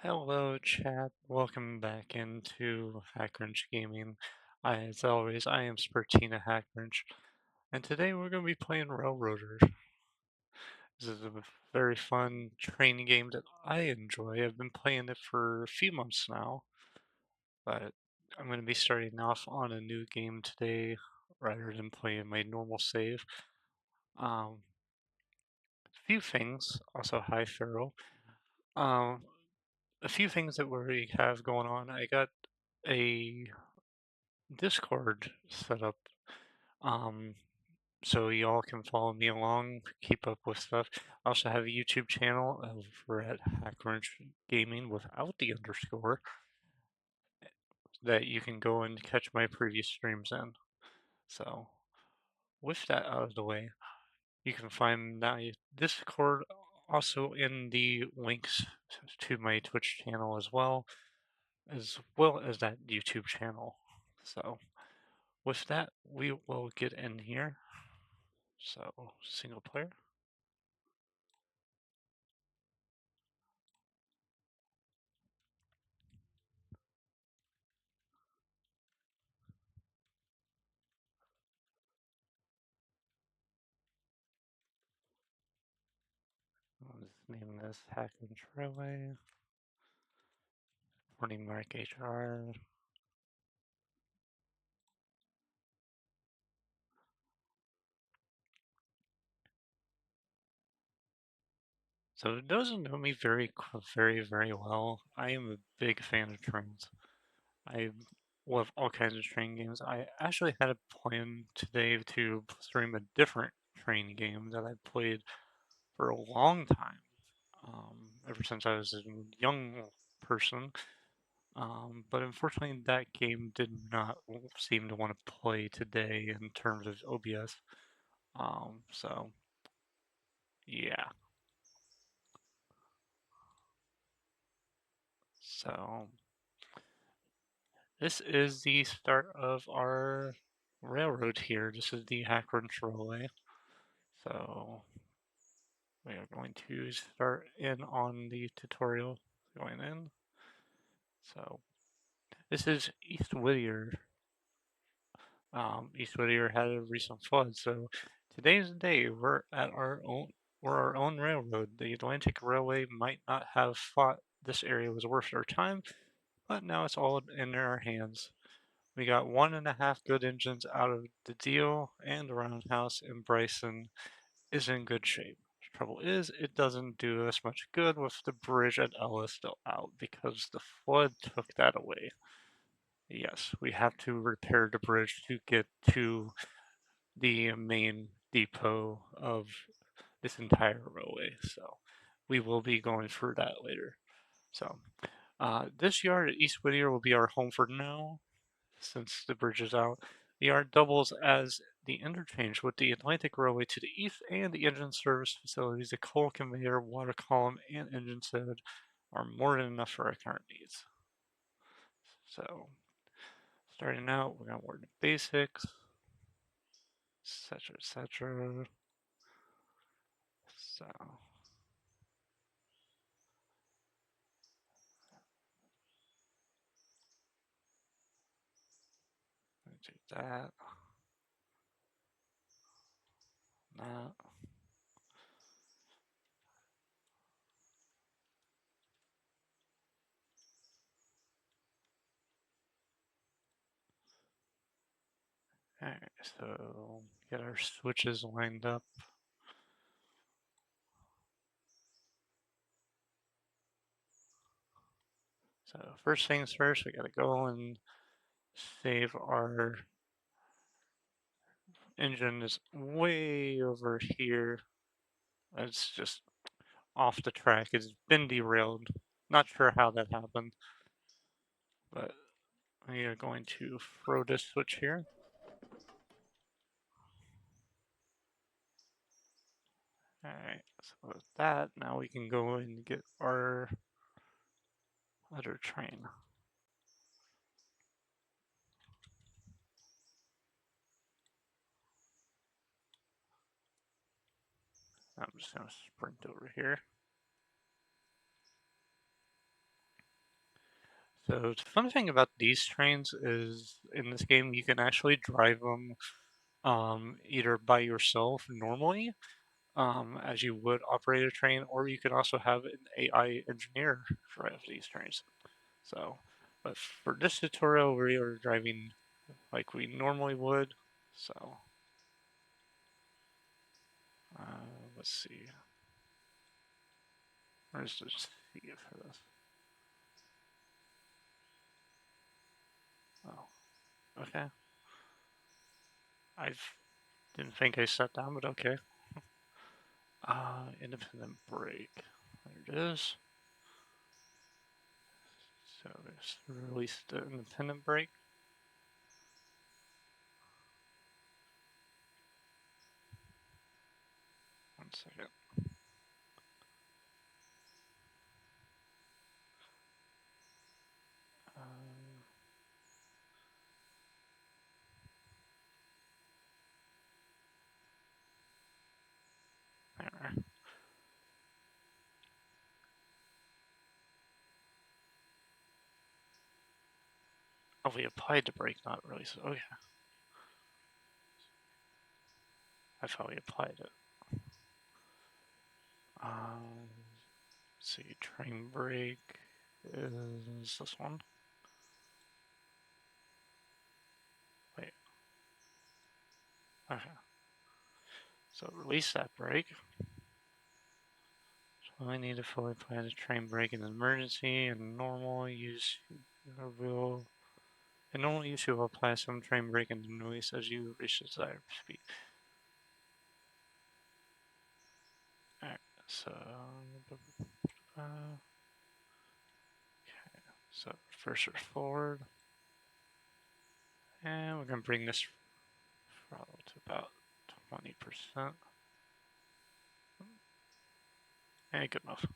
Hello, chat. Welcome back into Hackwrench Gaming. As always, I am Spartina Hackwrench, and today we're going to be playing Railroader. This is a very fun training game that I enjoy. I've been playing it for a few months now, but I'm going to be starting off on a new game today rather than playing my normal save. A few things. Also, hi, Pharaoh. Um, a few things that we have going on. I got a Discord set up, um, so y'all can follow me along, keep up with stuff. I also have a YouTube channel over at Hackwrench Gaming without the underscore that you can go and catch my previous streams in. So, with that out of the way, you can find my Discord also in the links to my Twitch channel as well as that YouTube channel. So, with that, we will get in here. So, single player. Let's name this Hackwrench Railway. Morning Mark HR. So those who know me very well, I am a big fan of trains. I love all kinds of train games. I actually had a plan today to stream a different train game that I played for a long time, ever since I was a young person. But unfortunately, that game did not seem to want to play today in terms of OBS. So yeah. So this is the start of our railroad here. This is the Hackwrench Railway. So we are going to start in on the tutorial going in. So this is East Whittier. East Whittier had a recent flood, so today's the day. We're our own railroad. The Atlantic Railway might not have thought this area was worth our time, but now it's all in our hands. We got 1.5 good engines out of the deal, and the roundhouse in Bryson is in good shape. The trouble is, it doesn't do us much good with the bridge at Ela still out because the flood took that away. Yes, we have to repair the bridge to get to the main depot of this entire railway, so we will be going through that later. So, this yard at East Whittier will be our home for now, since the bridge is out. The yard doubles as the interchange with the Atlantic Railway to the east and the engine service facilities. The coal conveyor, water column, and engine shed are more than enough for our current needs. So, starting out, we're going to work the basics, etc., etc. So, do that, that. Alright, so get our switches lined up. So first things first, we gotta go and save our engine is way over here. It's just off the track. It's been derailed. Not sure how that happened, but we are going to throw this switch here. Alright, so with that, now we can go and get our other train. I'm just gonna sprint over here. So the fun thing about these trains is in this game you can actually drive them either by yourself normally, as you would operate a train, or you can also have an AI engineer drive these trains. So, but for this tutorial, we are driving like we normally would. So, let's see. Where's the C for this? Oh, okay. I didn't think I set down, but okay. Independent brake. There it is. So let's release the independent brake. One second. There. Oh, we applied the brake, not release it. Oh, yeah. I thought we applied it. Let's see, train brake is this one. Wait. Okay. So release that brake. So I need to fully apply the train brake in an emergency and normal use will. In normal use, you will apply some train brake and release as you reach the desired speed. Alright, so okay. So first forward, and we're gonna bring this throttle to about 20%. And good enough.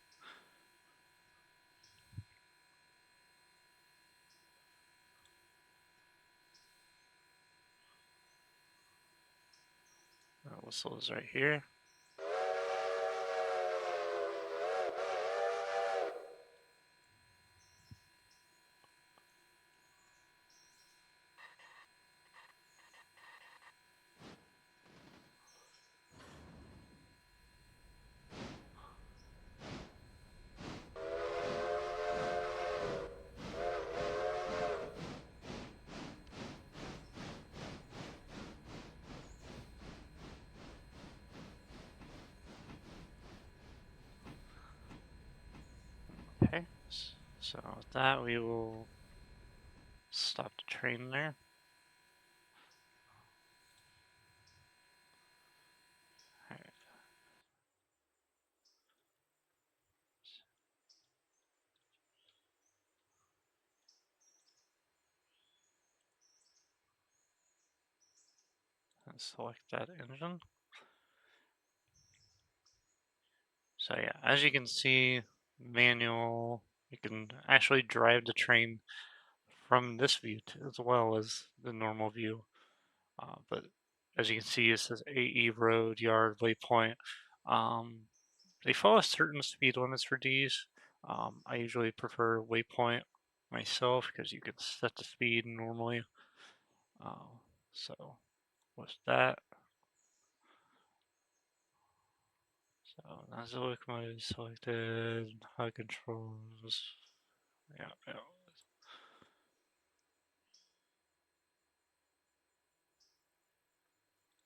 Whistle is right here. Okay, so with that we will stop the train there. Alright. And select that engine. So yeah, as you can see, manual, you can actually drive the train from this view as well as the normal view. But as you can see, it says AE road, yard, waypoint. They follow certain speed limits for these. I usually prefer waypoint myself because you can set the speed normally. So with that, so nozzle mode is selected, high controls. Yeah, yeah.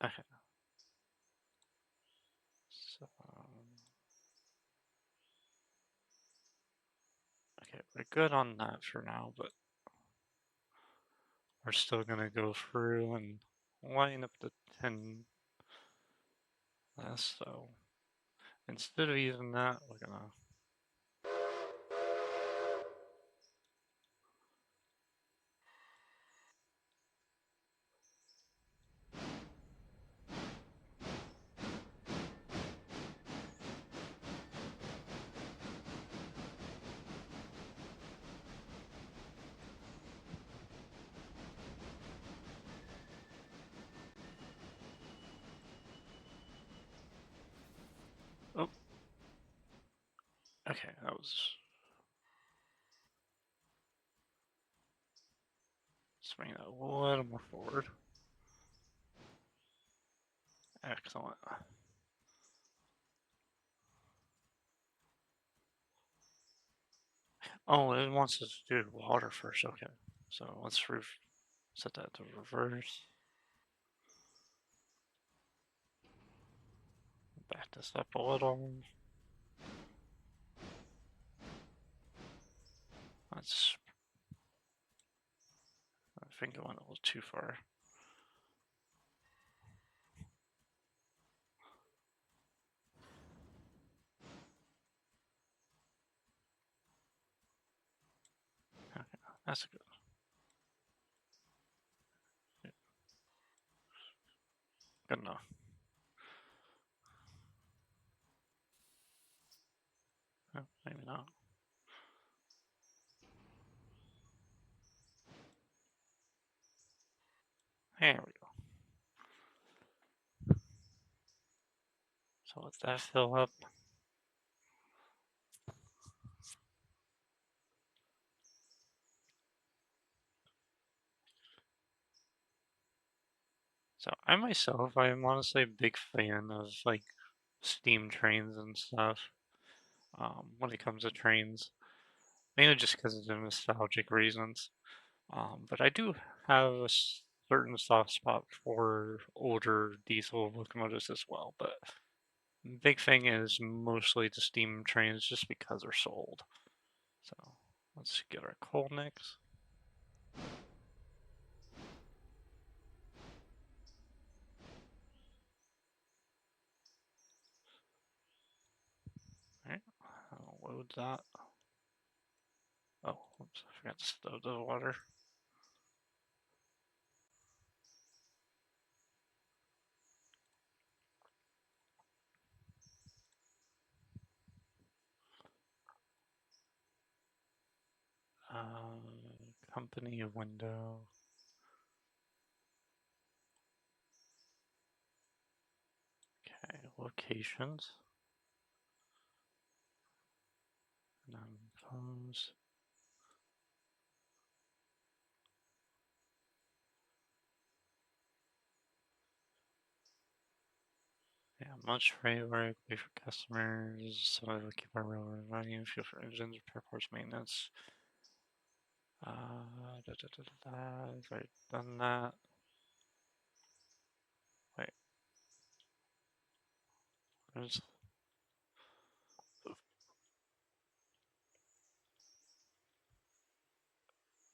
Okay. So, okay, we're good on that for now, but we're still gonna go through and line up the 10. So instead of using that, we're gonna. Oh, okay, that was. bring that a little more forward. Excellent. Oh, it wants us to do water first. Okay. So let's set that to reverse. Back this up a little. That's. I think it went a little too far. Okay, that's good. Good enough. Oh, maybe not. There we go. So let that fill up. So I myself, I am honestly a big fan of like steam trains and stuff. When it comes to trains, mainly just because of the nostalgic reasons. But I do have a certain soft spot for older diesel locomotives as well. But big thing is mostly the steam trains just because they're sold. So let's get our coal next. Alright, I'll load that. Oh, oops, I forgot to stow the water. Company window. Okay, locations. And then close. Yeah, much freight work, wait for customers, so I will keep our railroad running, fuel for engines, repair parts, maintenance. I've already done that. Wait, where's...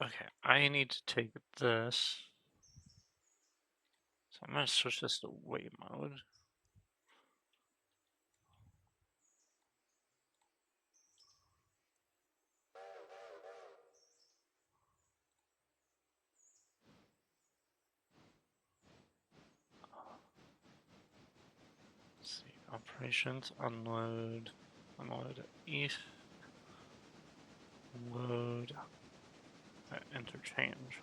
Okay, I need to take this. So I'm gonna switch this to wait mode. Let's see, operations, unload east, load, interchange.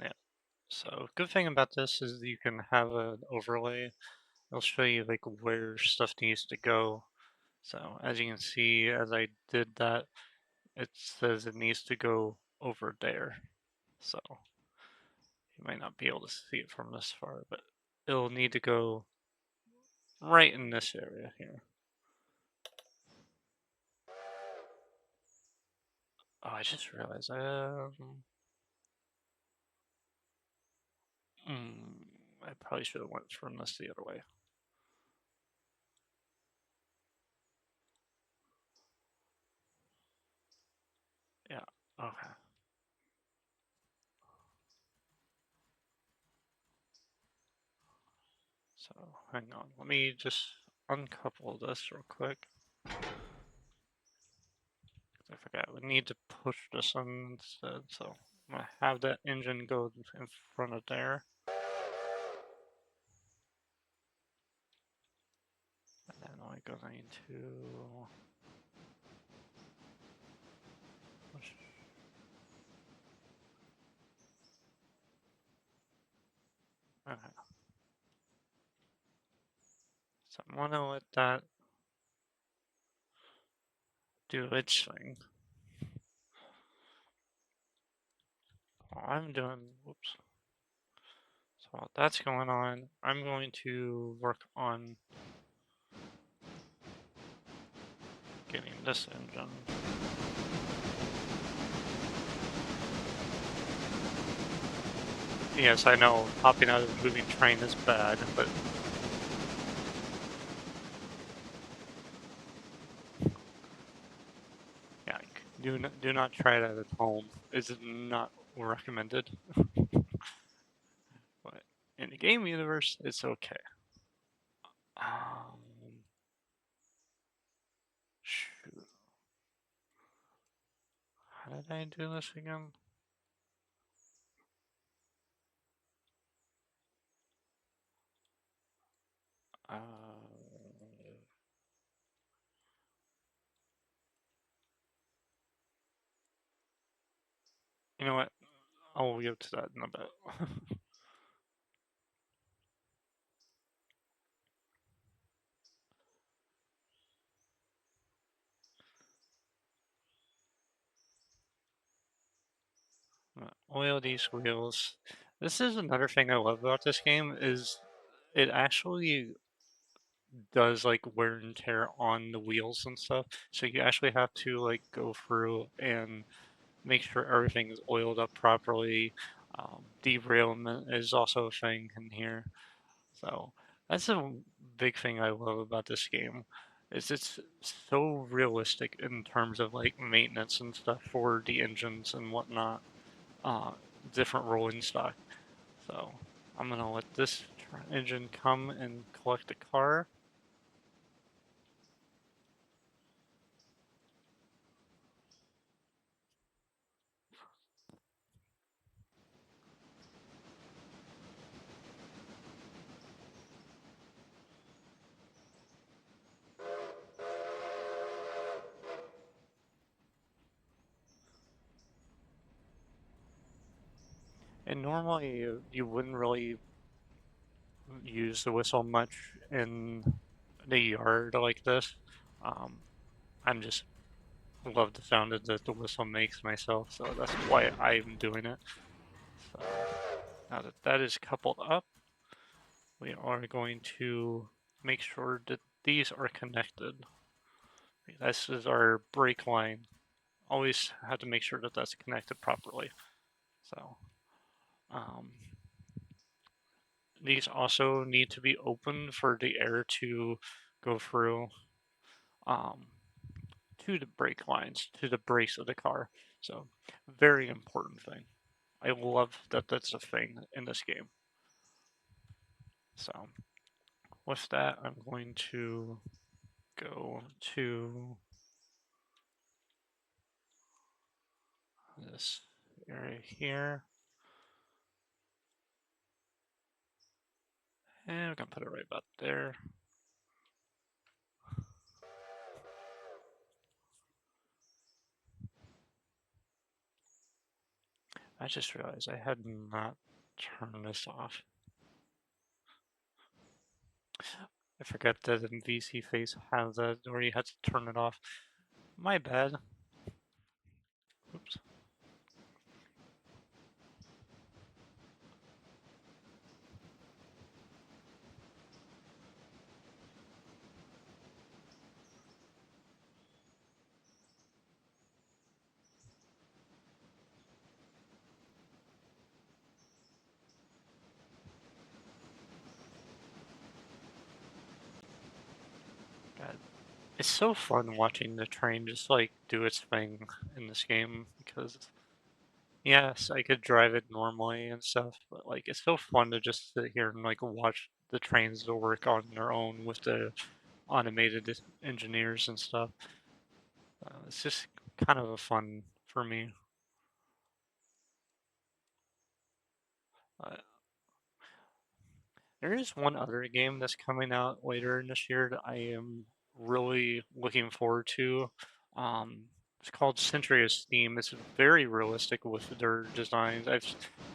Yeah, so good thing about this is you can have an overlay. It'll show you like where stuff needs to go. So as you can see, as I did that, it says it needs to go over there. So you might not be able to see it from this far, but it'll need to go right in this area here. Oh, I just realized I probably should have went from this the other way. Yeah, okay. So hang on, let me just uncouple this real quick. I forgot, we need to push this in instead, so I'm gonna have that engine go in front of there. And then we're going to push. want to let that do its thing. While I'm doing, whoops. So while that's going on, I'm going to work on getting this engine. Yes, I know hopping out of a moving train is bad, but yeah, do not try that at home. It's not recommended. But in the game universe, it's okay. Shoot. How did I do this again? Uh, you know what? I'll get to that in a bit. Oil these wheels. This is another thing I love about this game is it actually does like wear and tear on the wheels and stuff. So you actually have to like go through and make sure everything is oiled up properly. Derailment is also a thing in here. So that's a big thing I love about this game. Is it's so realistic in terms of like maintenance and stuff for the engines and whatnot. Uh, Different rolling stock. So I'm gonna let this engine come and collect the car. And normally you wouldn't really use the whistle much in the yard like this. Um, I'm just love the sound that the whistle makes myself, so that's why I'm doing it. So now that that is coupled up, we are going to make sure that these are connected. This is our brake line. Always have to make sure that that's connected properly. So um, these also need to be open for the air to go through um, to the brake lines, to the brakes of the car. So very important thing. I love that that's a thing in this game. So with that, I'm going to go to this area here. And we're going to put it right about there. I just realized I had not turned this off. I forgot that in VC Face has that where you had to turn it off. My bad. Oops. God. It's so fun watching the train just like do its thing in this game because yes, I could drive it normally and stuff, but like it's so fun to just sit here and like watch the trains work on their own with the automated engineers and stuff. It's just kind of a fun for me. Uh, there is one other game that's coming out later in this year that I am really looking forward to. Um, it's called Century of Steam. It's very realistic with their designs. I've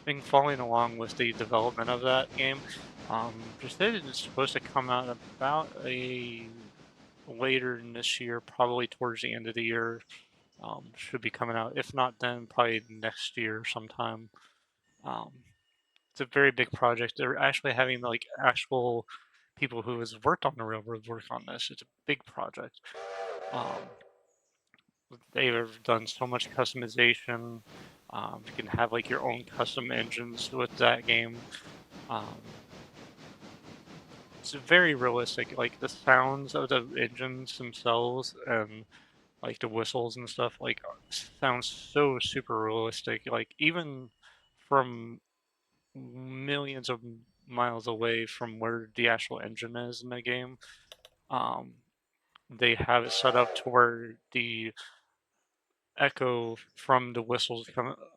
been following along with the development of that game, Just said it's supposed to come out about later in this year, probably towards the end of the year. Should be coming out. If not, then probably next year sometime. Um, it's a very big project. They're actually having like actual people who has worked on the railroad work on this. It's a big project. Um, they've done so much customization. You can have like your own custom engines with that game. Um, it's very realistic. Like the sounds of the engines themselves and like the whistles and stuff like sounds so super realistic. Like even from millions of miles away from where the actual engine is in the game, um, they have it set up to where the echo from the whistles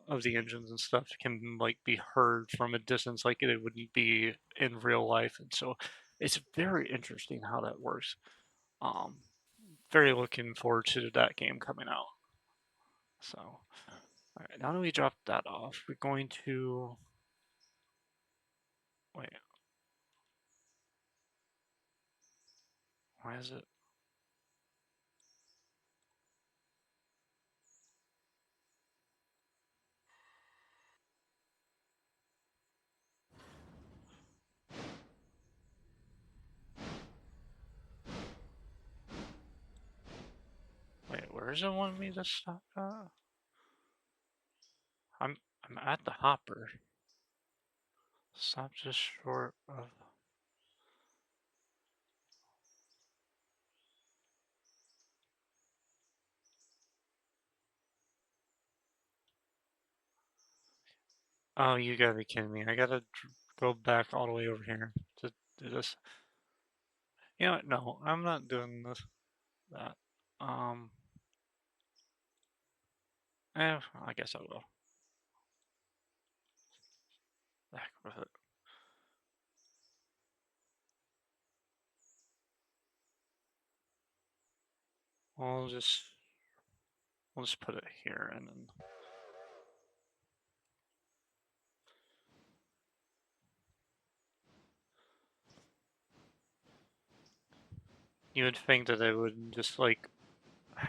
of the engines and stuff can like be heard from a distance like it would be in real life, and so it's very interesting how that works. um Very looking forward to that game coming out. So all right, now that we dropped that off, we're going to wait, why is it wait, where is it wanting me to stop at? I'm at the hopper. Stop just short of. Oh, you gotta be kidding me. I gotta go back all the way over here to do this. You know what? No, I'm not doing this. That. Um. I guess I will. Back with it. We'll just we'll just put it here, and then you would think that they would just like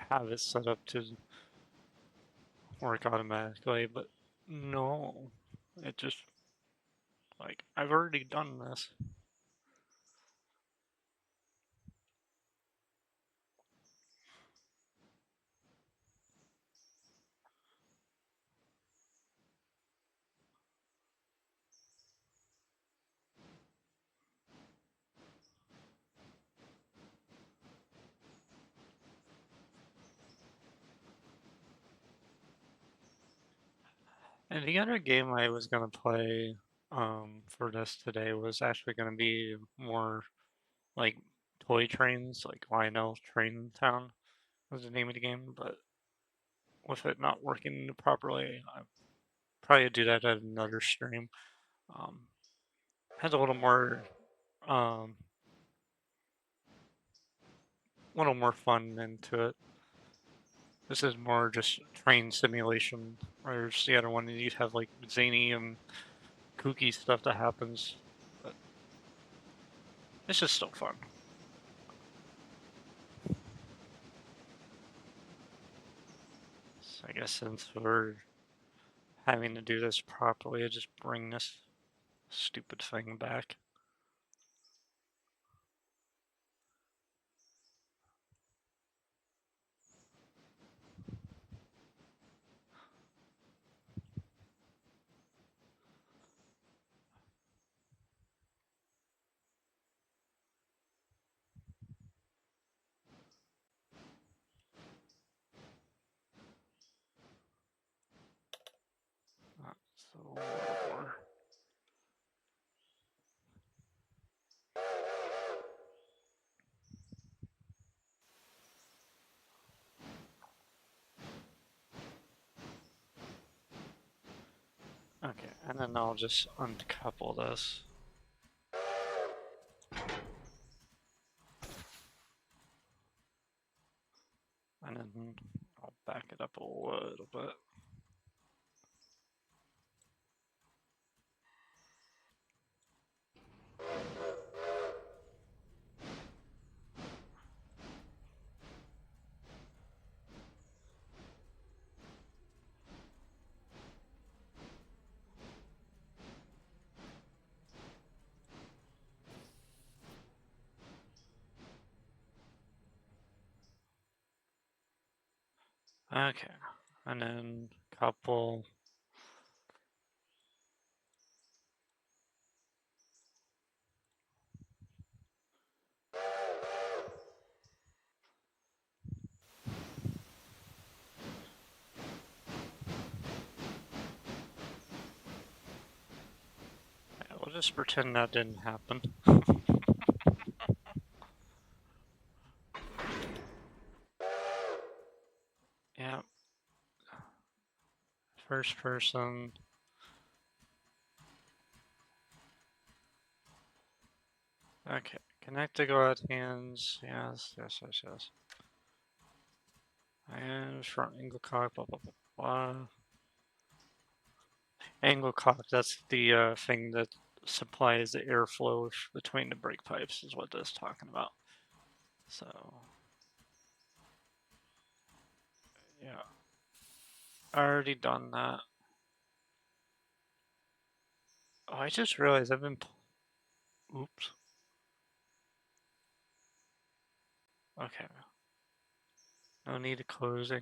have it set up to work automatically, but no, it just like I've already done this. And the other game I was gonna play for this today was actually gonna be more like toy trains, like Lionel Train Town was the name of the game, but with it not working properly, I probably do that at another stream. Um, has a um, little more fun into it. This is more just train simulation, whereas the other one you have like zany and kooky stuff that happens, but it's just still fun. So I guess since we're having to do this properly, I just bring this stupid thing back. So more. Okay, and then I'll just uncouple this. And then I'll back it up a little bit. Okay, and then couple. Yeah, we'll just pretend that didn't happen. Yeah. First person. Okay. Connect to go out hands. Yes, yes, yes, yes. And front angle cock, blah, blah, blah, blah. Angle cock, that's the thing that supplies the airflow between the brake pipes, is what that's talking about. So, yeah. Already done that. Oh, I just realized I've been. Oops. Okay. No need of closing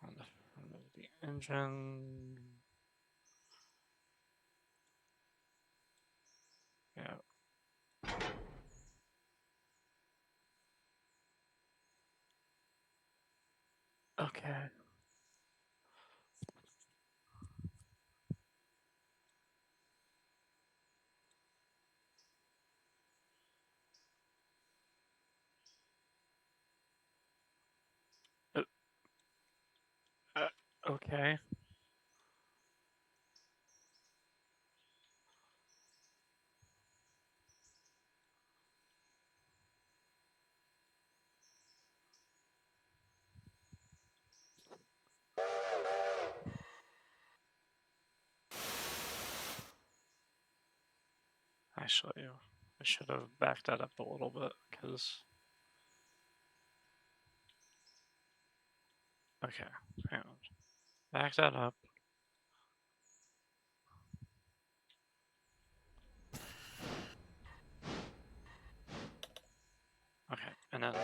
on the front of the engine. Yeah. Okay. Uh, okay. Actually, I should have backed that up a little bit because. Okay. Hang on. Back that up. Okay. And then.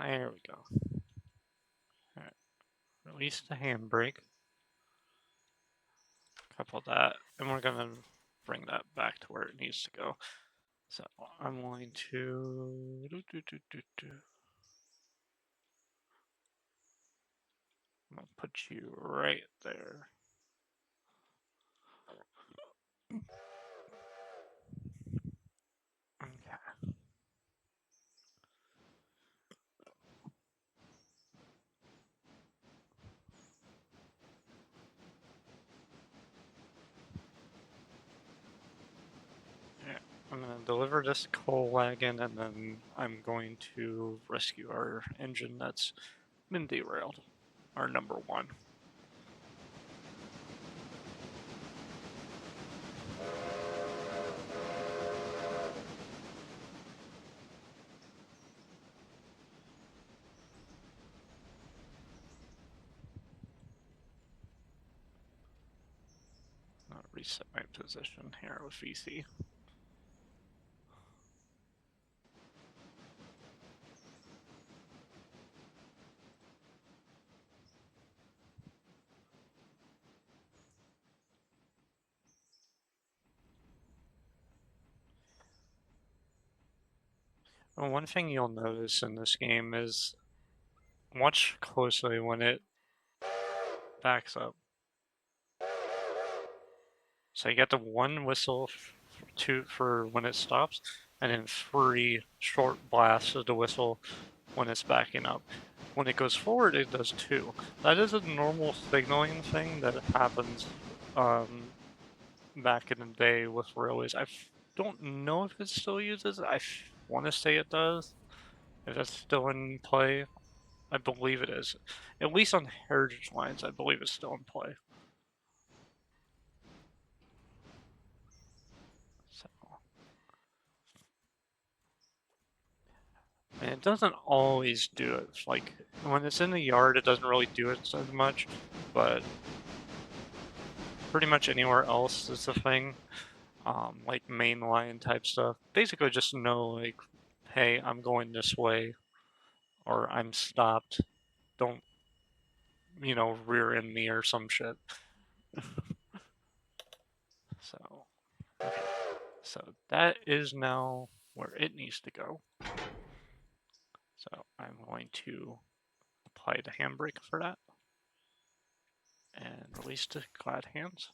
There we go. Alright. Release the handbrake. Couple that. And we're gonna bring that back to where it needs to go. So I'm going to. I'm gonna put you right there. Okay. Yeah. I'm gonna deliver this coal wagon and then I'm going to rescue our engine that's been derailed. Our number one. I'll reset my position here with VC. Well, one thing you'll notice in this game is watch closely when it backs up. So you get the one whistle for when it stops, and then 3 short blasts of the whistle when it's backing up. When it goes forward, it does 2. That is a normal signaling thing that happens back in the day with railways. I don't know if it still uses it. I want to say it does. If that's still in play, I believe it is. At least on heritage lines, I believe it's still in play. So, And it doesn't always do it. Like, when it's in the yard, it doesn't really do it as much, but pretty much anywhere else is a thing. Like main line type stuff. Basically just know, like, hey, I'm going this way, or I'm stopped. Don't, rear end me or some shit. So, okay. So that is now where it needs to go. So I'm going to apply the handbrake for that and release the glad hands.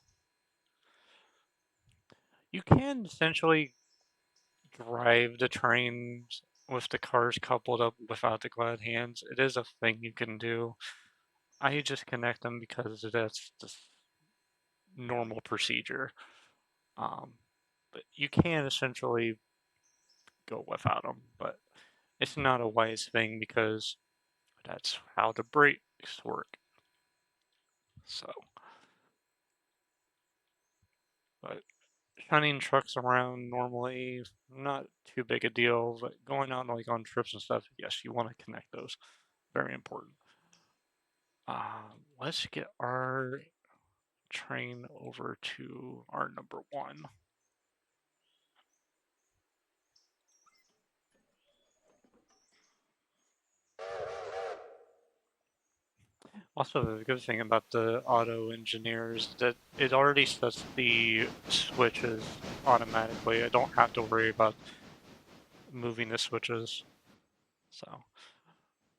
You can essentially drive the trains with the cars coupled up without the glad hands. It is a thing you can do. I just connect them because that's just normal procedure. But you can essentially go without them, but it's not a wise thing because that's how the brakes work. So, but shunting trucks around normally not too big a deal, but going out like on trips and stuff, yes, you want to connect those. Very important. Let's get our train over to our number one. Also, the good thing about the auto engineers is that it already sets the switches automatically. I don't have to worry about moving the switches. So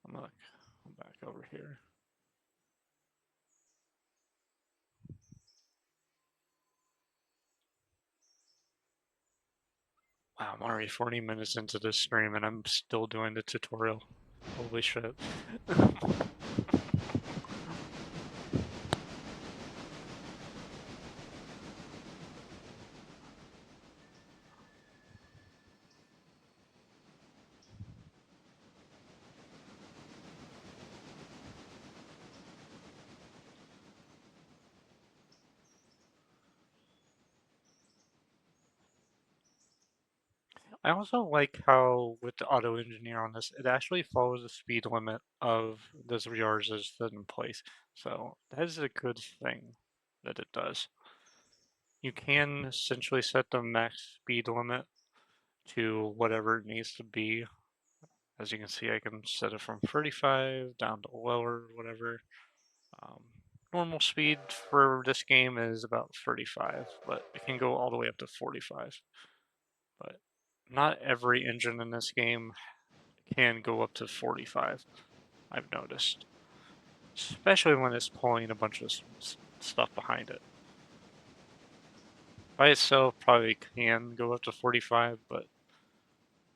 I'm gonna come back over here. Wow, I'm already 40 minutes into this stream and I'm still doing the tutorial. Holy shit. I also like how with the auto engineer on this, it actually follows the speed limit of this VRs is set in place. So that is a good thing that it does. You can essentially set the max speed limit to whatever it needs to be. As you can see, I can set it from 35 down to lower, whatever. Um, Normal speed for this game is about 35, but it can go all the way up to 45. But not every engine in this game can go up to 45, I've noticed. Especially when it's pulling a bunch of stuff behind it. By itself, probably can go up to 45, but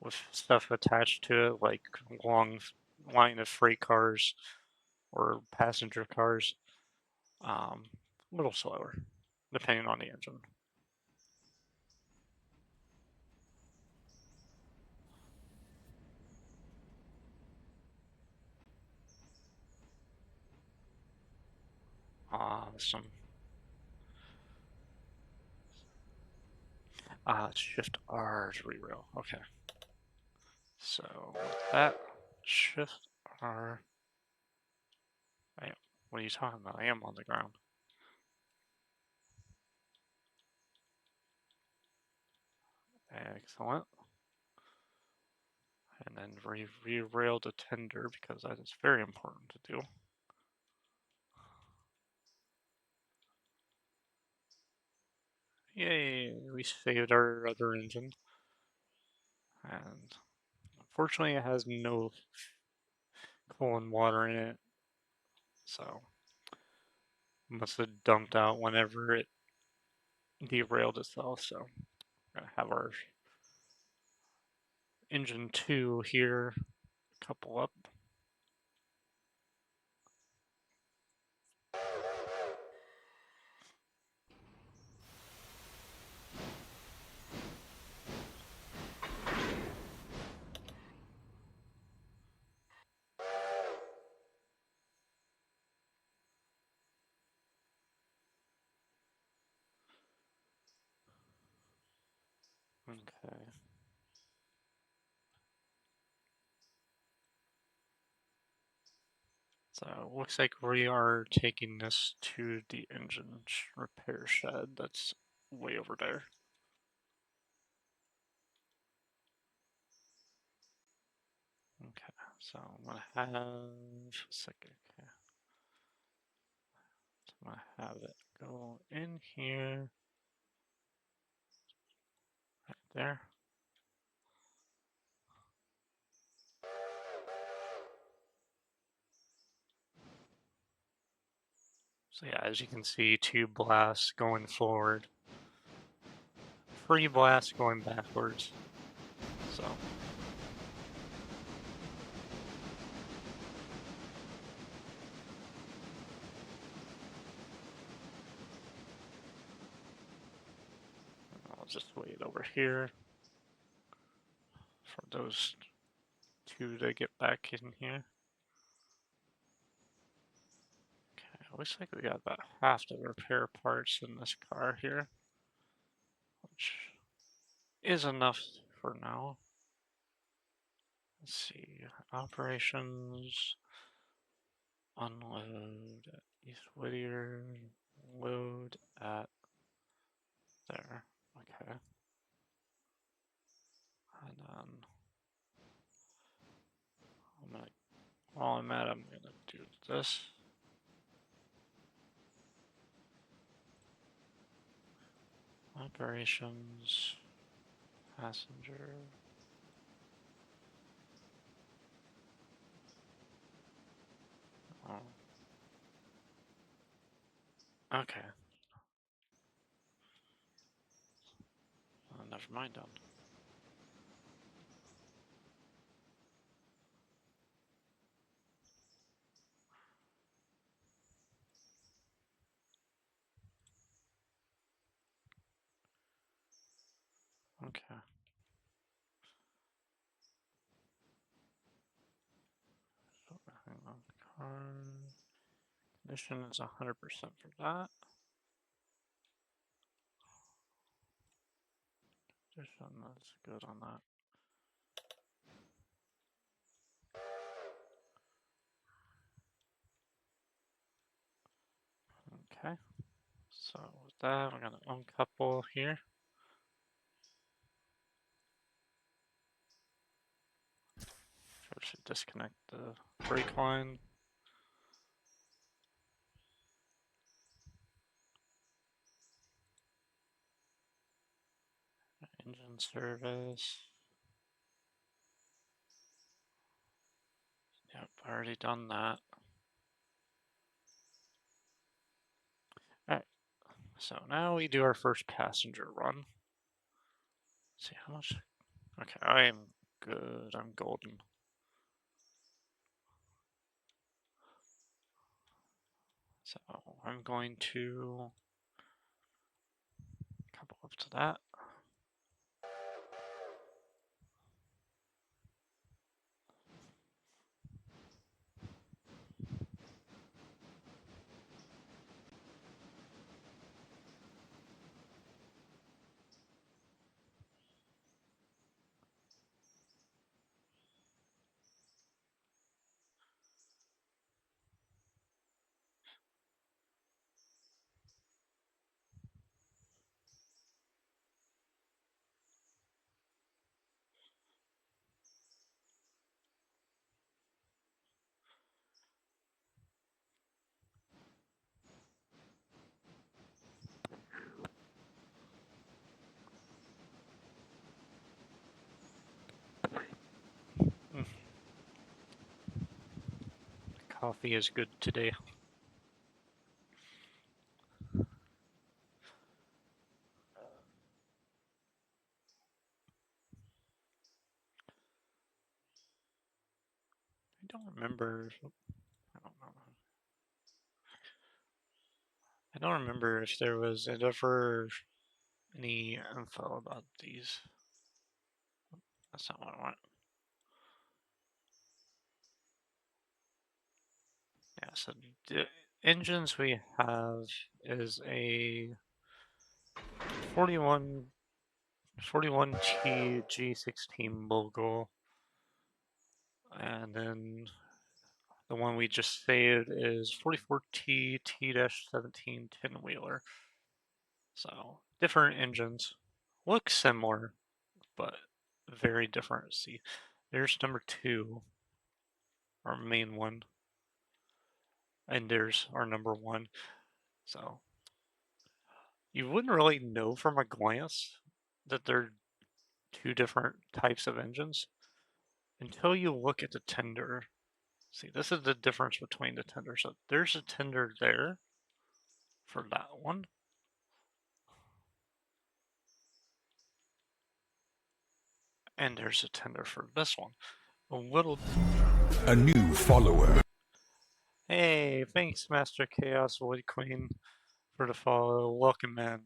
with stuff attached to it, like long line of freight cars or passenger cars, a little slower, depending on the engine. Some Shift R to rerail. Okay. So with that, Shift R. What are you talking about? I am on the ground. Excellent. And then re-rail the tender because that is very important to do. Yay, we saved our other engine. And unfortunately it has no coal and water in it. So must have dumped out whenever it derailed itself. So we're gonna have our engine 2 here couple up. Okay. So looks like we are taking this to the engine repair shed that's way over there. Okay, so I'm gonna have a second. Okay, so I'm gonna have it go in here, right there. So yeah, as you can see, two blasts going forward, free blast going backwards. So I'll just wait over here for those two to get back in here. Okay, looks like we got about half the repair parts in this car here, which is enough for now. Let's see, operations, unload at East Whittier, load at there. Okay. And then while I'm gonna do this. Operations, passenger. Oh. Okay. Never mind then. Okay. So hang on, car condition is 100% for that. Condition is good on that. Okay. So with that, we're gonna uncouple here. First, disconnect the brake line. Engine service. Yep, already done that. Alright, so now we do our first passenger run. Let's see how much. Okay, I am good. I'm golden. So I'm going to couple up to that. Mm. Coffee is good today. I don't remember. I don't know. I don't remember if there was ever any info about these. That's not what I want. Yeah, so the engines we have is a 41T G16 Mogul, and then The one we just saved is 44T T-17 10-wheeler. So different engines. Look similar, but very different. See, there's number 2, our main one, and there's our number 1. So you wouldn't really know from a glance that they're 2 different types of engines until you look at the tender. See, this is the difference between the tender. So there's a tender there for that one. And there's a tender for this one. A new follower. Hey, thanks, Master Chaos Wood Queen, for the follow. Welcome in.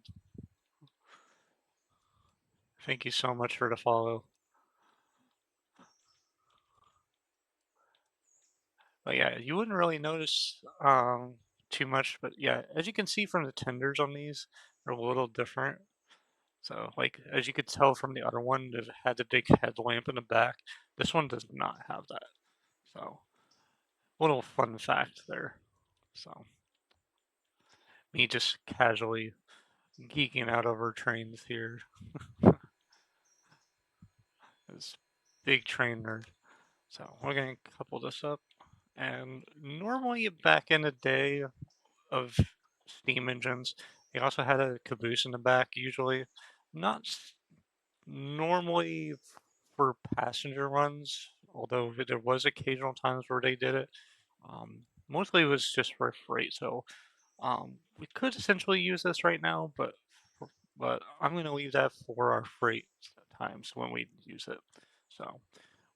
Thank you so much for the follow. But yeah, you wouldn't really notice too much, but yeah, as you can see from the tenders on these, they're a little different. So, like, as you could tell from the other one, it had the big headlamp in the back. This one does not have that. So, little fun fact there. So, me just casually geeking out over trains here. This big train nerd. So, we're going to couple this up. And normally, back in the day of steam engines, they also had a caboose in the back, usually. Not normally for passenger runs, although there was occasional times where they did it. Mostly it was just for freight, so we could essentially use this right now, but I'm going to leave that for our freight times when we use it. So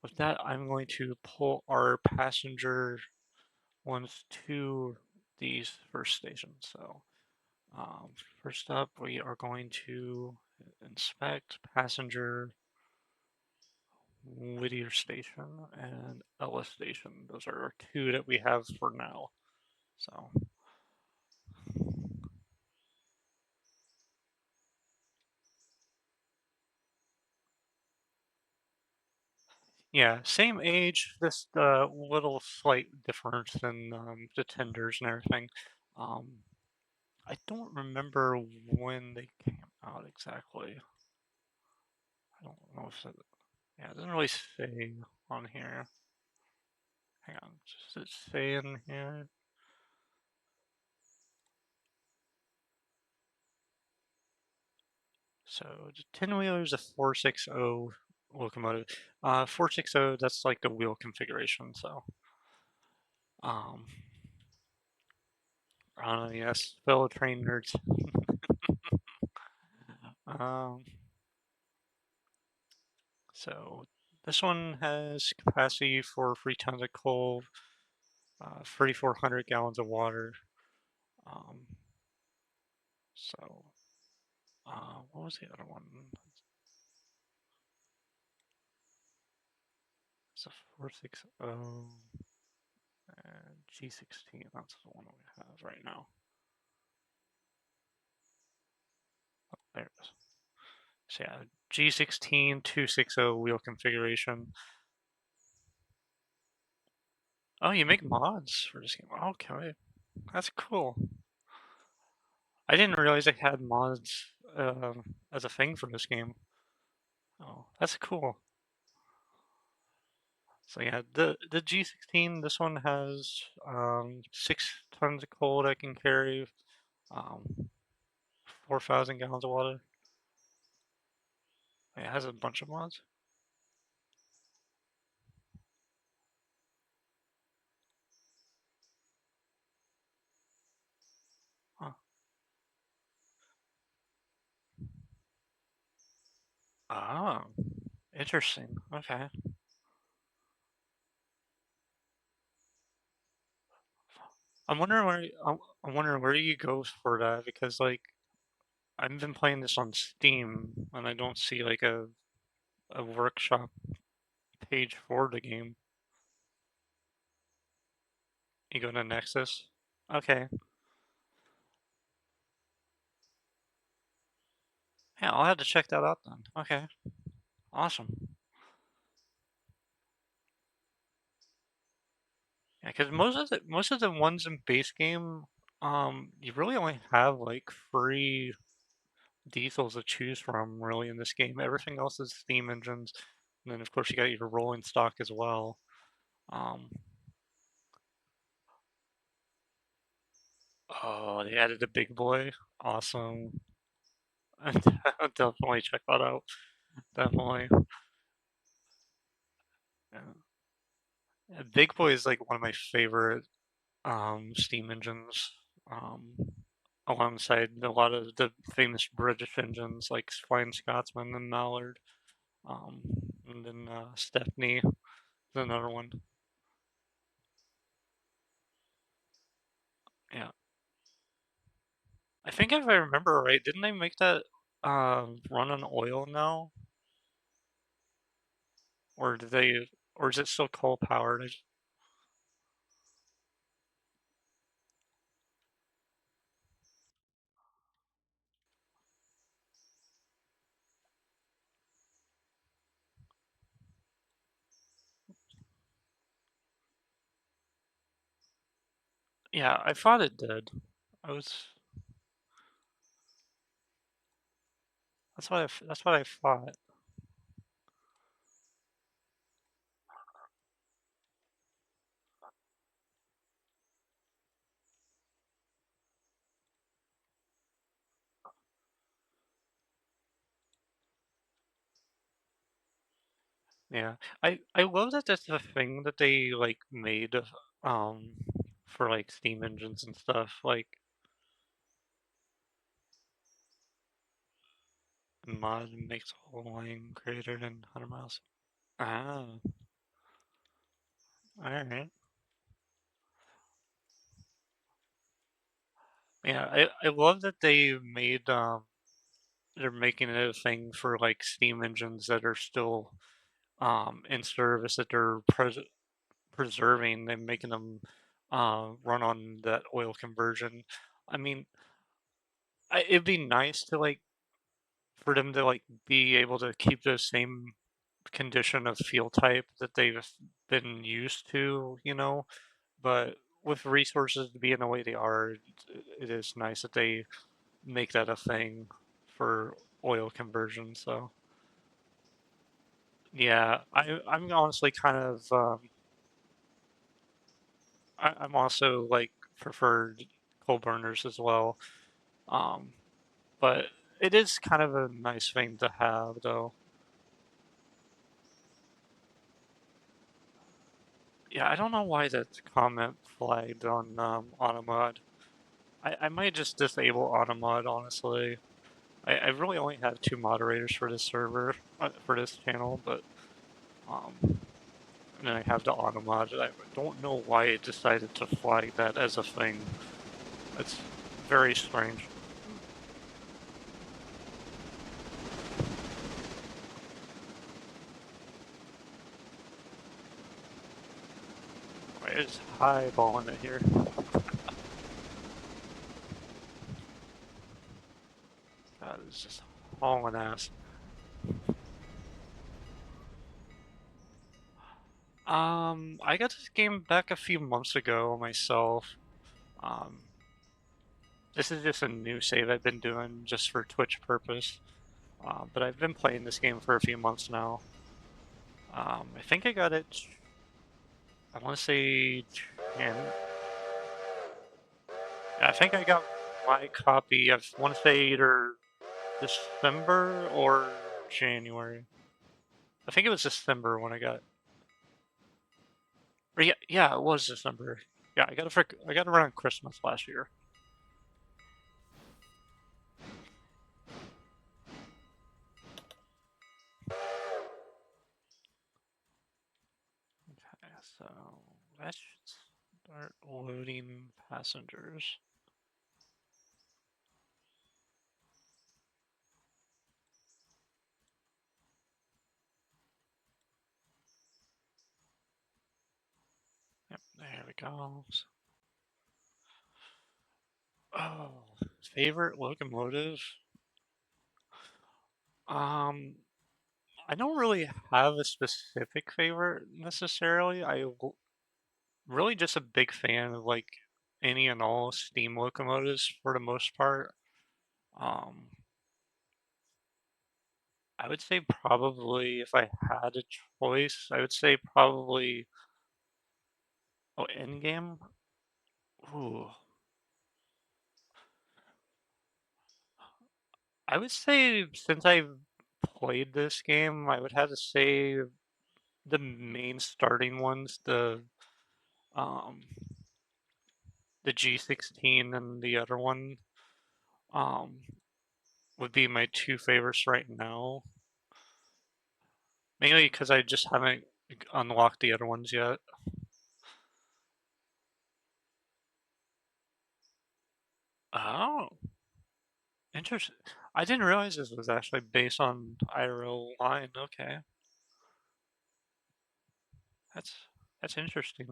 with that, I'm going to pull our passenger ones to these first stations. So first up, we are going to inspect passenger Whittier Station and Ela Station. Those are our 2 that we have for now. So yeah, same age, just a little slight difference in the tenders and everything. Um, I don't remember when they came out exactly. I don't know if it, yeah, it doesn't really say on here. Hang on, does it say in here? So the 10-wheeler is a 460 locomotive. 460, that's like the wheel configuration, so. Um, yes, fellow train nerds. um, so this one has capacity for 3 tons of coal, 3,400 gallons of water. Um, so, what was the other one? It's a 460 and G16. That's the one we have right now. Oh, there it is. So yeah, G16 260 wheel configuration. Oh, you make mods for this game. Okay, that's cool. I didn't realize they had mods as a thing for this game. Oh, that's cool. So yeah, the G16, this one has 6 tons of coal that can carry 4,000 gallons of water. It has a bunch of mods. Huh. Oh, interesting. Okay. I'm wondering where you go for that because like I've been playing this on Steam and I don't see like a workshop page for the game. You go to Nexus. Okay. Yeah, I'll have to check that out then. Okay. Awesome. Yeah, because most of the ones in base game, you really only have like three diesels to choose from really in this game. Everything else is steam engines, and then of course you got your rolling stock as well. Um, oh, they added a big boy. Awesome. I'll definitely check that out. Definitely. Yeah. Yeah, Big Boy is like one of my favorite steam engines. Um, alongside a lot of the famous British engines like Flying Scotsman and Mallard. Um, and then Stephanie is another one. Yeah, I think if I remember right, didn't they make that run on oil now, or did they, or is it still coal powered? Yeah, I thought it did. I was that's what I thought. Yeah, I love that that's the thing that they like made um for like steam engines and stuff. Like mod makes whole line greater than 100 miles. Ah, all right. Yeah, I love that they made they're making it a thing for like steam engines that are still in service that they're preserving. They're making them run on that oil conversion. I mean, it'd be nice to like for them to like be able to keep the same condition of fuel type that they've been used to, but with resources being the way they are, it is nice that they make that a thing for oil conversion. So yeah, I'm honestly kind of I'm also like preferred coal burners as well. Um, but it is kind of a nice thing to have though. Yeah, I don't know why that comment flagged on Automod. I might just disable Automod honestly. I really only have two moderators for this server, for this channel, but um, and then I have the Automod. I don't know why it decided to flag that as a thing. It's very strange. Why is highballing it here? God, it's just hauling ass. I got this game back a few months ago myself. Um, this is just a new save I've been doing just for Twitch purpose. But I've been playing this game for a few months now. I think I got it. I want to say, and I think I got my copy. I want to say either December or January. I think it was December when I got. Or yeah, yeah, it was December. Yeah, I got it around Christmas last year. Okay, so let's start loading passengers. Yep, there we go. Oh, favorite locomotive? Um, I don't really have a specific favorite necessarily. really just a big fan of like any and all steam locomotives for the most part. Um, I would say probably if I had a choice, I would say probably Endgame. Ooh, I would say since I've played this game, I would have to say the main starting ones, um the G16 and the other one, um would be my two favorites right now. Mainly because I just haven't unlocked the other ones yet. Oh, interesting. I didn't realize this was actually based on IRL line. Okay, that's that's interesting.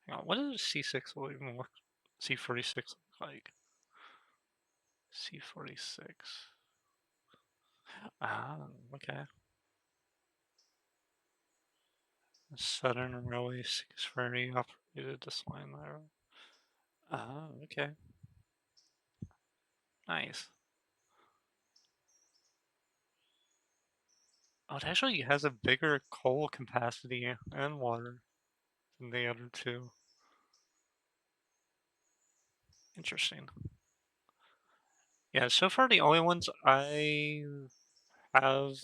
Hang on, what does C6 even look? C46 look like? C46. Ah, okay. Southern Railway 6 furry operated this line there. Ah, okay. Nice. Oh, it actually has a bigger coal capacity and water than the other two. Interesting. Yeah, so far the only ones I have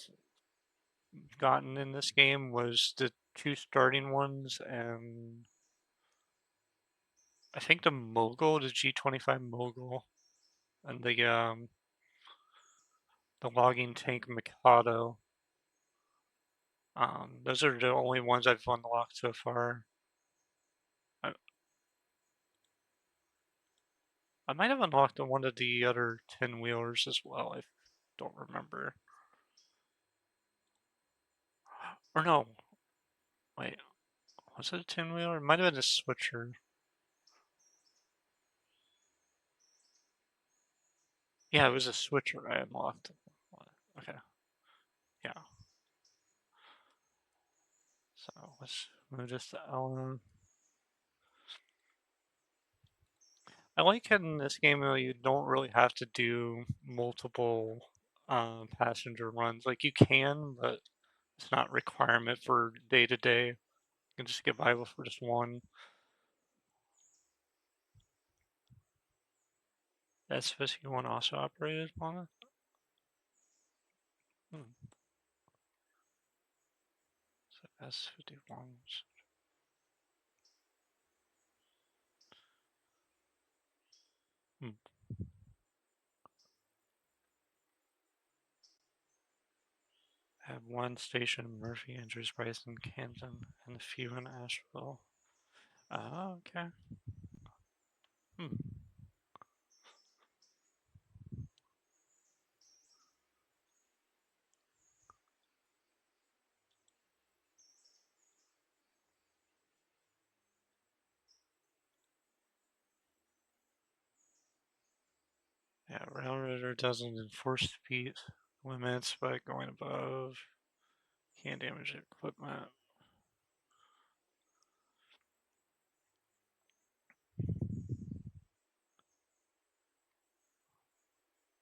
gotten in this game was the two starting ones and I think the Mogul, the G25 Mogul, and the logging tank Mikado. Those are the only ones I've unlocked so far. I, I might have unlocked one of the other 10 wheelers as well. I don't remember. Or no, wait, was it a 10 wheeler? It might have been a switcher. Yeah, it was a switcher I unlocked. Okay, yeah. So let's move this to Ellen. I like in this game though you don't really have to do multiple passenger runs. Like you can, but it's not a requirement for day to day. You can just get by with just one. S51 also operated on it. Hmm. So S51s. Hmm. Have one station in Murphy, Andrews, Bryson, Camden, and a few in Asheville. Oh, okay. Hmm. Yeah, Railroader doesn't enforce speed limits by going above. Can't damage equipment.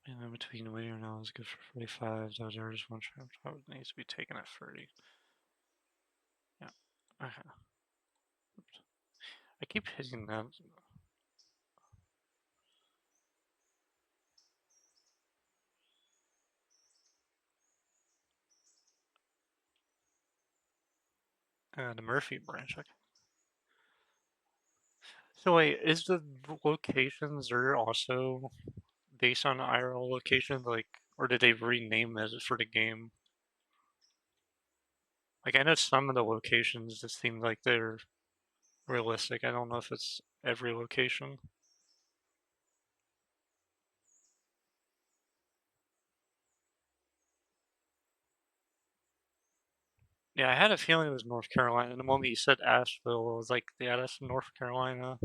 And in between Whittier and Ela is good for 45. Those are just one trap top needs to be taken at 30. Yeah. Okay. Oops. I keep hitting that. The Murphy branch. Okay. So wait, is the locations are also based on IRL locations, like, or did they rename it for the game? Like, I know some of the locations just seem like they're realistic. I don't know if it's every location. Yeah, I had a feeling it was North Carolina. And the moment you said Asheville, I was like, yeah, that's North Carolina.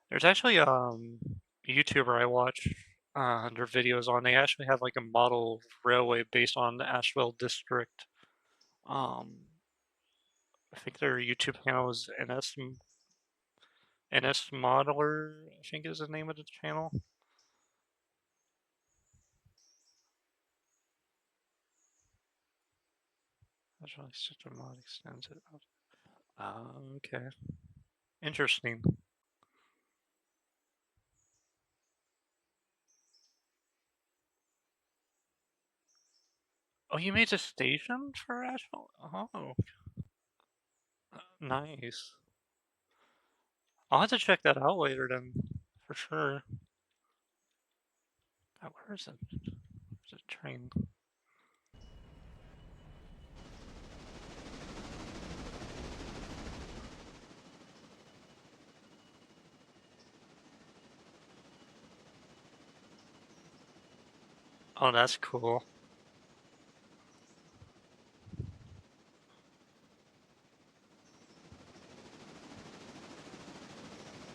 There's actually a YouTuber I watch their videos on. They actually have like a model railway based on the Asheville district. I think their YouTube channel is NS Modeler, I think is the name of the channel. That's really such a mod extends it out. Okay. Interesting. Oh, you made a station for Asheville? Oh, nice. I'll have to check that out later then, for sure. God, where is it? There's a train. Oh, that's cool.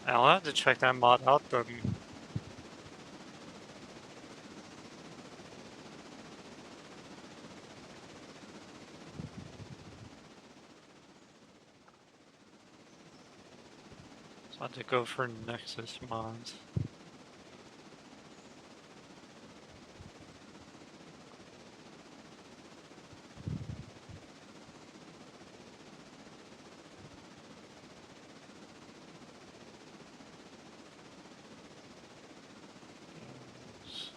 I'll have to check that mod out then. So I have to go for Nexus mods. Games.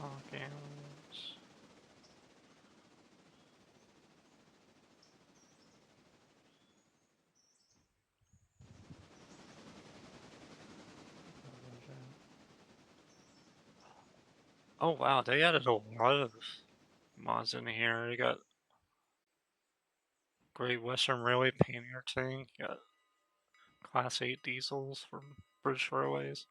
Oh, games. Oh wow, they added a lot of mods in here. You got Great Western Railway painter thing. You got Class 8 diesels from British Railways.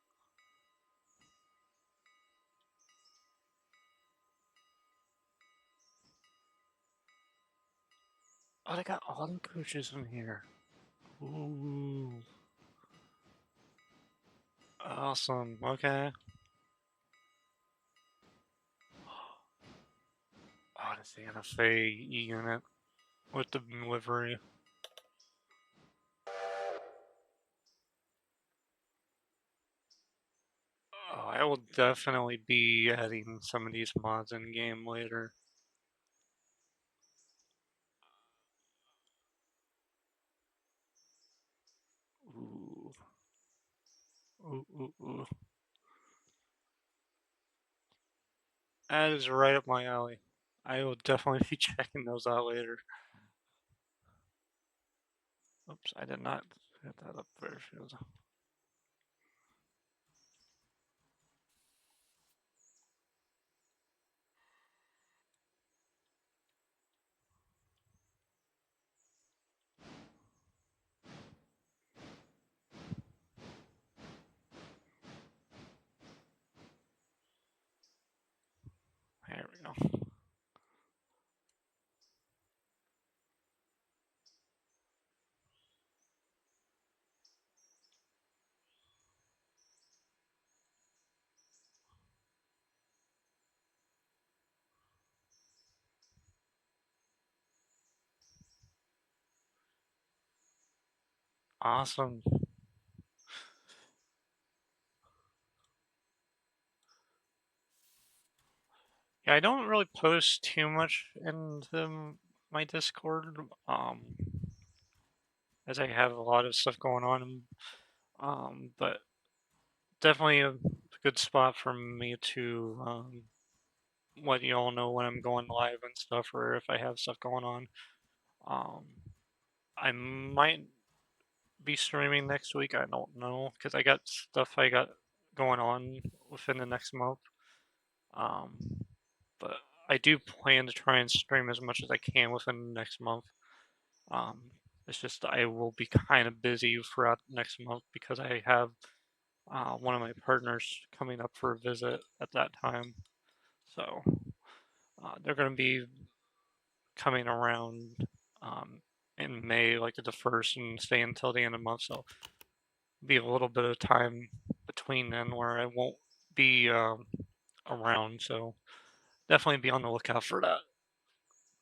Oh, they got auto coaches in here. Ooh. Awesome. Okay. Oh, the Santa Fe unit with the livery. Oh, I will definitely be adding some of these mods in game later. Ooh. Ooh, ooh, ooh. That is right up my alley. I will definitely be checking those out later. Oops, I did not hit that up very field. There we go. Awesome. Yeah, I don't really post too much into my Discord, as I have a lot of stuff going on. But definitely a good spot for me to let you all know when I'm going live and stuff, or if I have stuff going on. Um, I might be streaming next week. I don't know because I got stuff I got going on within the next month. Um, but I do plan to try and stream as much as I can within the next month. Um, it's just I will be kind of busy throughout next month because I have one of my partners coming up for a visit at that time. So they're going to be coming around in May, like at the first, and stay until the end of the month. So be a little bit of time between then where I won't be around. So definitely be on the lookout for that.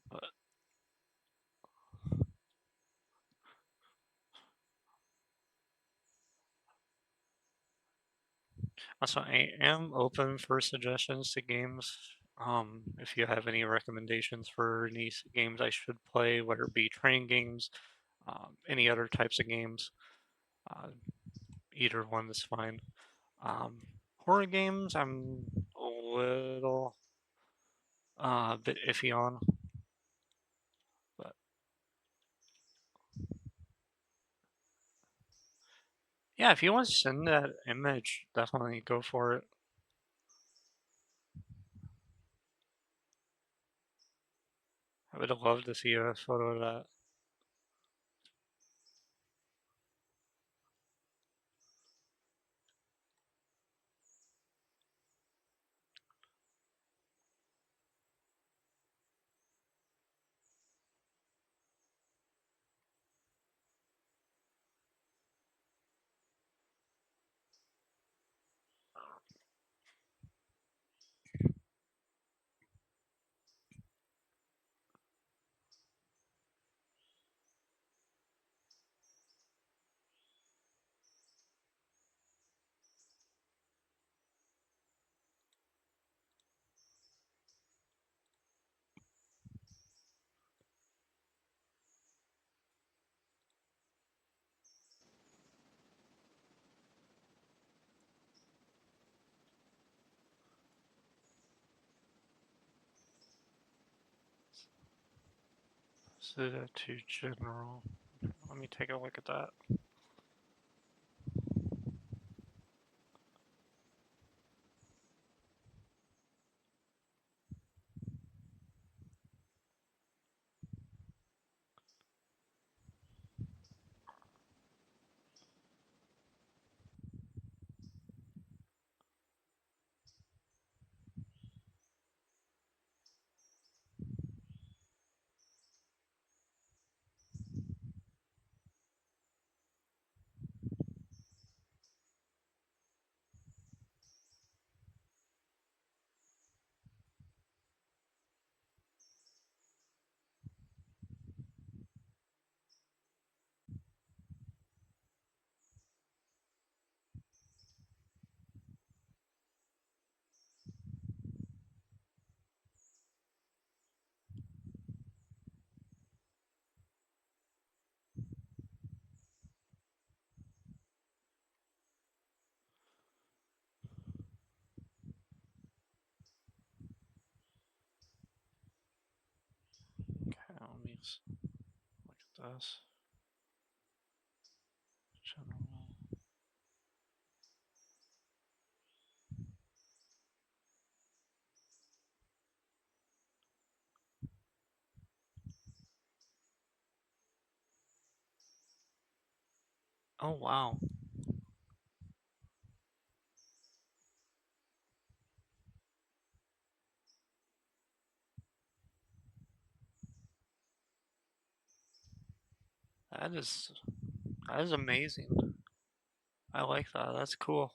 But also, I am open for suggestions to games. If you have any recommendations for any games I should play, whether it be train games, any other types of games, uh, either one is fine. Horror games, I'm a little bit iffy on, but yeah, if you want to send that image, definitely go for it. I would love to see a photo of that. Set it to general. Let me take a look at that. Okay, let me look at this. General. Oh wow, that is that is amazing. I like that. That's cool.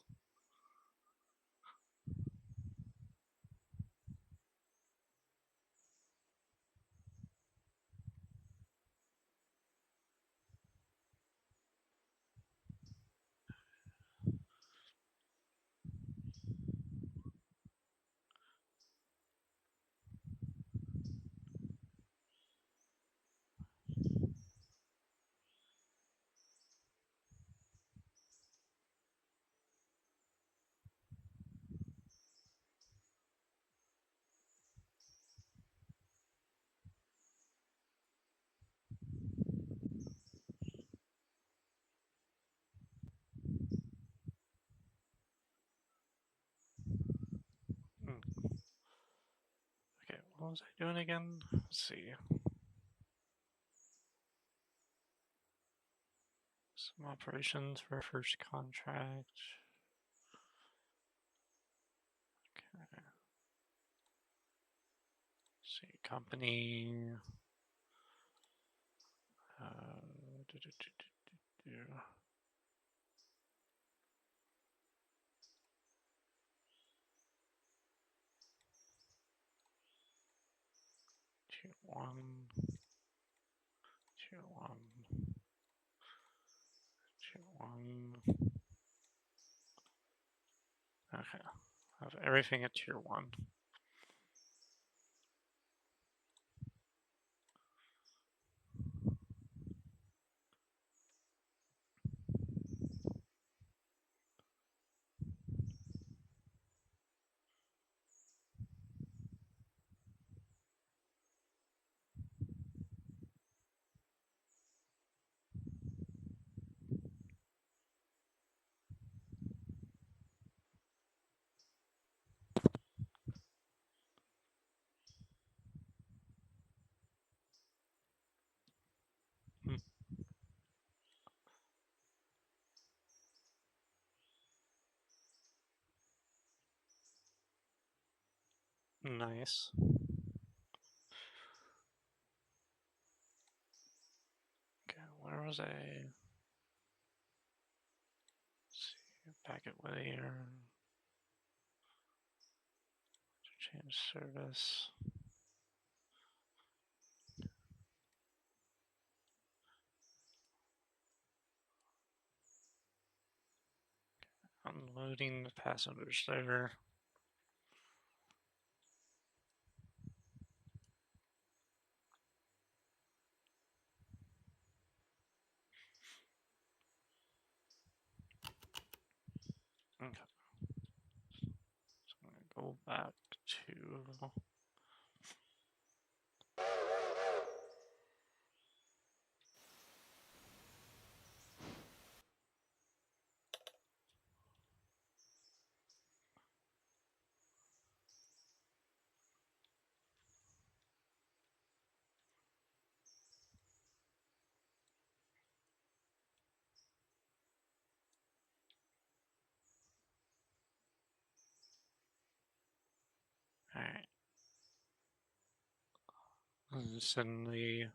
Hmm. Okay, what was I doing again? Let's see. Some operations for first contract. Okay. Let's see, company. Do, do, do, do, do. Tier 1. Tier 1. Tier 1. Okay. I have everything at Tier 1. Nice. Okay, where was I? Let's see, back at Whittier. Change service. Unloading the passengers there. Okay. So I'm gonna go back to alright. Send the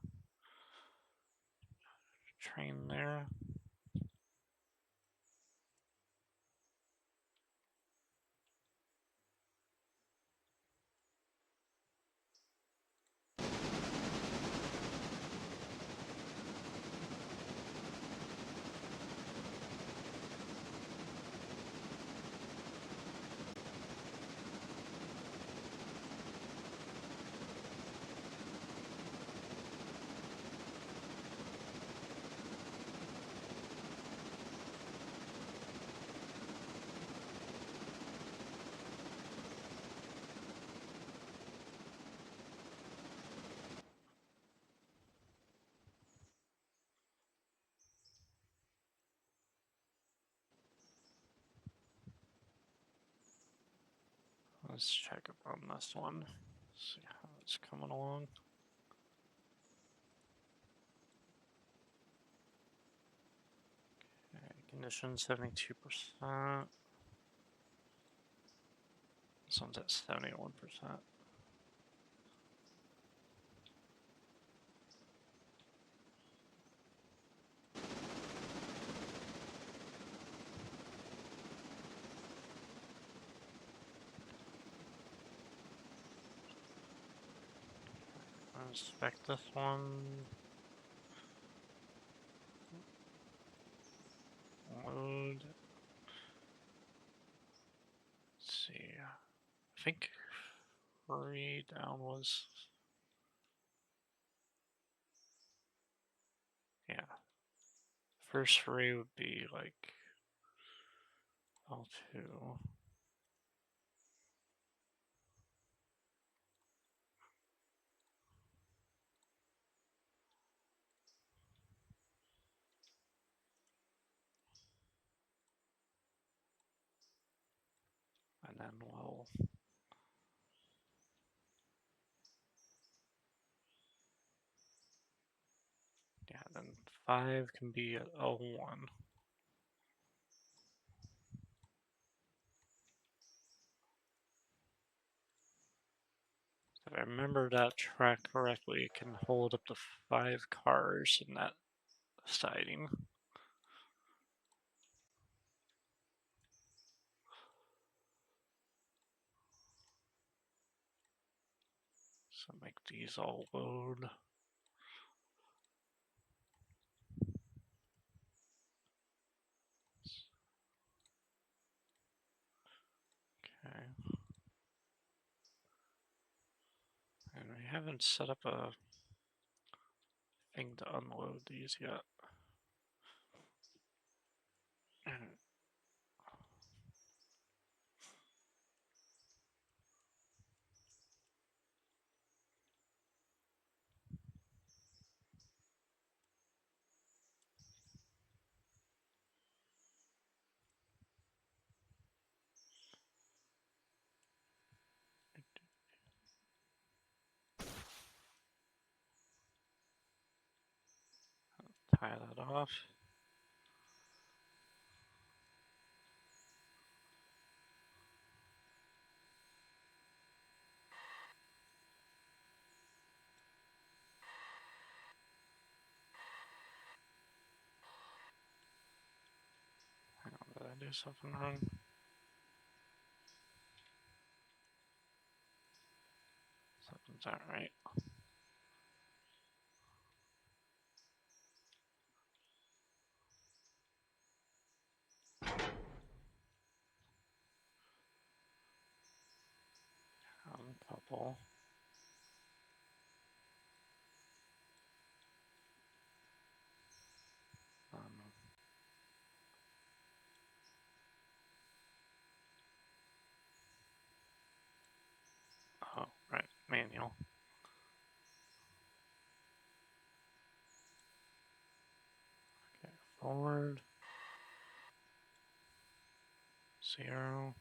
train there. Let's check up on this one. See how it's coming along. Okay, condition 72%. This one's at 71%. Inspect this one. Load. Let's see. I think furry down was. Yeah. First furry would be like L2. And then we'll. Yeah, then 5 can be at L1. If I remember that track correctly, it can hold up to 5 cars in that siding. So make these all load. Okay. And we haven't set up a thing to unload these yet. Tie that off. Hang on, did I do something wrong? Something's not right. Couple. Oh, right, manual. Okay, forward. 0.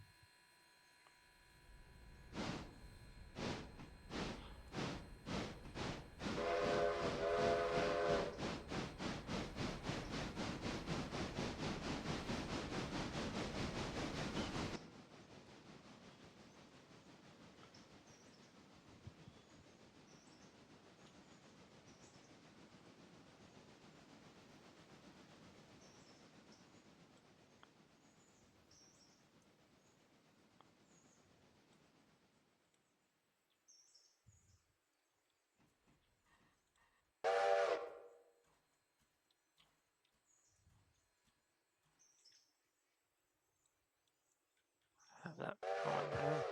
Have that going there.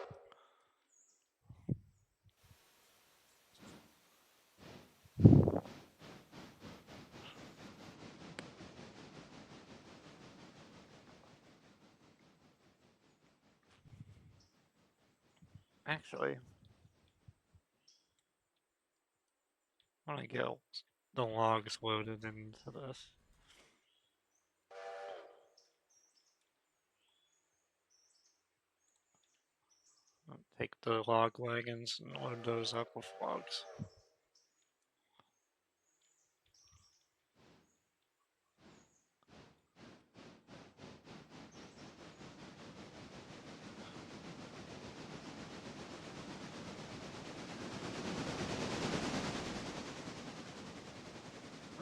Actually, I want to get the logs loaded into this. I'll take the log wagons and load those up with logs.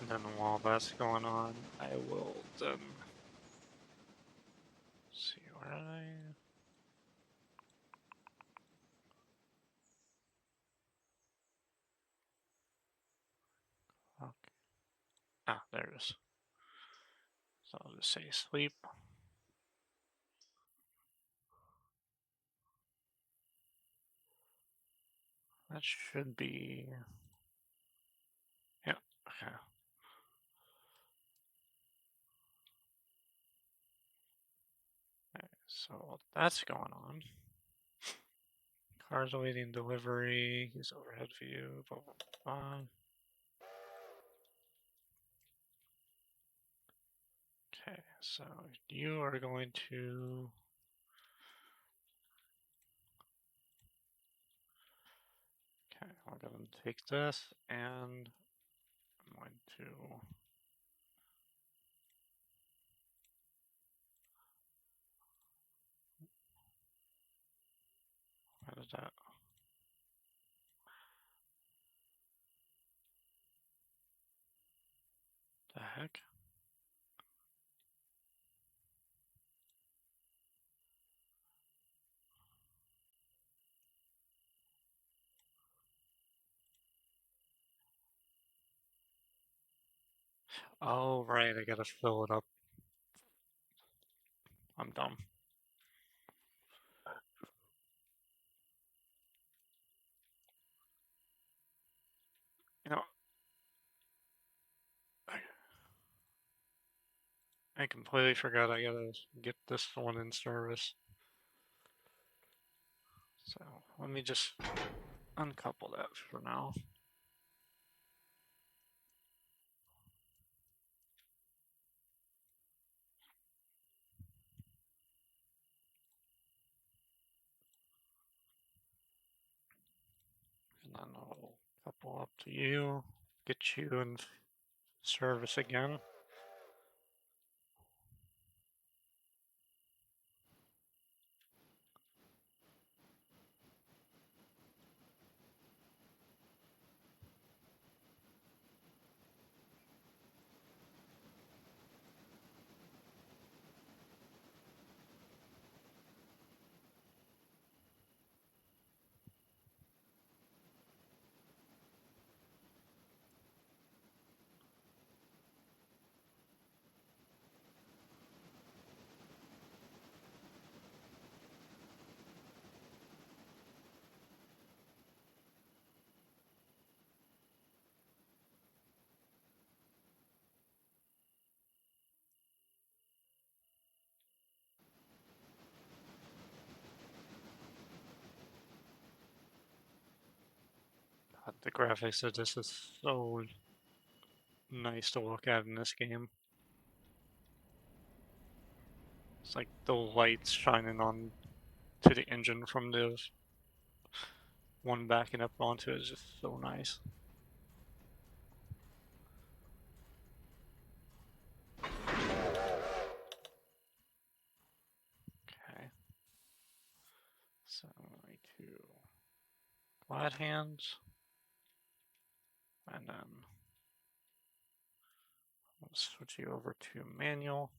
And then while that's going on, I will then see where I. Okay. Ah, there it is. So I'll just say sleep. That should be. Yeah, okay. Okay, so that's going on. Cars awaiting delivery. Use overhead view. Blah, blah, blah. Okay, so you are going to. Okay, I'm going to take this and I'm going to. What is that? The heck? Oh, right, I gotta fill it up. I'm dumb. You know, I completely forgot I gotta get this one in service. So let me just uncouple that for now. And then I'll couple up to you, get you in service again. God, the graphics of this is so nice to look at in this game. It's like the lights shining on to the engine from the one backing up onto it is just so nice. Okay. So like two flat hands. And then we'll switch you over to manual.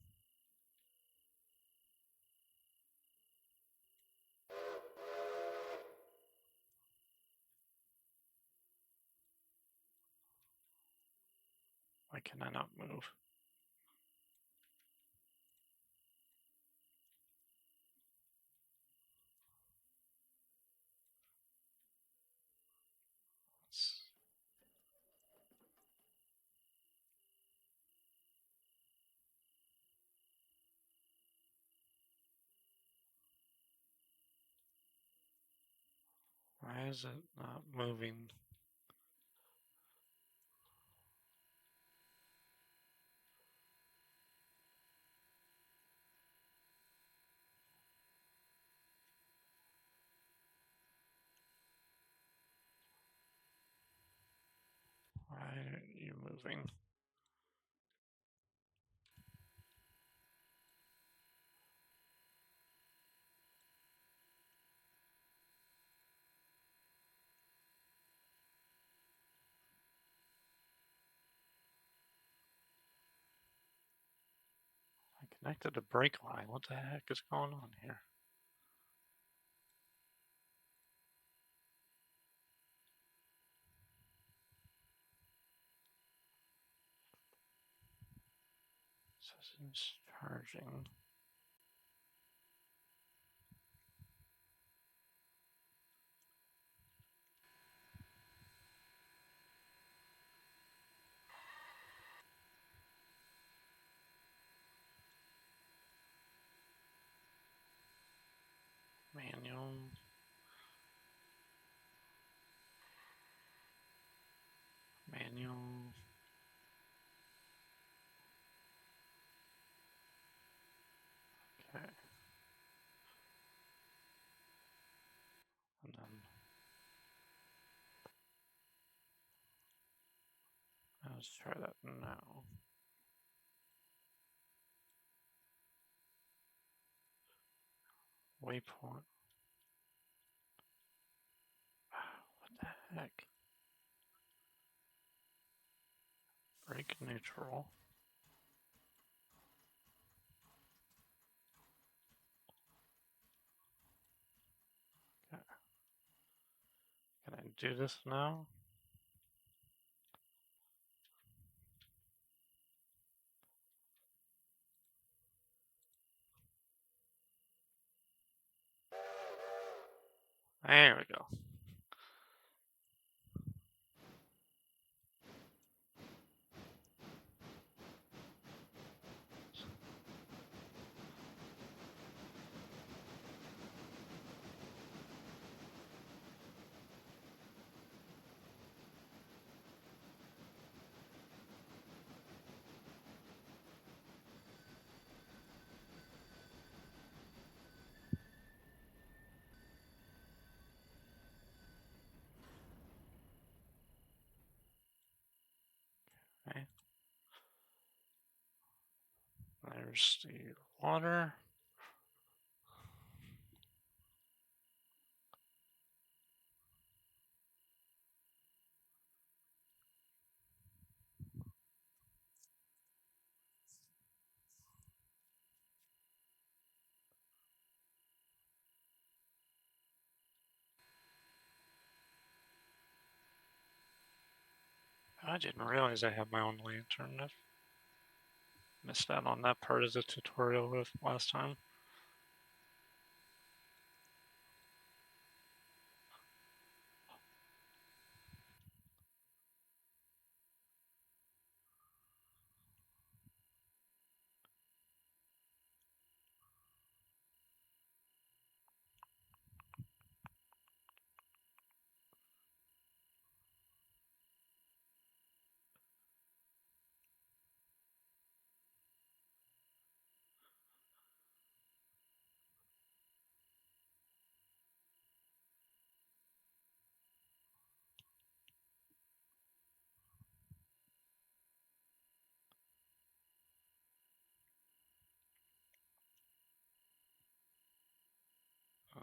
Why can I not move? Why is it not moving? Why are you moving? I connected a brake line. What the heck is going on here? Says charging. Manual. Manual. Okay. And then let's try that now. Waypoint. What the heck? Brake neutral. Okay. Can I do this now? There we go. Okay. There's the water. I didn't realize I had my own lantern. I missed out on that part of the tutorial with last time.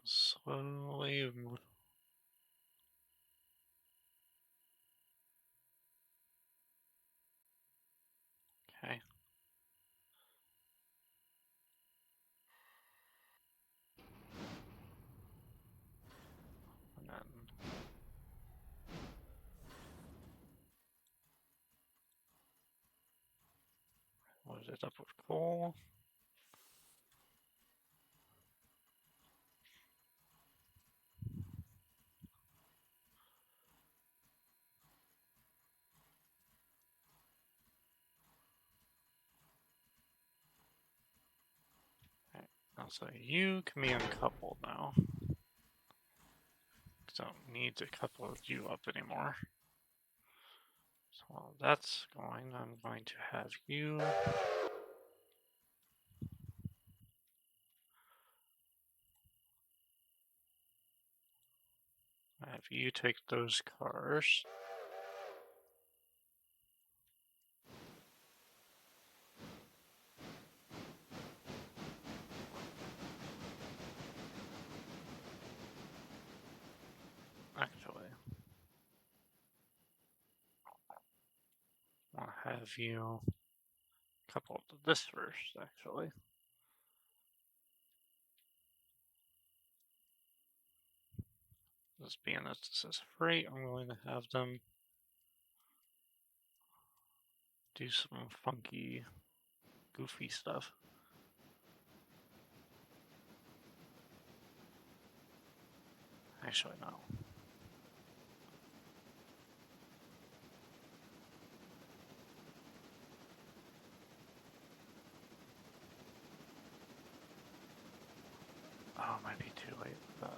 Slowly. Okay. And then load it up with coal. Okay. So you can be uncoupled now. Don't need to couple you up anymore. So while that's going, I'm going to have you take those cars. Actually, I'll have you couple to this first, actually. This being that this is free, I'm going to have them do some funky, goofy stuff. Actually, no. Oh, it might be too late for that.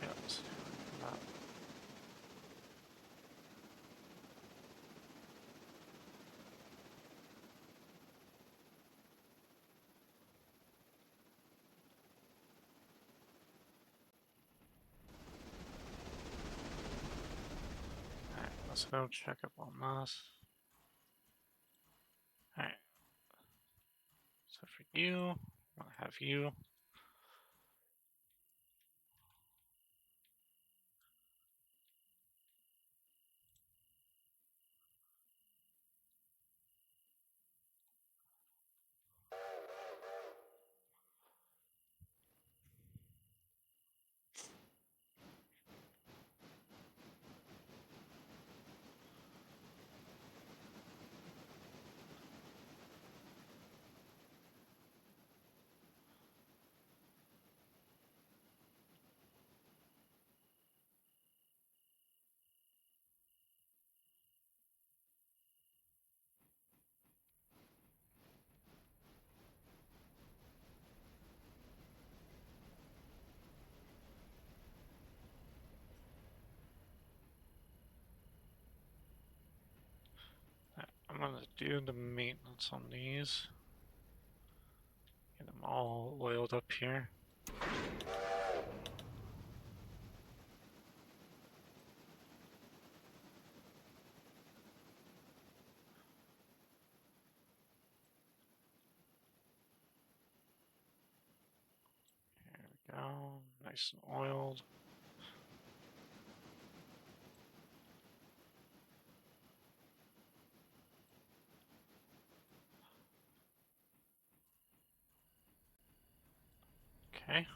Yeah, it's too late for that. Alright, let's go check up on this. Alright. So for you, I'll have you. gonna do the maintenance on these. Get them all oiled up here. There we go, nice and oiled. Okay.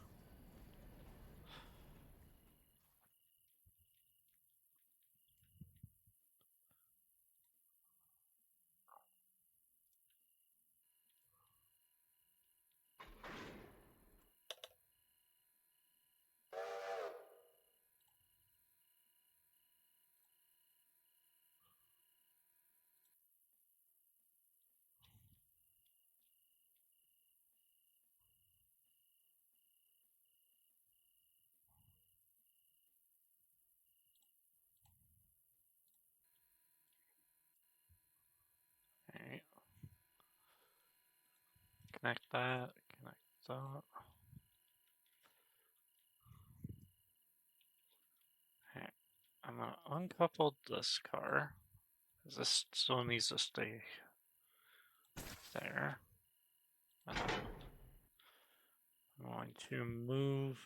Alright. Connect that, connect that. Okay. I'm gonna uncouple this car, because this still needs to stay there. And then I'm going to move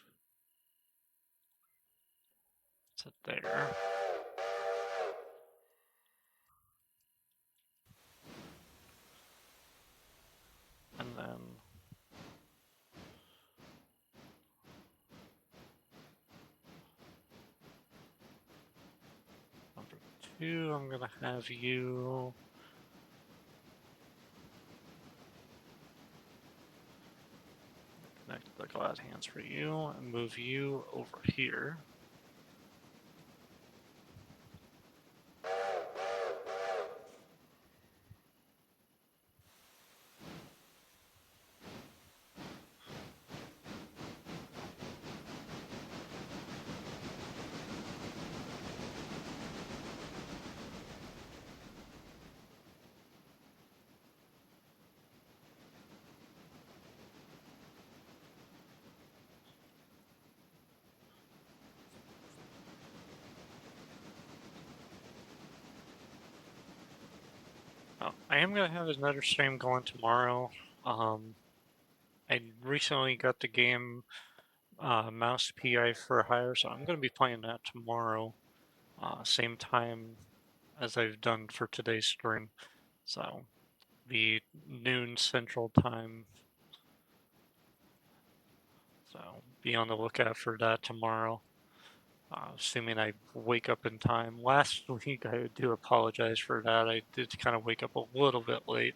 to there. And then number 2, I'm gonna have you connect the glad hands for you and move you over here. Oh, I am gonna have another stream going tomorrow. I recently got the game Mouse PI for Hire, so I'm gonna be playing that tomorrow, same time as I've done for today's stream. So, be noon Central Time. So, be on the lookout for that tomorrow. Assuming I wake up in time. Last week, I do apologize for that. I did kind of wake up a little bit late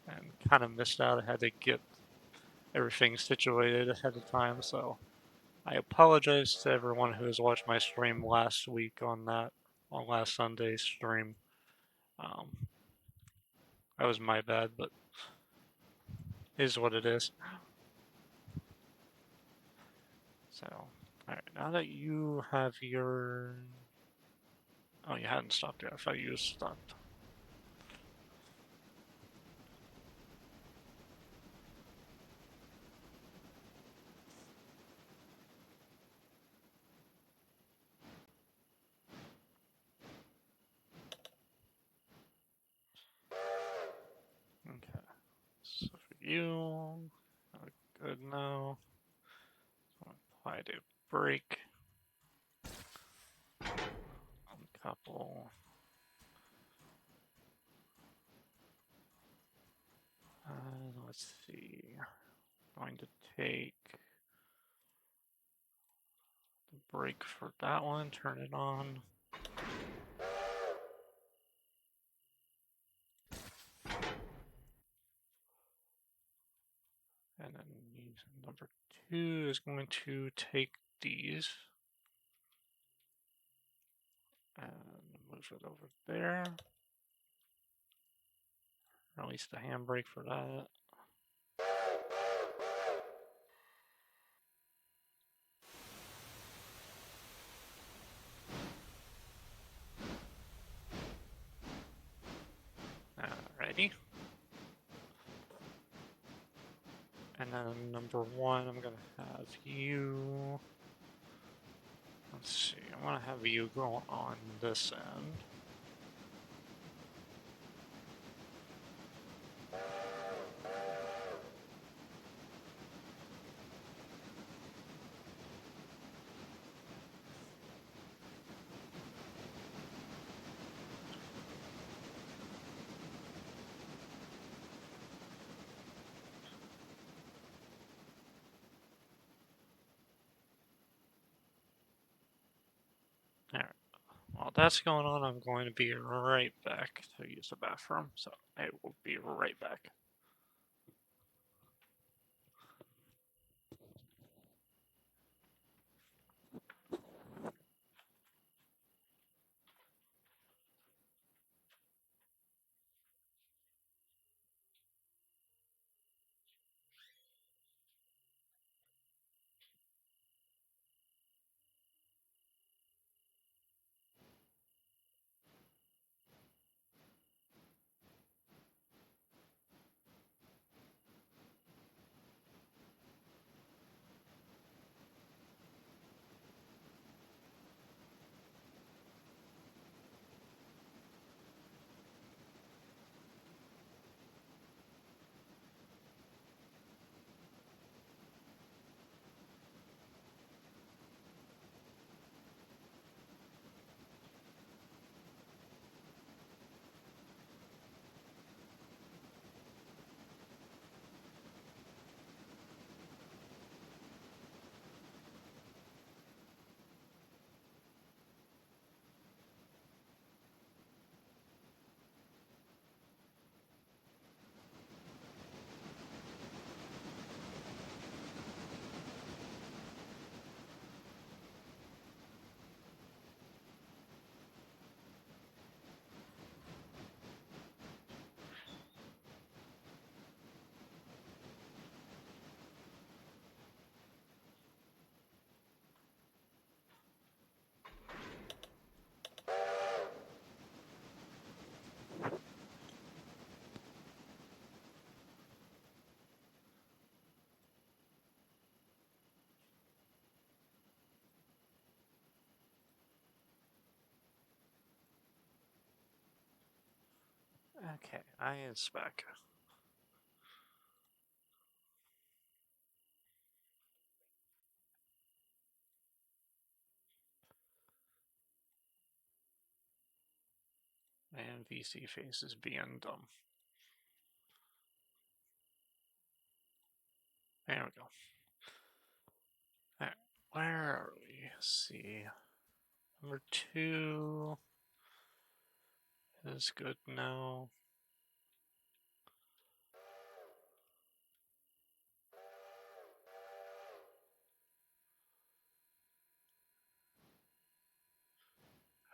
and kind of missed out. I had to get everything situated ahead of time, so I apologize to everyone who has watched my stream last week on last Sunday's stream. That was my bad, but it is what it is. So, alright, now that you have your... Oh, you hadn't stopped yet. I thought you stopped. Okay, so for you, good now. Apply to break. Uncouple. Let's see. Going to take the brake for that one, turn it on. And then number 2 is going to take these and move it over there. Release the handbrake for that. And And then number 1, I'm gonna have you. Let's see, I want to have you go on this end. Alright, while that's going on, I'm going to be right back to use the bathroom, so I will be right back. Okay, I is back. And VC face is being dumb. There we go. Alright, where are we? Let's see. Number 2 is good now.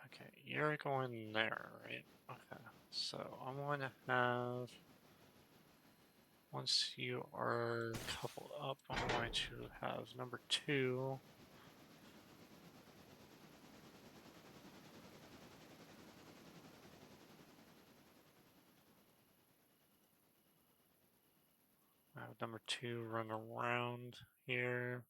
Okay, you're going there, right? Okay, so I'm going to have, once you are coupled up, I'm going to have number 2. I have number 2 run around here.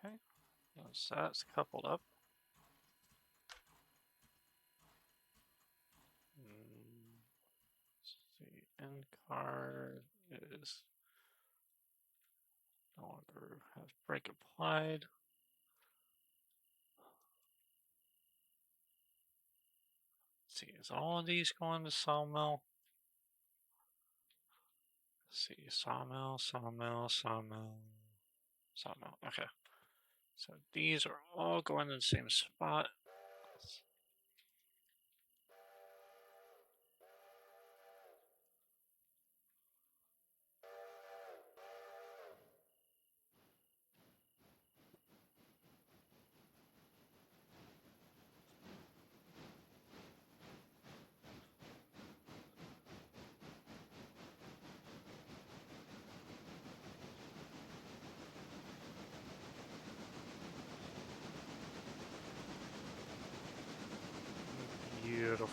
Okay, so that's coupled up. Let's see, end card is no longer have brake applied. Let's see, is all of these going to sawmill? Let's see, sawmill, sawmill, sawmill, sawmill. Okay, so these are all going to the same spot.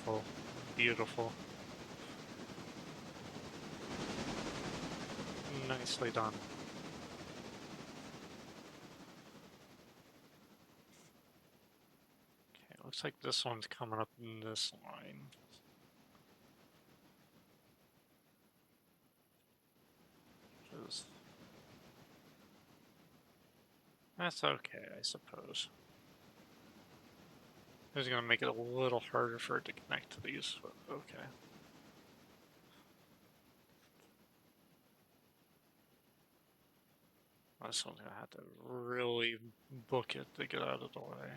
Beautiful. Beautiful. Nicely done. Okay, looks like this one's coming up in this line. That's okay, I suppose. It was gonna make it a little harder for it to connect to these, but okay. This one's gonna have to really book it to get out of the way.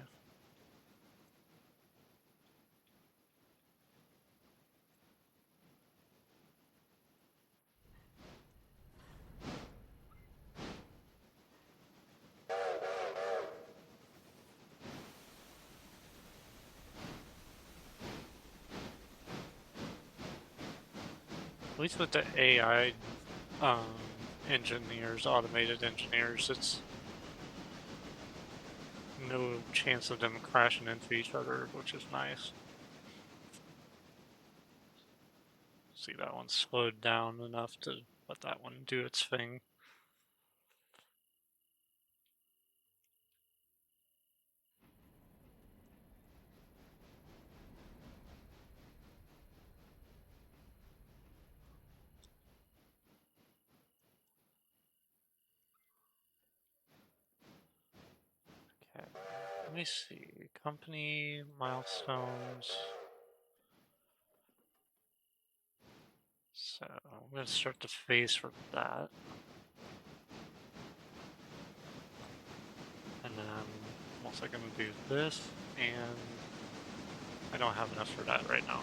At least with the AI engineers, automated engineers, it's no chance of them crashing into each other, which is nice. See, that one slowed down enough to let that one do its thing. Okay, let me see. Company milestones. So I'm going to start the phase for that. And then I'm also going to do this, and I don't have enough for that right now.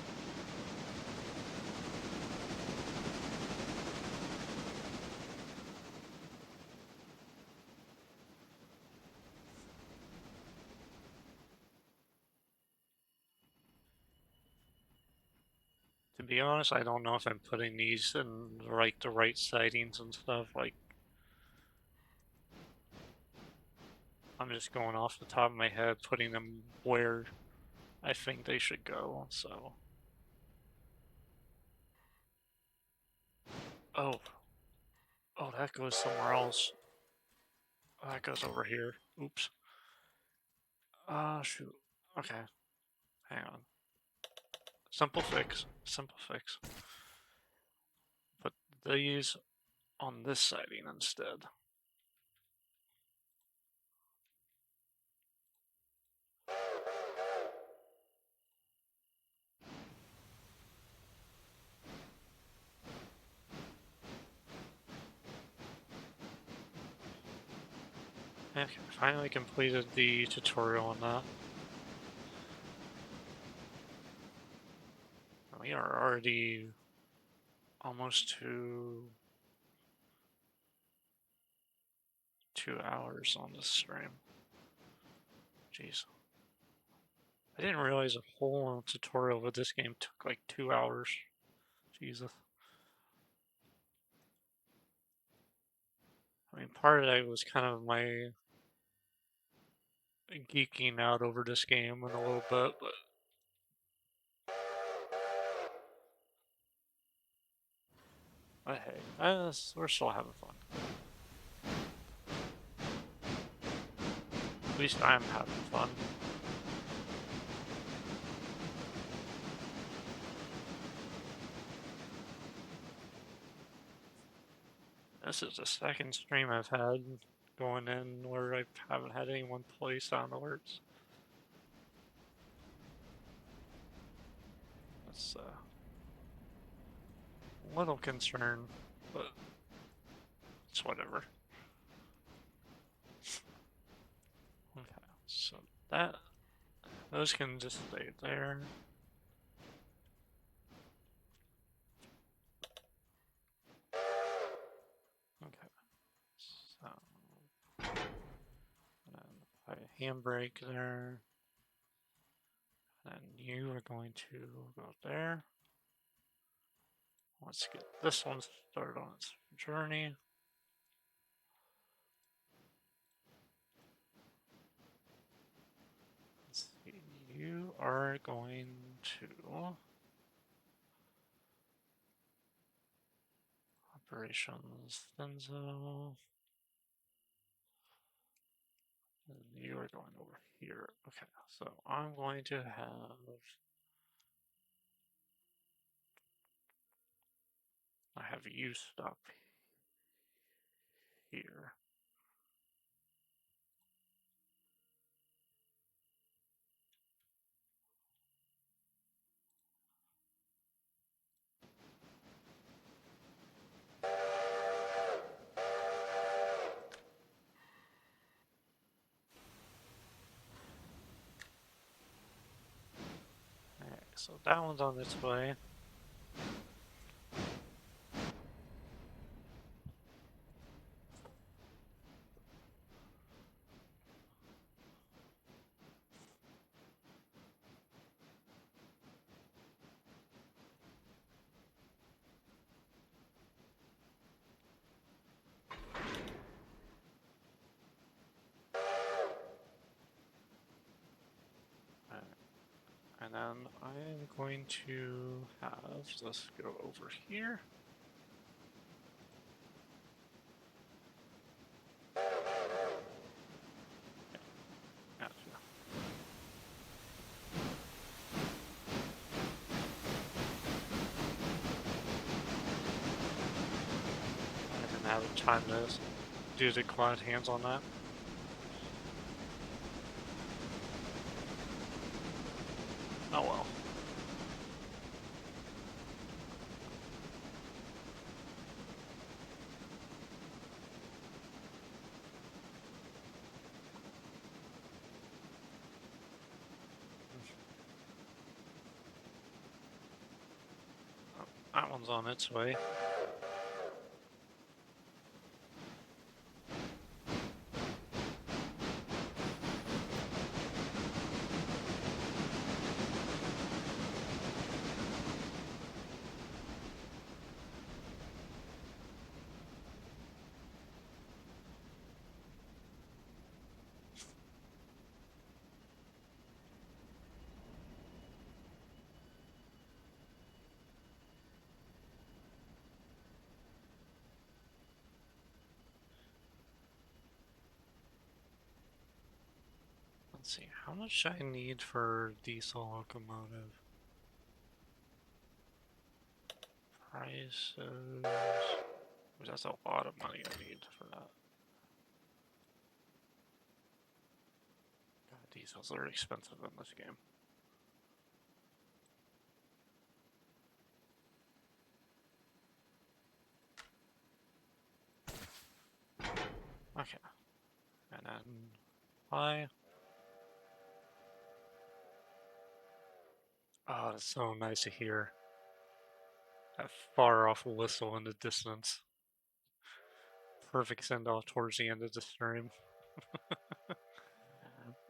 To be honest, I don't know if I'm putting these in the right sidings and stuff. Like, I'm just going off the top of my head, putting them where I think they should go, so. Oh. Oh, that goes somewhere else. Oh, that goes over here. Oops. Ah, shoot. Okay. Hang on. Simple fix. Simple fix. Put these on this siding instead. Okay, finally completed the tutorial on that. We are already almost to 2 hours on this stream. Jeez. I didn't realize a whole tutorial with this game took like 2 hours. Jesus. I mean, part of that was kind of my geeking out over this game in a little bit, but hey, we're still having fun. At least I'm having fun. This is the second stream I've had going in where I haven't had anyone play sound alerts. That's a little concern, but it's whatever. Okay, so those can just stay there. Okay, so and then apply a handbrake there. And you are going to go there. Let's get this one started on its journey. Let's see, you are going to operations, Denso. And you are going over here. Okay, so I'm going to have. I have you stop here. Alright, so that one's on its way. And then I'm going to have this go over here. Gotcha. I didn't have time to do the quad hands on that. Oh well. Oh, that one's on its way. Let's see, how much I need for diesel locomotive? Prices. That's a lot of money I need for that. God, diesels are expensive in this game. Okay. And then fly. Oh, it's so nice to hear that far off whistle in the distance. Perfect send off towards the end of the stream.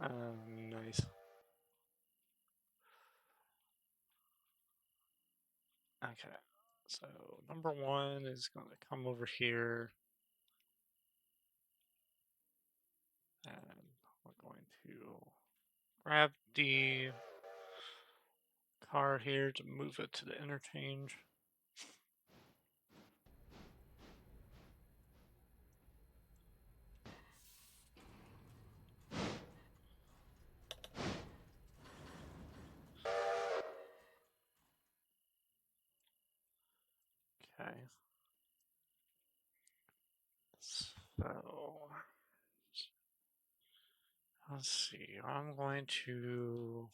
Nice. Okay, so number one is going to come over here, and we're going to grab the car here to move it to the interchange. Okay. So let's see. I'm going to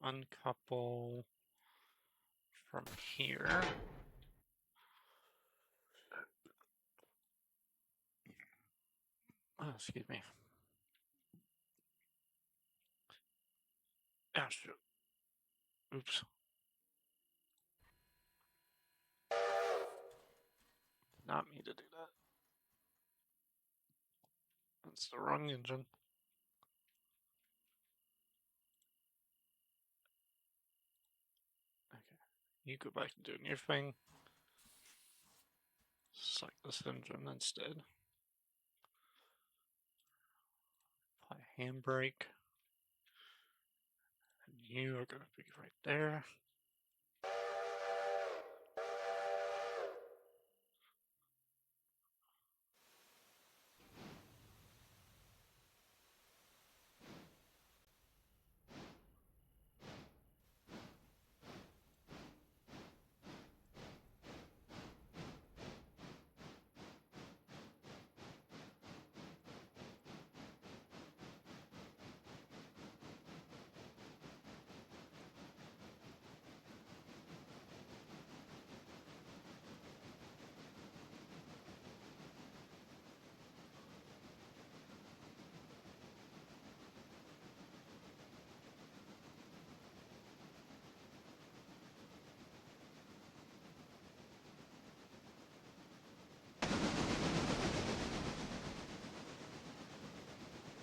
uncouple from here. Oh, excuse me. Ah, shoot. Oops. Did not mean to do that. That's the wrong engine. Okay. You go back to doing your thing. Select this engine instead. Apply handbrake. You are gonna be right there.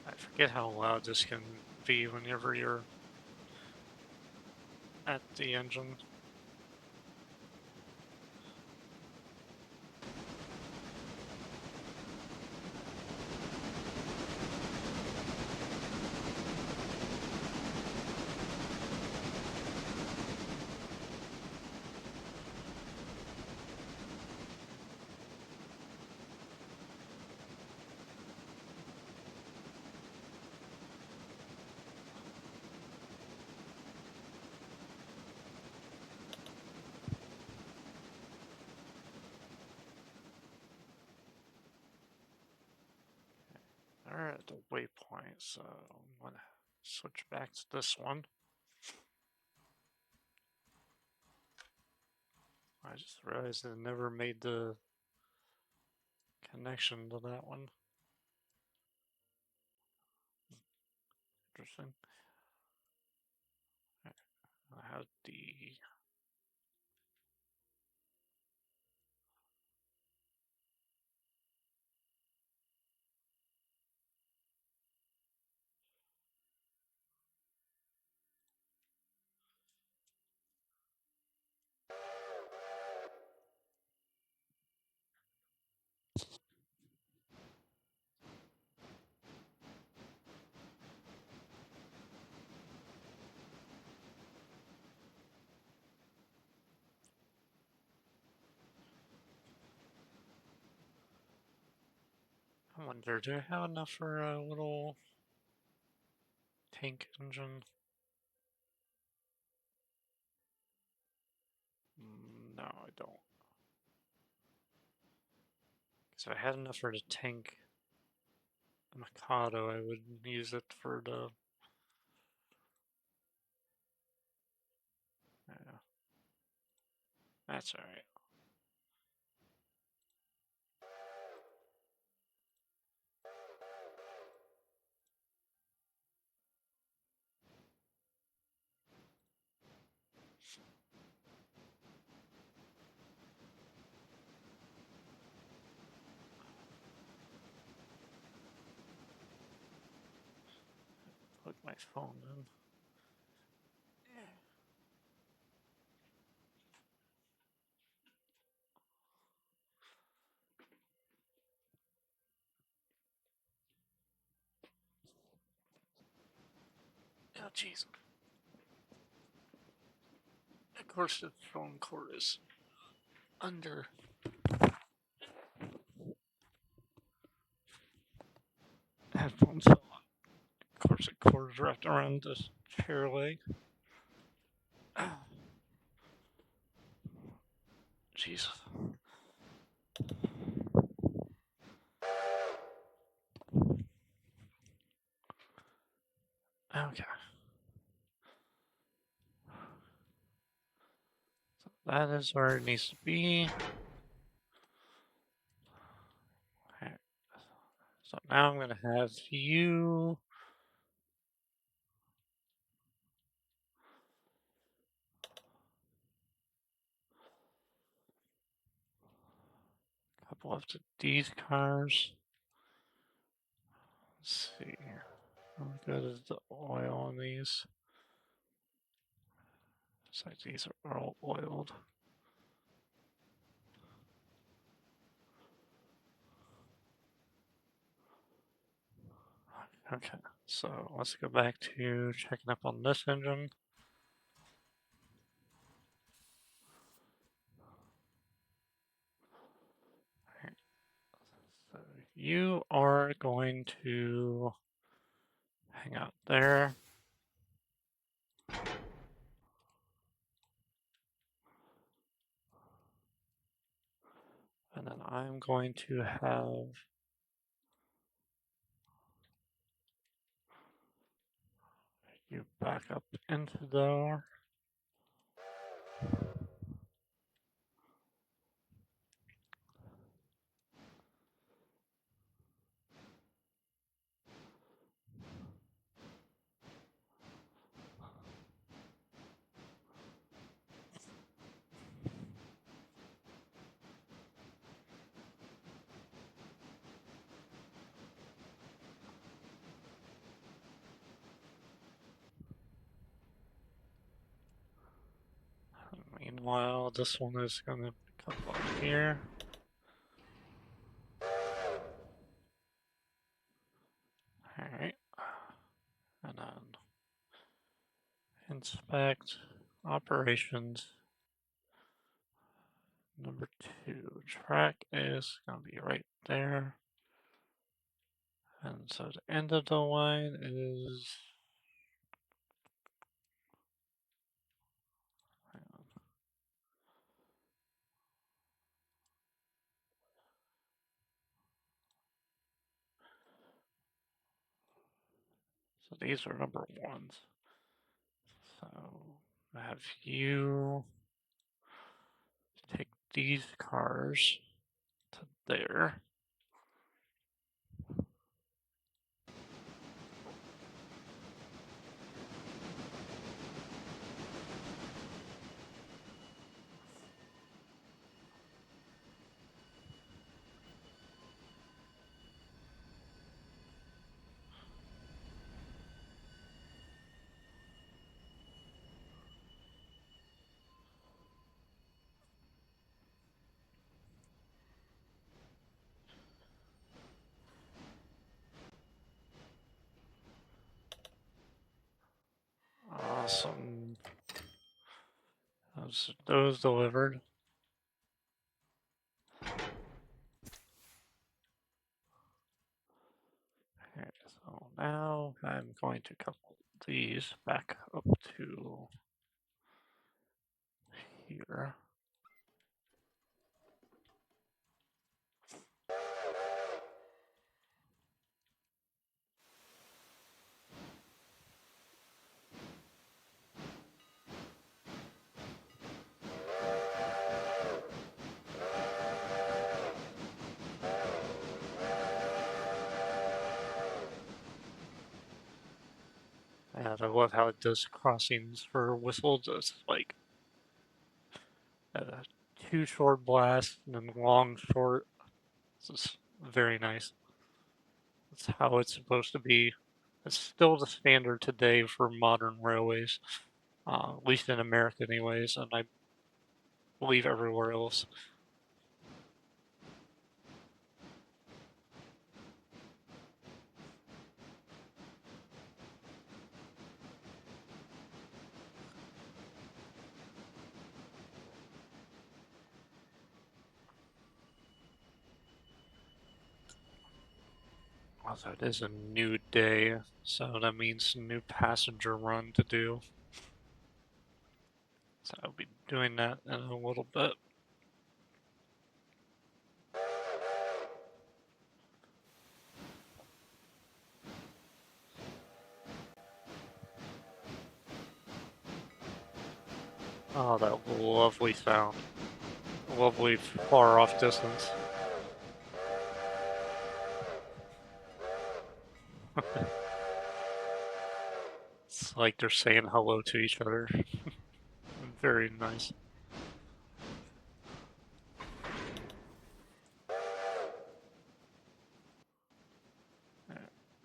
I forget how loud this can be whenever you're at the engine. Alright, at the waypoint, so I'm gonna switch back to this one. I just realized I never made the connection to that one. Interesting. I have the I wonder, do I have enough for a little tank engine? No, I don't. Because if I had enough for the tank Mikado, I would use it for the... Yeah, that's alright. Plug my phone in. Oh, jeez. Of course, the phone cord is under headphones. Of course, the cord is wrapped around the chair leg. Jesus. Okay. So that is where it needs to be. Okay. So now I'm going to have you... couple of these cars. Let's see. How good is the oil on these? Looks like these are all oiled. Okay, so let's go back to checking up on this engine. you are going to hang out there. And then I'm going to have you back up into there. Meanwhile, this one is going to come up here. Alright. And then inspect operations. Number 2, track is going to be right there. And so the end of the line is... So these are number 1s. So I have you take these cars to there. Awesome. Those delivered. Okay, so now I'm going to couple these back up to here. And I love how it does crossings for whistles. It's like 2 short blasts and then long, short. This is very nice. That's how it's supposed to be. It's still the standard today for modern railways, at least in America, anyways, and I believe everywhere else. Also, it is a new day, so that means a new passenger run to do. So I'll be doing that in a little bit. Oh, that lovely sound. Lovely far off distance. It's like they're saying hello to each other. Very nice.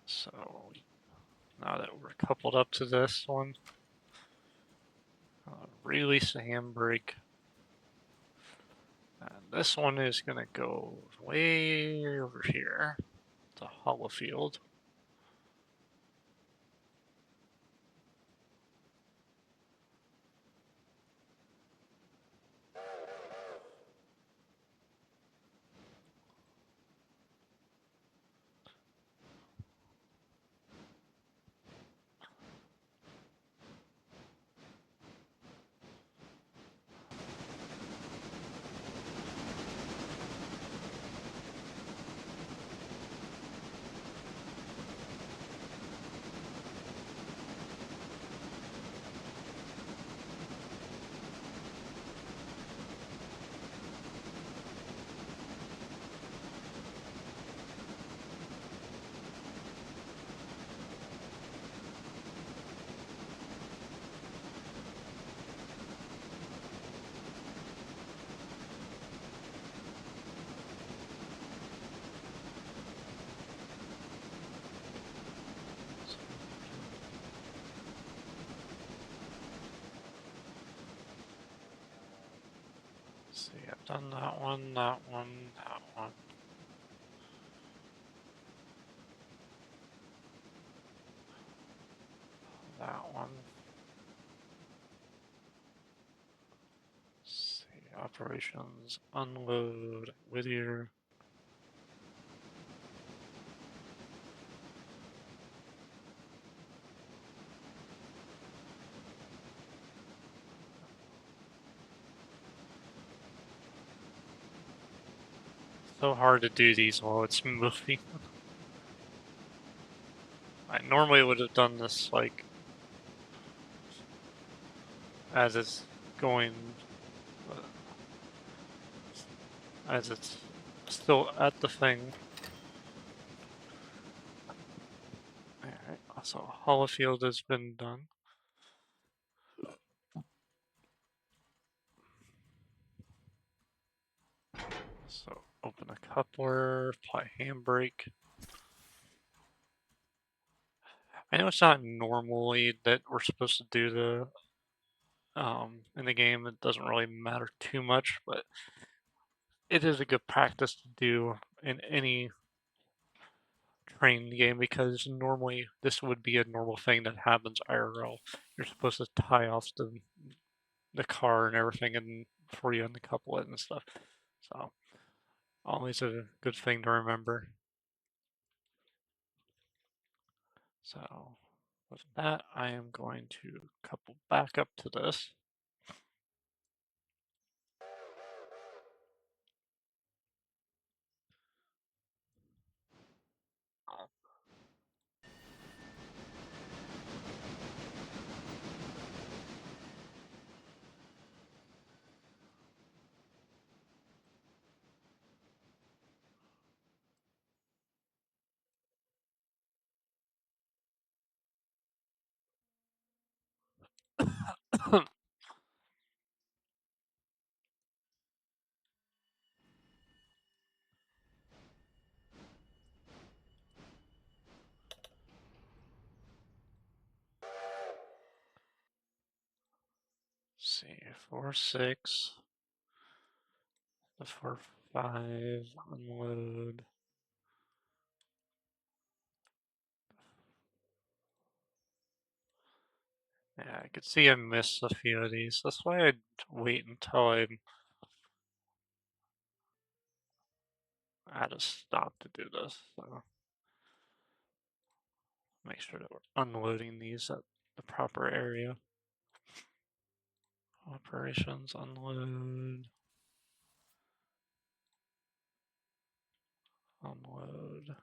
So now that we're coupled up to this one, release the handbrake. And this one is going to go way over here to Hollowfield. Done that one, that one, that one. That one. Let's see, operations, unload, Whittier. So hard to do these while it's moving. I normally would have done this like as it's going, as it's still at the thing. Alright, so Holofield has been done. So open a coupler, apply handbrake. I know it's not normally that we're supposed to do the in the game. It doesn't really matter too much, but it is a good practice to do in any train game because normally this would be a normal thing that happens IRL. You're supposed to tie off the car and everything and before you uncouple it and stuff. So always a good thing to remember. So with that, I am going to couple back up to this. See, 4-6, the 4-5, unload. Yeah, I could see I missed a few of these. That's why I'd wait until I'm at a stop to do this. So make sure that we're unloading these at the proper area. Operations, unload. Unload.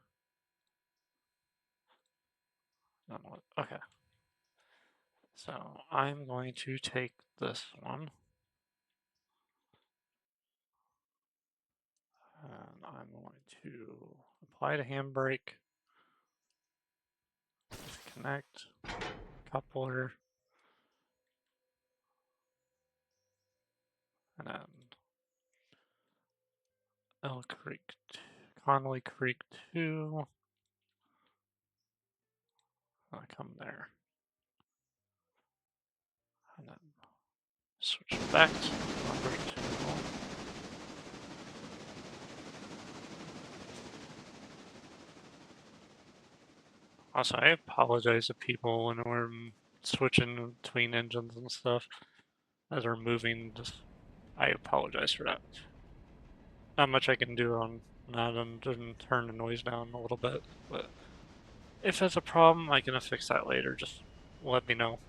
Unload. Okay. So I'm going to take this one. And I'm going to apply the handbrake. Disconnect. Coupler. And then Elk Creek, Connolly Creek 2. I come there. And then switch back to number 2. Also, I apologize to people when we're switching between engines and stuff as we're moving. Just, I apologize for that. Not much I can do on that and turn the noise down a little bit, but if it's a problem, I can fix that later. Just let me know.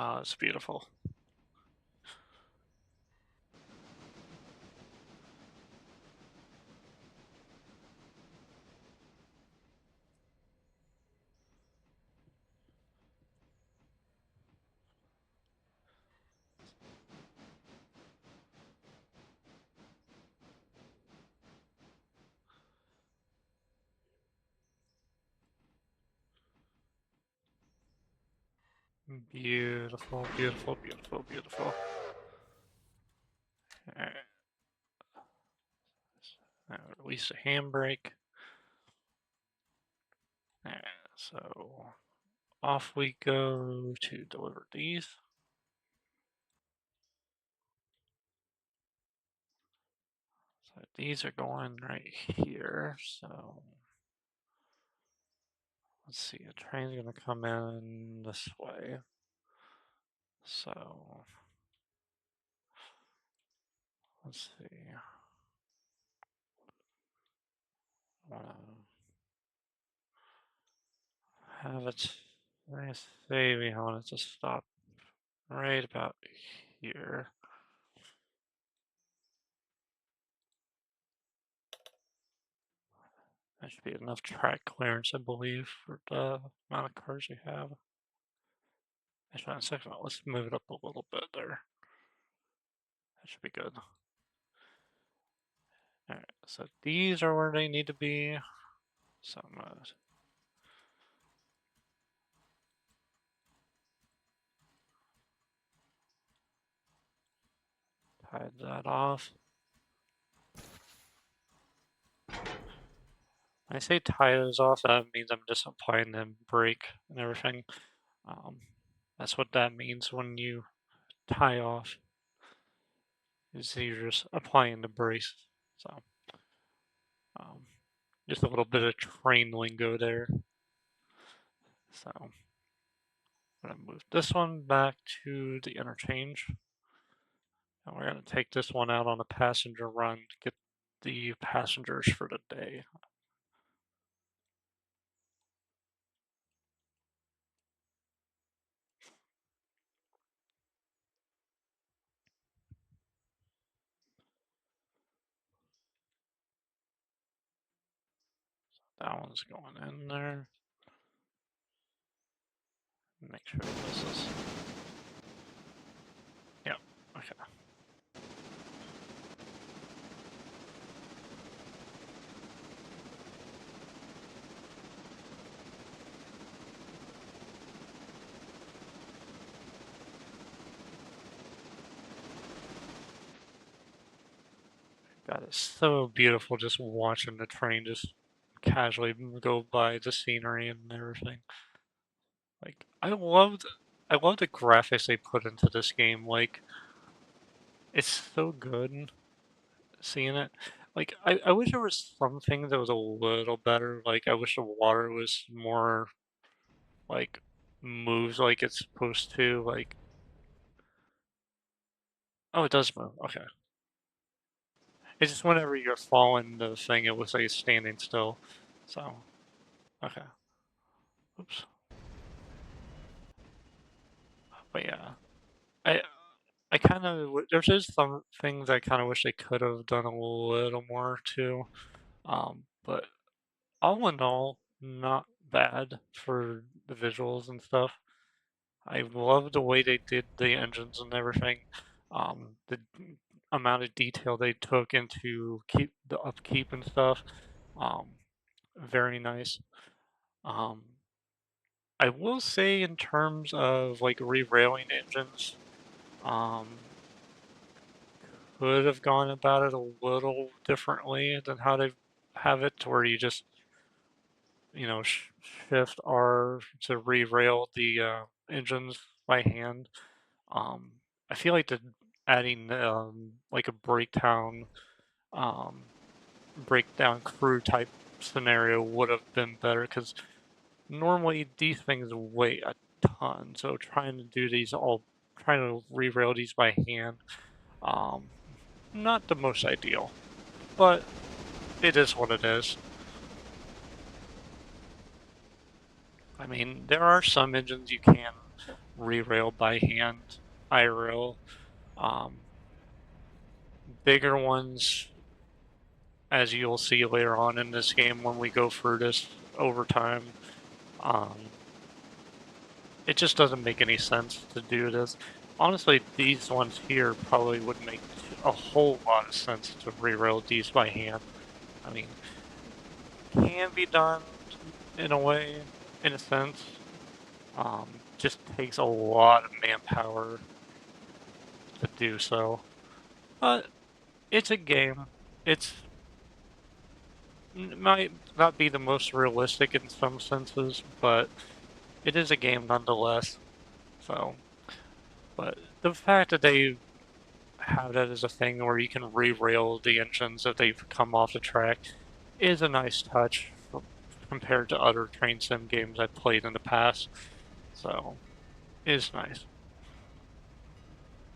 It's beautiful. Beautiful, beautiful, beautiful, beautiful. Alright. Release the handbrake. Alright, so off we go to deliver these. So these are going right here, so let's see, a train's gonna come in this way. So let's see. I wanna have it, I say we want it to stop right about here. That should be enough track clearance, I believe, for the amount of cars we have. Actually, on a second, let's move it up a little bit there. That should be good. Alright, so these are where they need to be. So I'm gonna tie that off. When I say tie those off, that means I'm just applying the brake and everything. That's what that means when you tie off, is you're just applying the brace. So, um, just a little bit of train lingo there. So, I'm gonna move this one back to the interchange. And we're gonna take this one out on a passenger run to get the passengers for the day. That one's going in there. Make sure this is. Yep. Okay. God, it's so beautiful just watching the train just casually go by the scenery and everything. Like I love the graphics they put into this game. Like it's so good seeing it. Like I wish there was something that was a little better. Like I wish the water was more like moves like it's supposed to. Like oh, it does move. Okay. It's just whenever you're following the thing, it looks like it's standing still. So okay. Oops. But yeah, I I kind of there's just some things I kind of wish they could have done a little more too. But all in all, not bad for the visuals and stuff. I love the way they did the engines and everything. The amount of detail they took into keep the upkeep and stuff. Um, very nice. Um, I will say in terms of like re-railing engines, um, could have gone about it a little differently than how they have it, to where you just, you know, shift R to re-rail the engines by hand. Um, I feel like the adding like a um, breakdown crew type scenario would have been better, because normally these things weigh a ton. So trying to re-rail these by hand, um, not the most ideal, but it is what it is. I mean, there are some engines you can rerail by hand, IRL. Bigger ones, as you'll see later on in this game when we go through this over time, it just doesn't make any sense to do this. Honestly, these ones here probably would make a whole lot of sense to rerail these by hand. I mean, can be done in a way, in a sense. Just takes a lot of manpower to do so. But it's a game. It might not be the most realistic in some senses, but it is a game nonetheless. So, but the fact that they have that as a thing where you can re-rail the engines if they've come off the track is a nice touch compared to other train sim games I've played in the past. So, it is nice.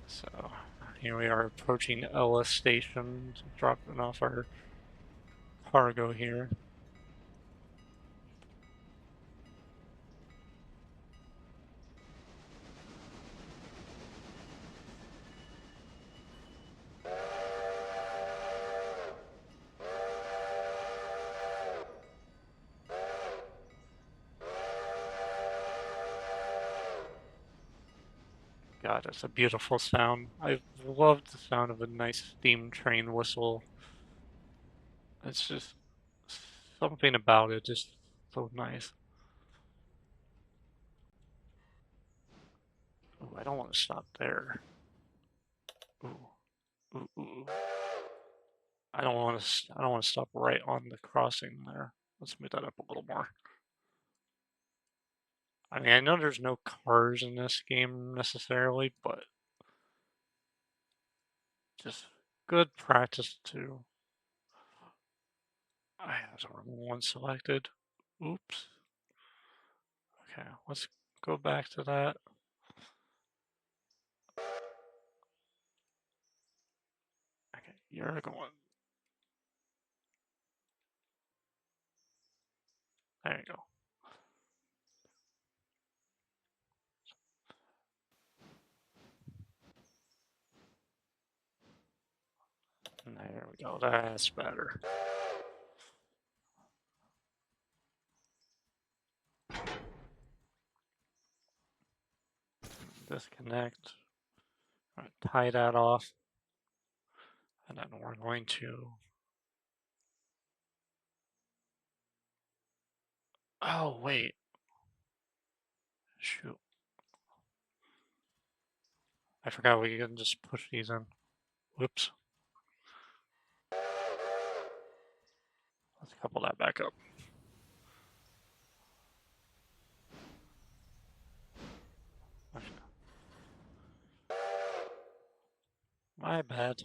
So, here we are approaching Ela Station, dropping off our cargo here. God, it's a beautiful sound. I love the sound of a nice steam train whistle. It's just something about it, just so nice. Ooh, I don't want to stop there. Ooh, ooh, ooh. I don't want to. I don't want to stop right on the crossing there. Let's move that up a little more. I mean, I know there's no cars in this game necessarily, but just good practice too. I have the wrong one selected. Oops. Okay, let's go back to that. Okay, you're going. There you go. There we go. That's better. Disconnect. Tie that off. And then we're going to. Oh, wait. Shoot. I forgot we can just push these in. Whoops. Let's couple that back up. Okay. My bad.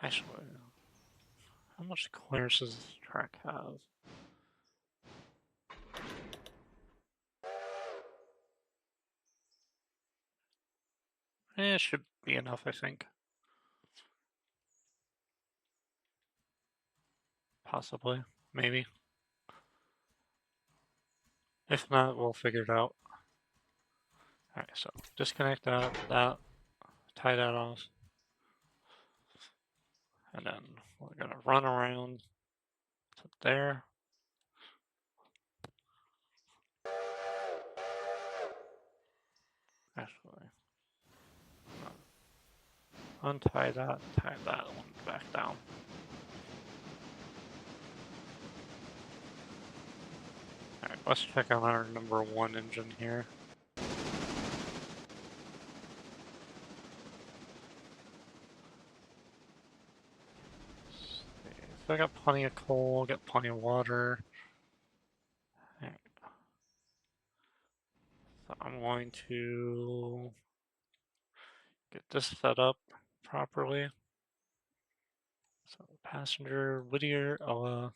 Actually, how much clearance does this track have? It should be enough, I think. Possibly. Maybe. If not, we'll figure it out. Alright, so disconnect that, tie that off. And then we're gonna run around to there. Actually, untie that, tie that one back down. Alright, let's check on our number 1 engine here. So I got plenty of coal, got plenty of water. Right. So I'm going to get this set up properly. So passenger, Whittier, Ela.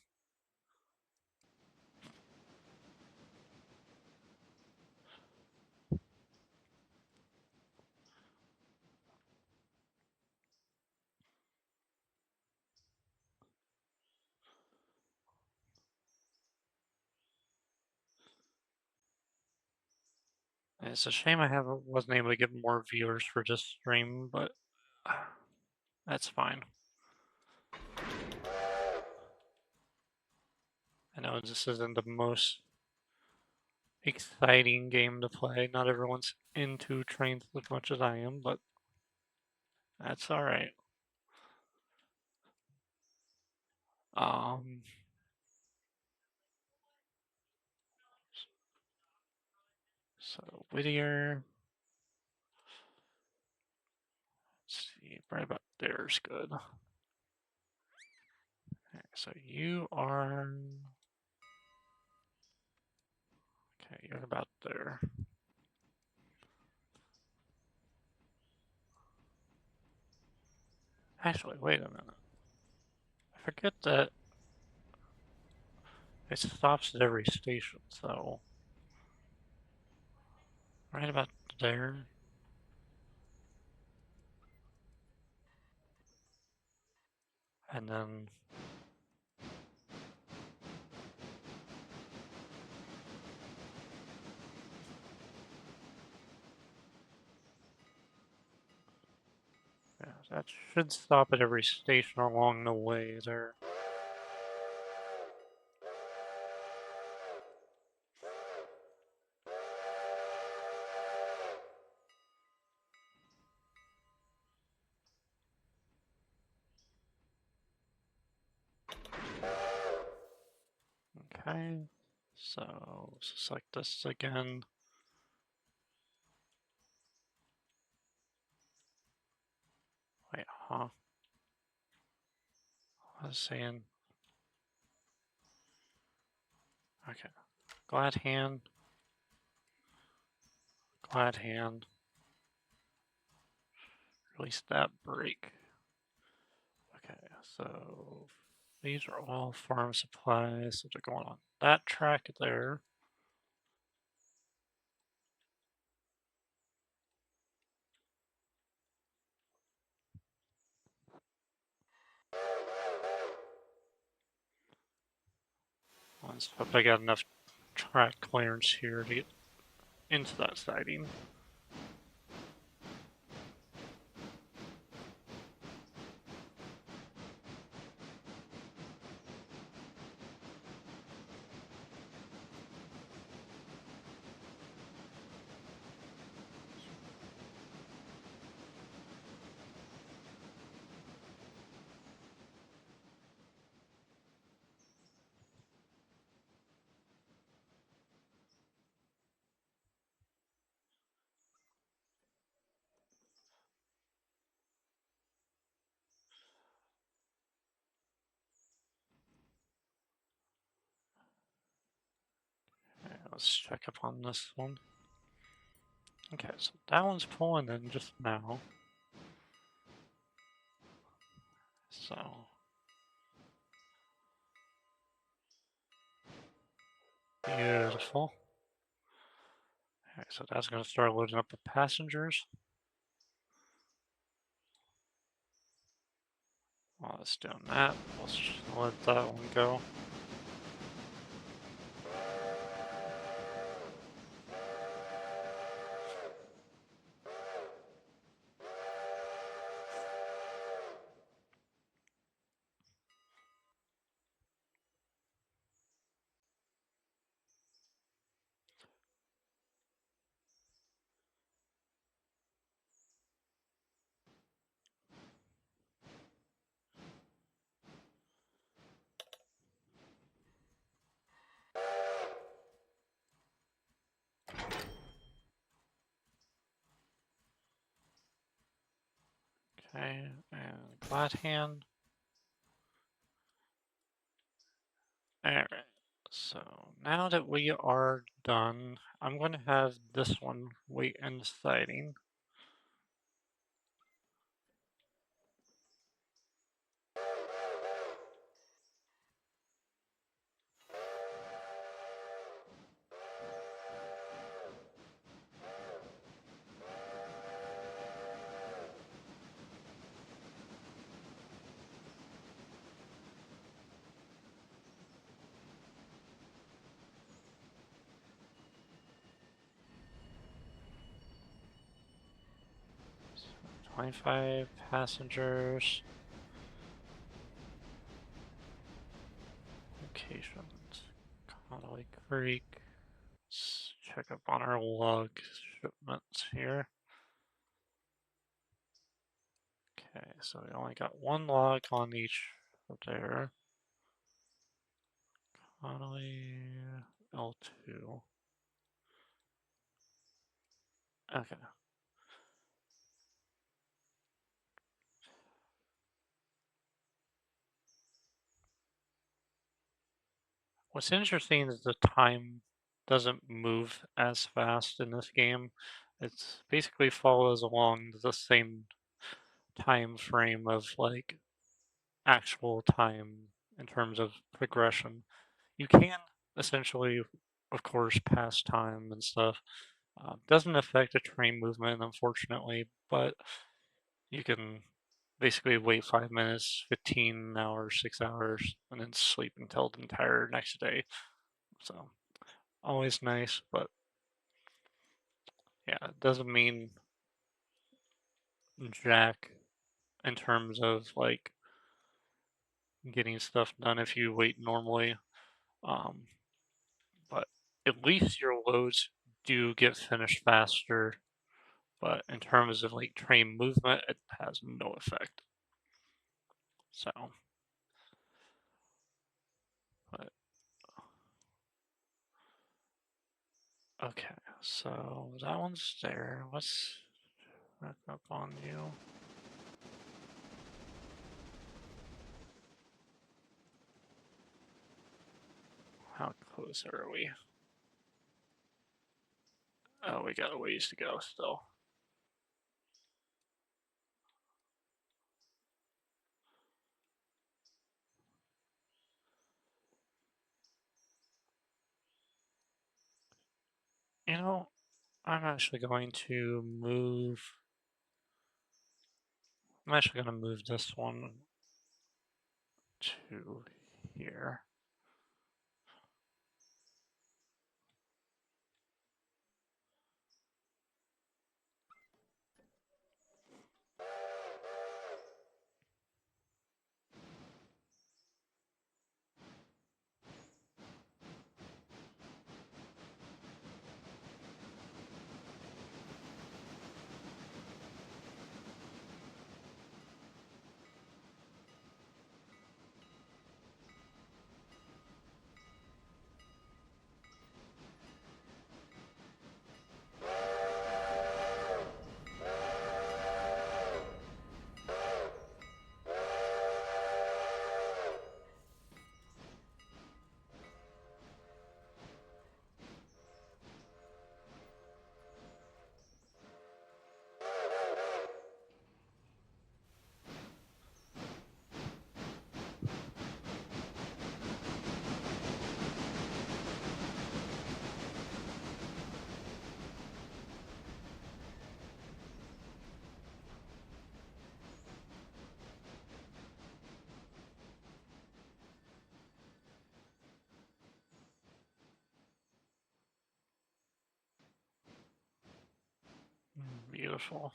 It's a shame wasn't able to get more viewers for this stream, but that's fine. I know this isn't the most exciting game to play. Not everyone's into trains as much as I am, but that's all right. Um, so Whittier, let's see, right about there is good. Okay, so you are, okay, you're about there. Actually, wait a minute. I forget that it stops at every station, so right about there. And then yeah, that should stop at every station along the way there. Okay, so select this again. Wait, huh? I was saying, okay, glad hand, release that brake. Okay, so these are all farm supplies, so they're going on that track there. Let's hope I got enough track clearance here to get into that siding. Okay, let's check up on this one. Okay, so that one's pulling in just now. So beautiful. Okay, so that's going to start loading up the passengers. While it's doing that, let's just let that one go. Okay, and glad hand. Alright, so now that we are done, I'm going to have this one wait in the siding. 25 passengers. Locations. Connolly Creek. Let's check up on our log shipments here. Okay, so we only got one log on each of there. Connolly L2. Okay. What's interesting is the time doesn't move as fast in this game. It basically follows along the same time frame of like actual time in terms of progression. You can essentially, of course, pass time and stuff. Doesn't affect the train movement, unfortunately, but you can basically wait 5 minutes, 15 hours, 6 hours, and then sleep until the entire next day. So always nice, but yeah, it doesn't mean jack in terms of like getting stuff done if you wait normally. Um, but at least your loads do get finished faster. But in terms of like train movement, it has no effect. So, but okay, so that one's there. Let's back up on you. How close are we? Oh, we got a ways to go still. You know, I'm actually going to move. I'm actually going to move this one to here. Beautiful.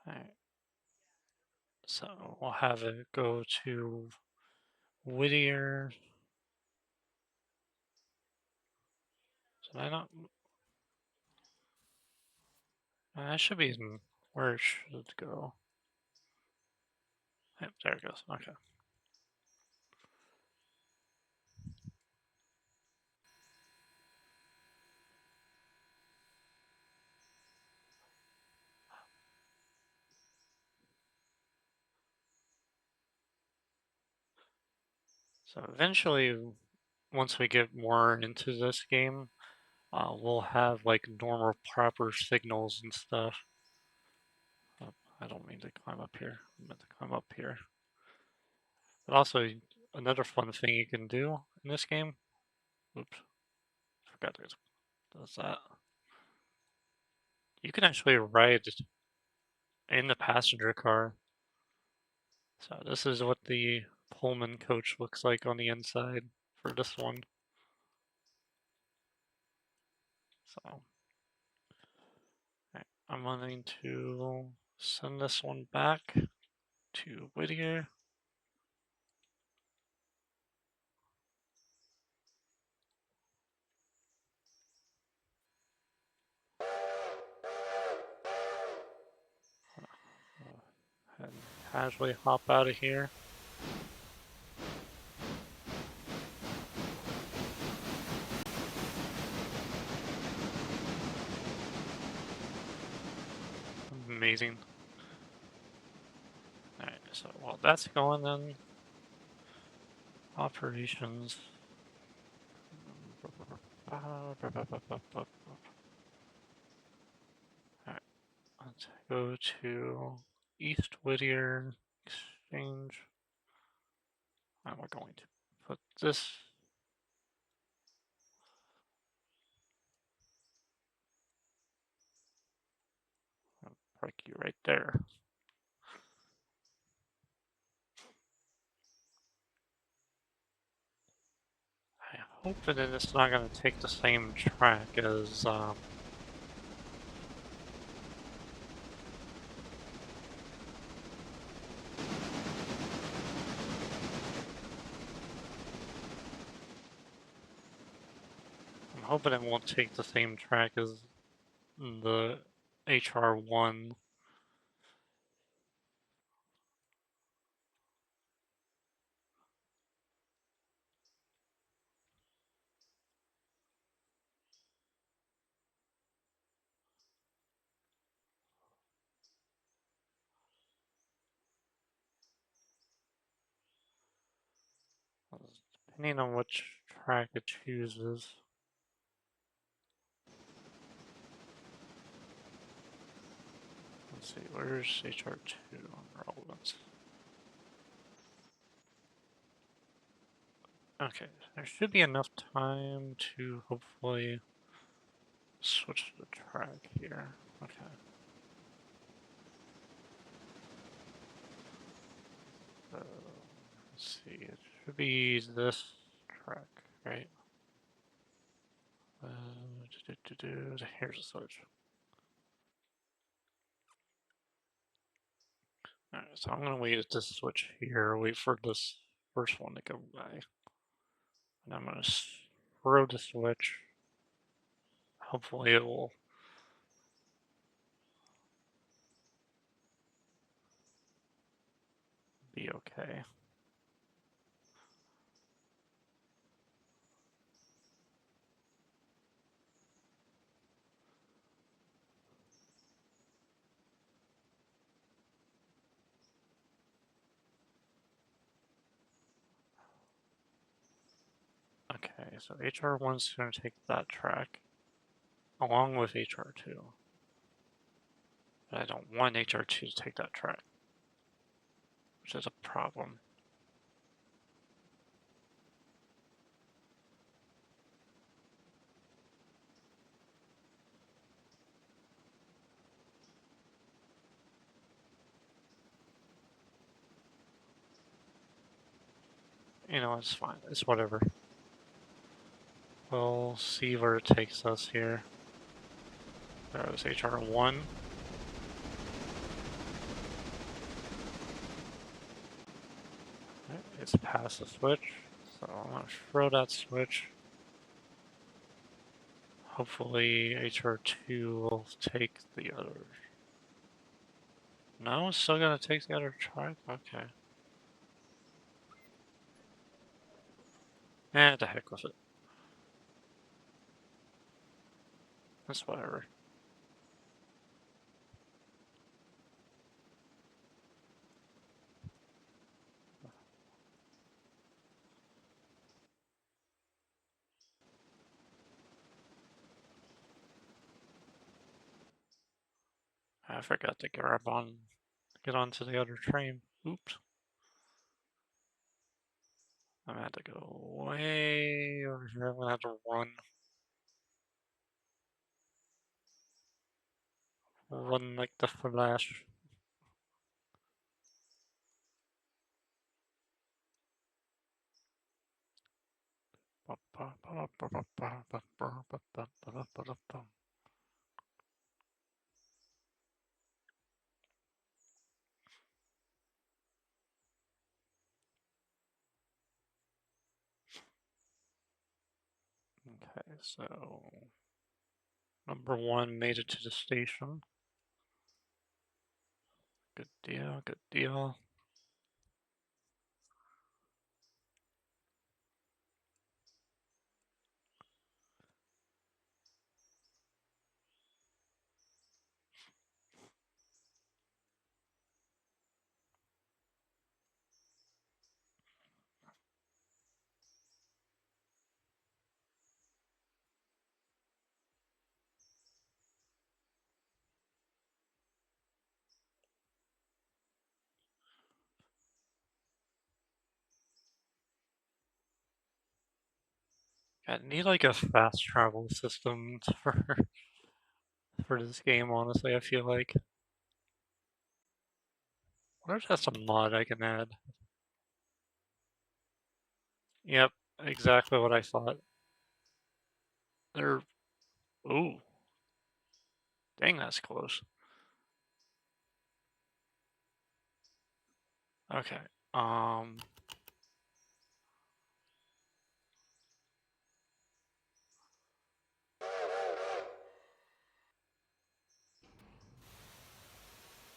All right. So we'll have it go to Whittier. Did I not? That should be where it should go. Yep, there it goes. Okay. So eventually, once we get more into this game, we'll have like normal proper signals and stuff. Oh, I don't mean to climb up here. I meant to climb up here. But also, another fun thing you can do in this game. Oops, forgot to does that. You can actually ride in the passenger car. So this is what the Pullman coach looks like on the inside for this one. So I'm going to send this one back to Whittier. And casually hop out of here. Amazing. Alright, so while that's going then, operations. Alright, let's go to East Whittier Exchange. And we're going to put this park you right there. I hope that it's not going to take the same track as I'm hoping it won't take the same track as the HR1. Depending on which track it chooses. Let's see, where's HR2 on relevance? Okay, there should be enough time to hopefully switch the track here. Okay. Let's see, it should be this track, right? Here's a switch. Alright, so I'm gonna wait this switch here, wait for this first one to go by. And I'm gonna throw the switch. Hopefully it will be okay. Okay, so HR1's gonna take that track along with HR2. But I don't want HR2 to take that track, which is a problem. You know, it's fine. It's whatever. We'll see where it takes us here. There was HR1. It's past the switch, so I'm gonna throw that switch. Hopefully HR2 will take the other. No, it's still gonna take the other track? Okay. Eh, the heck with it. That's whatever. I forgot to get onto the other train. Oops. I'm gonna have to go way over here. I'm gonna have to run like the Flash. Okay, so number one made it to the station. Good deal, good deal. I need like a fast travel system for this game, honestly, I feel like. What if that's a mod I can add? Yep, exactly what I thought. They're... Ooh, dang, that's close. Okay,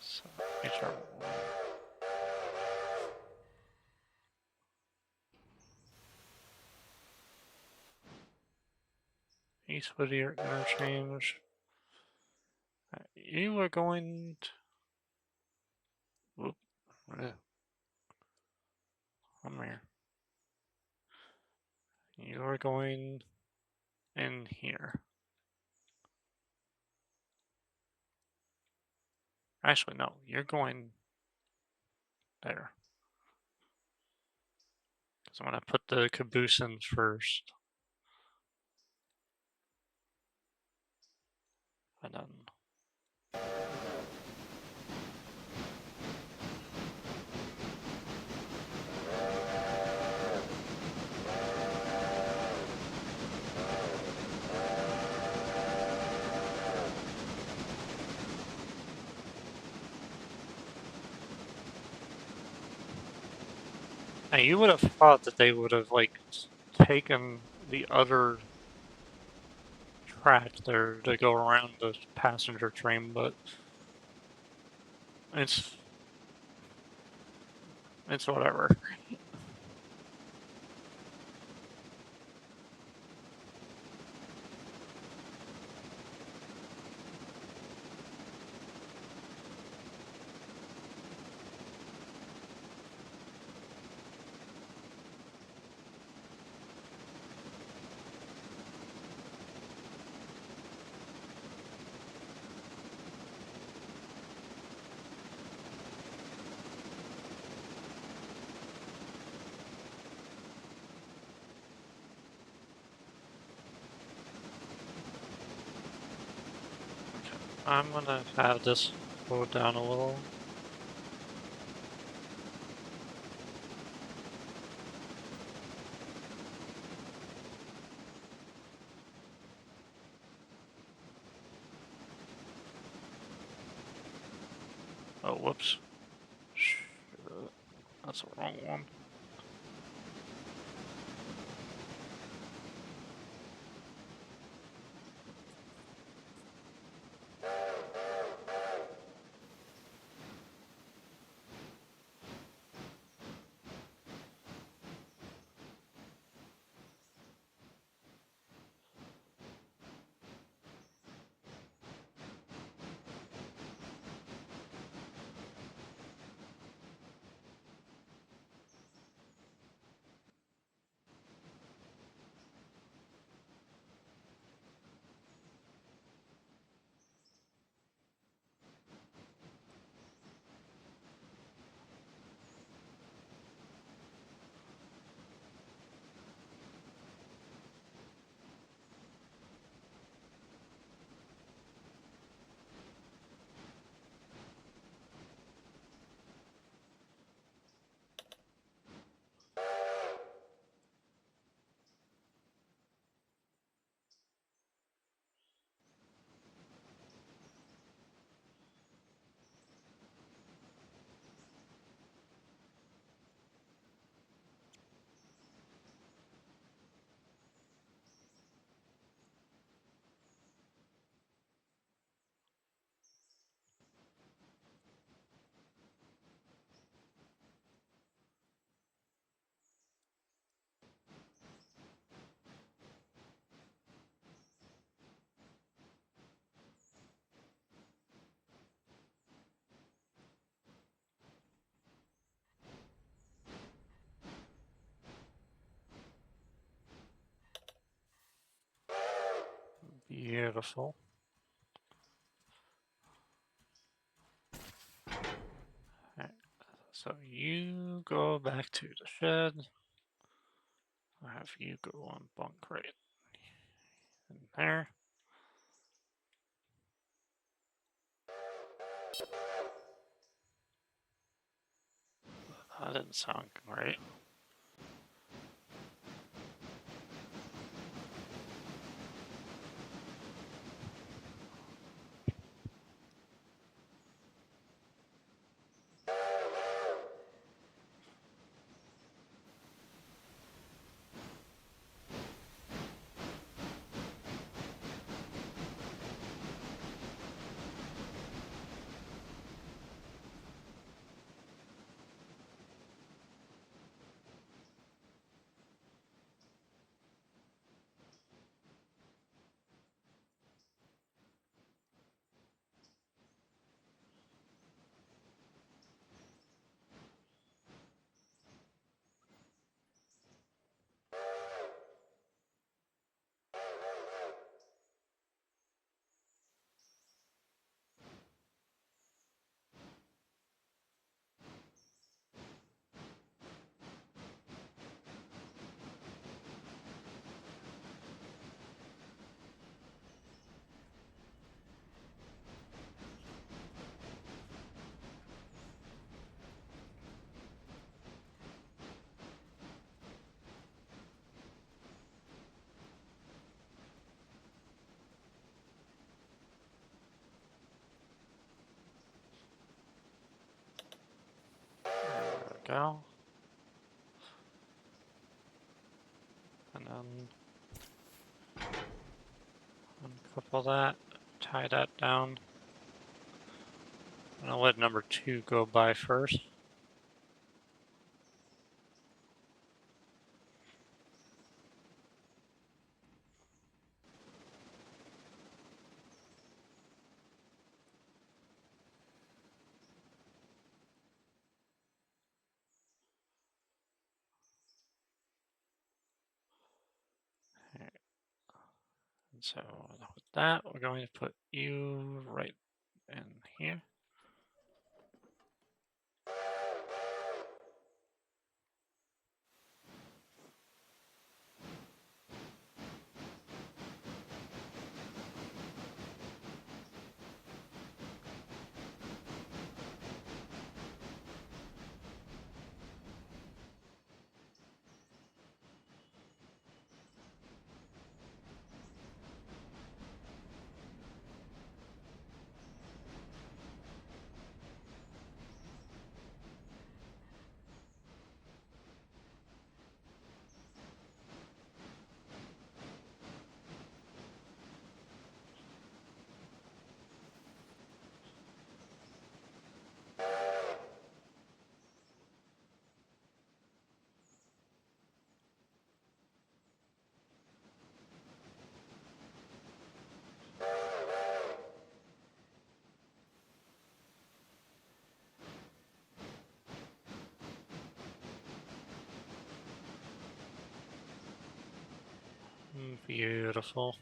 so, HR1. East Whittier interchange. You are going to... Whoop. Come here. You are going in here. Actually, no, you're going there. Because I'm going to put the caboose in first. And then... Now, you would have thought that they would have, like, taken the other track there to go around the passenger train, but it's whatever. I'm gonna have this slow down a little. Oh, whoops. That's the wrong one. Beautiful. Alright, so you go back to the shed. I'll have you go on bunk right in there. That didn't sound right. There we go. And then uncouple that, tie that down. And I'll let number 2 go by first. And so with that, we're going to put you right in here. Beautiful.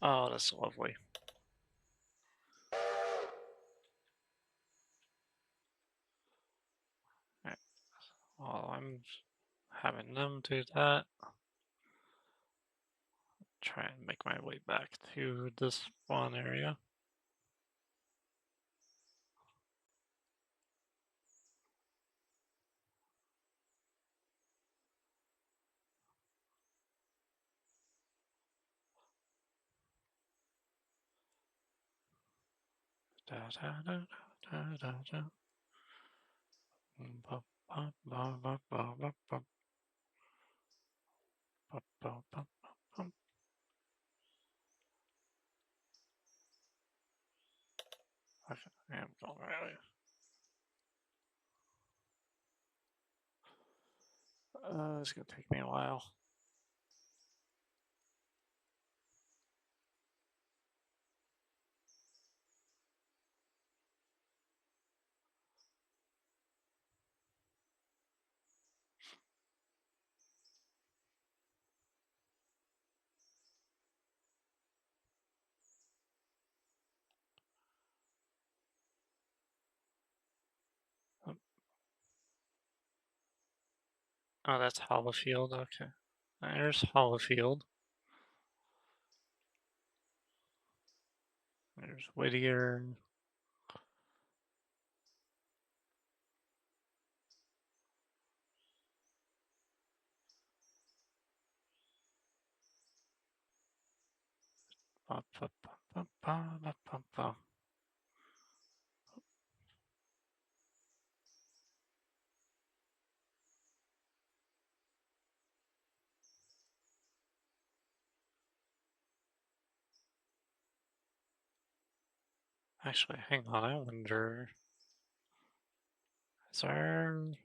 Oh, that's lovely. Right. While I'm having them do that, try and make my way back to this spawn area. Da, da, da, da, da, da. Ba, ba, ba, ba, ba, ba, ba. Ba, ba, ba, ba, ba. Okay, I'm going right. It's gonna take me a while. Oh, that's Hollofield, okay. There's Hollofield. There's Whittier. Ba, ba, ba, ba, ba, ba, ba, ba. Actually, hang on, I wonder. Is our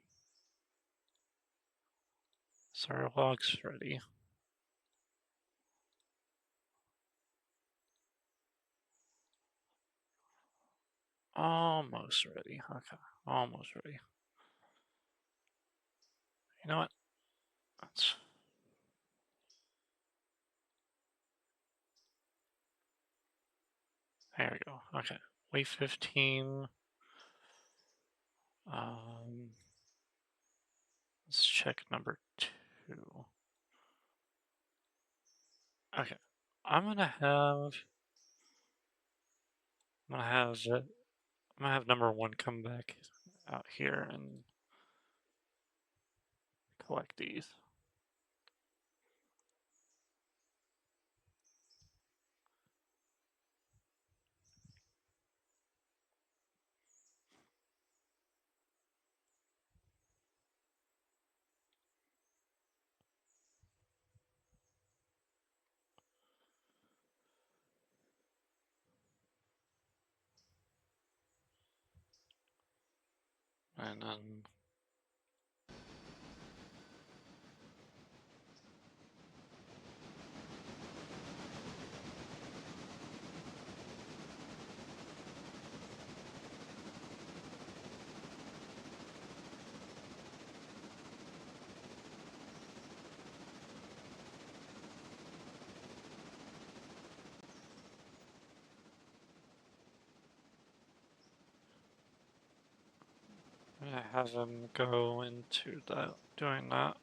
logs ready? Almost ready. Okay, almost ready. You know what? Let's. There we go. Okay, wait 15. Let's check number 2. Okay, I'm gonna have. I'm gonna have number 1 come back out here and collect these. And then I'm gonna have them go into that, doing that.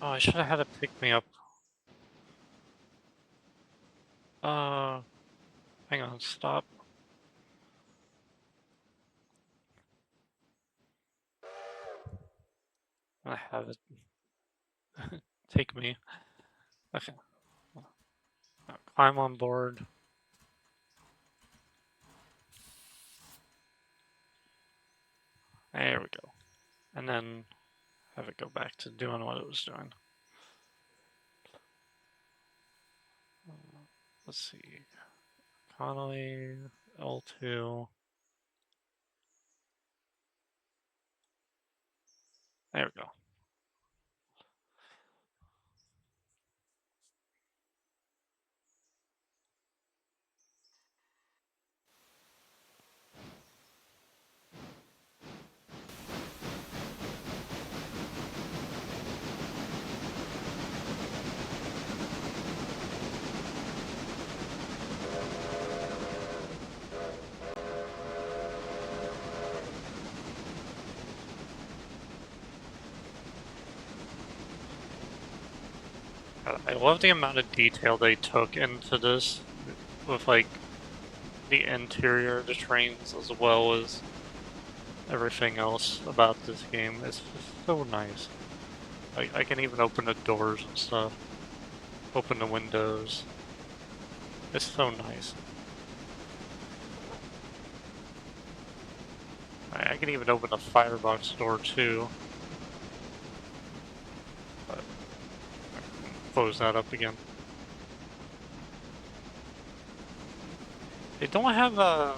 Oh, I should have had it pick me up. Hang on, stop. I have it take me. Okay. Climb on board. There we go. And then have it go back to doing what it was doing. Let's see. Connolly, L2. There we go. I love the amount of detail they took into this with like the interior of the trains as well as everything else about this game. It's just so nice. Like I can even open the doors and stuff. open the windows. It's so nice. I can even open the firebox door too. But I can close that up again. They don't have a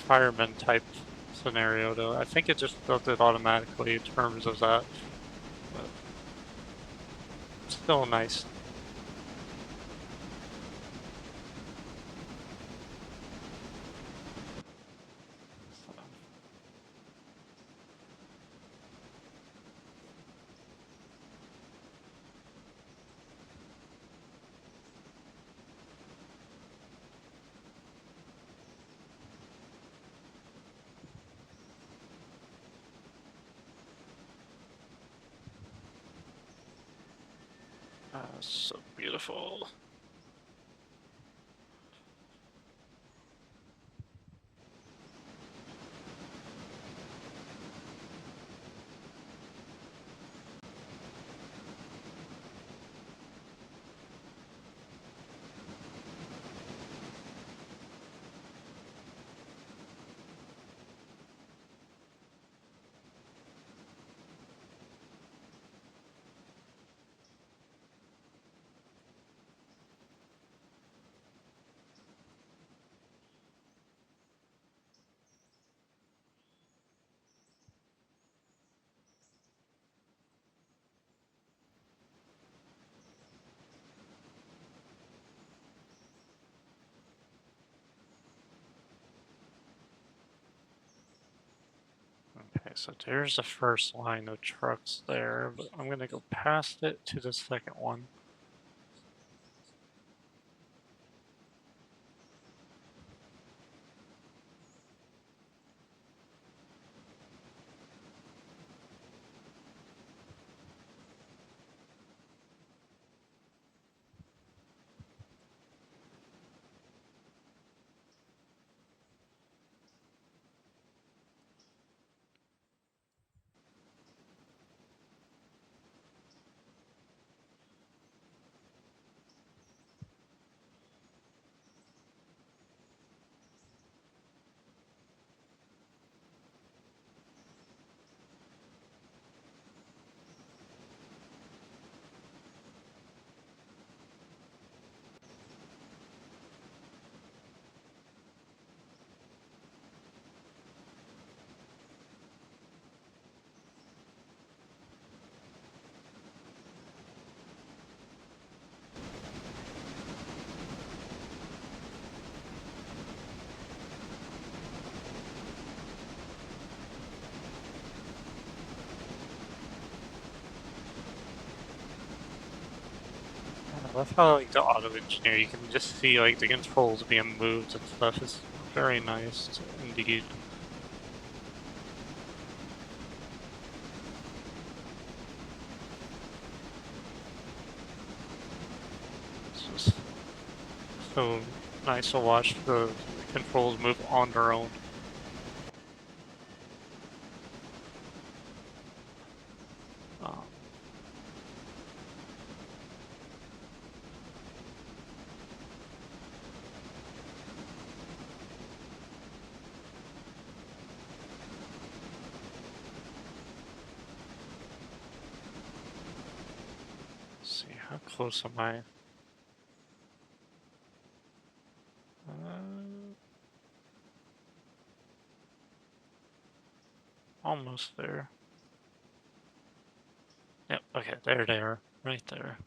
fireman type scenario though. I think it just does it automatically in terms of that. But still nice. So beautiful. Okay, so there's the first line of trucks there, but I'm gonna go past it to the second one. I love how like the auto engineer, you can just see like the controls being moved and stuff. It's very nice indeed. It's just so nice to watch the controls move on their own. Um, let's see, how close am I? Almost there. Yep, okay, there they are, right there.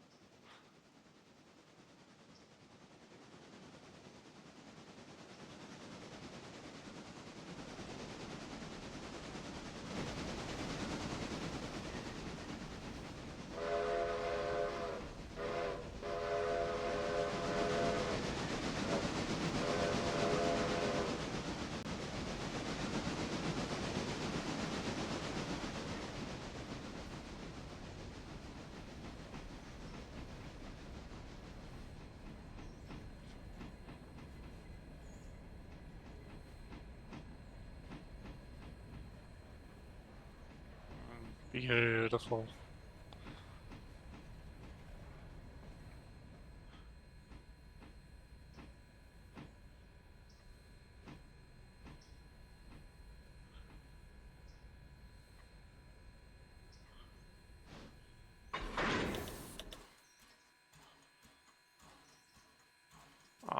Beautiful.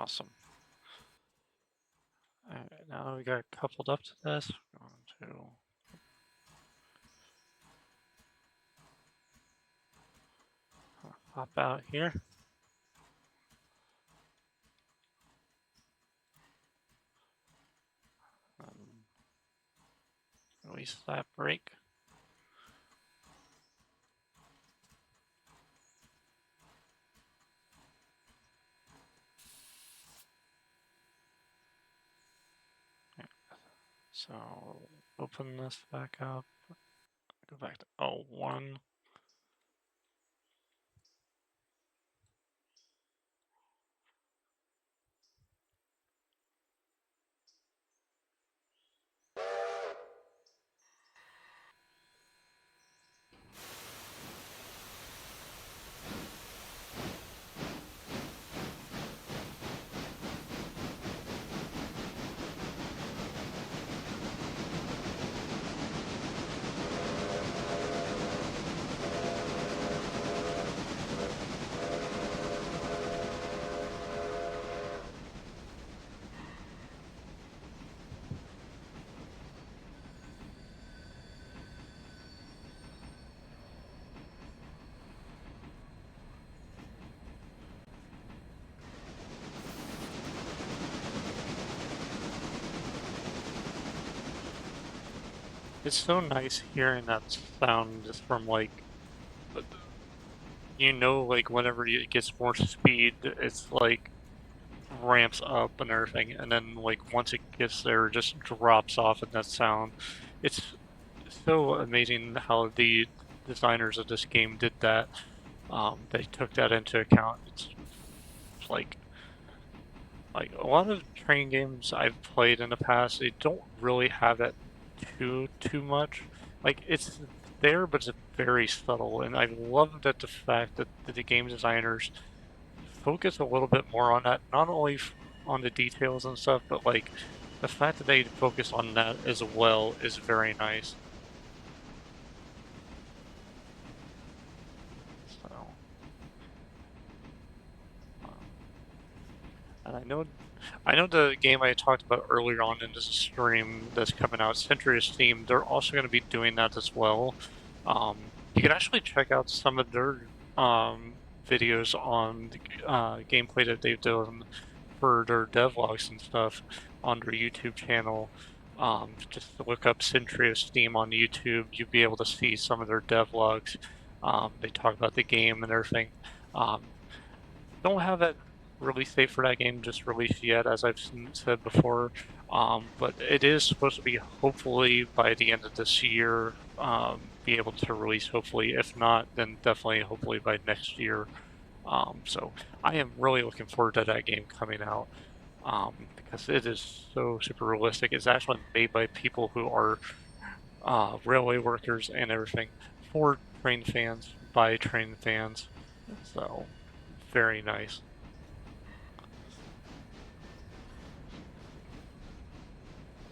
Awesome. Alright, now we got coupled up to this. We're going to hop out here. Release that brake. So open this back up. Go back to L1. It's so nice hearing that sound just from like, like whenever it gets more speed, it's like ramps up and everything, and then like once it gets there, it just drops off in that sound. It's so amazing how the designers of this game did that. They took that into account. It's like a lot of train games I've played in the past, they don't really have that too much. Like it's there, but it's very subtle, and I love that the fact that the game designers focus a little bit more on that, not only on the details and stuff, but like the fact that they focus on that as well is very nice. So, and I know the game I talked about earlier on in this stream that's coming out, Century of Steam, they're also going to be doing that as well. You can actually check out some of their videos on the gameplay that they've done for their devlogs and stuff on their YouTube channel. Just to look up Century of Steam on YouTube, you'll be able to see some of their devlogs. They talk about the game and everything. Um, don't have that release date for that game just released yet, as I've said before. But it is supposed to be hopefully by the end of this year, be able to release hopefully. If not, then definitely hopefully by next year. So I am really looking forward to that game coming out. Because it is so super realistic. It's actually made by people who are railway workers and everything for train fans, by train fans. So very nice.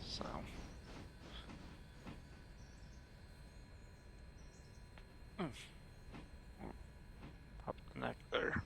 So, mm, pop the neck there.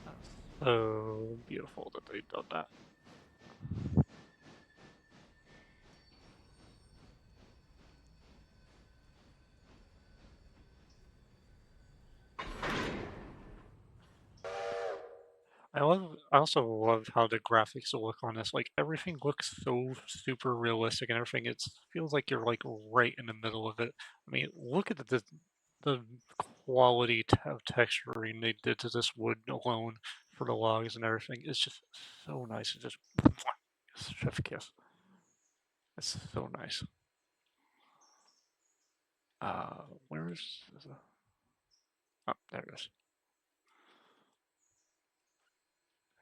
That's so beautiful that they've done that. I also love how the graphics look on this. Like everything looks so super realistic and everything. It feels like you're like right in the middle of it. I mean, look at the quality of texturing they did to this wood alone for the logs and everything. It's just so nice. It's just chef kiss. It's so nice. Where's oh, there it is.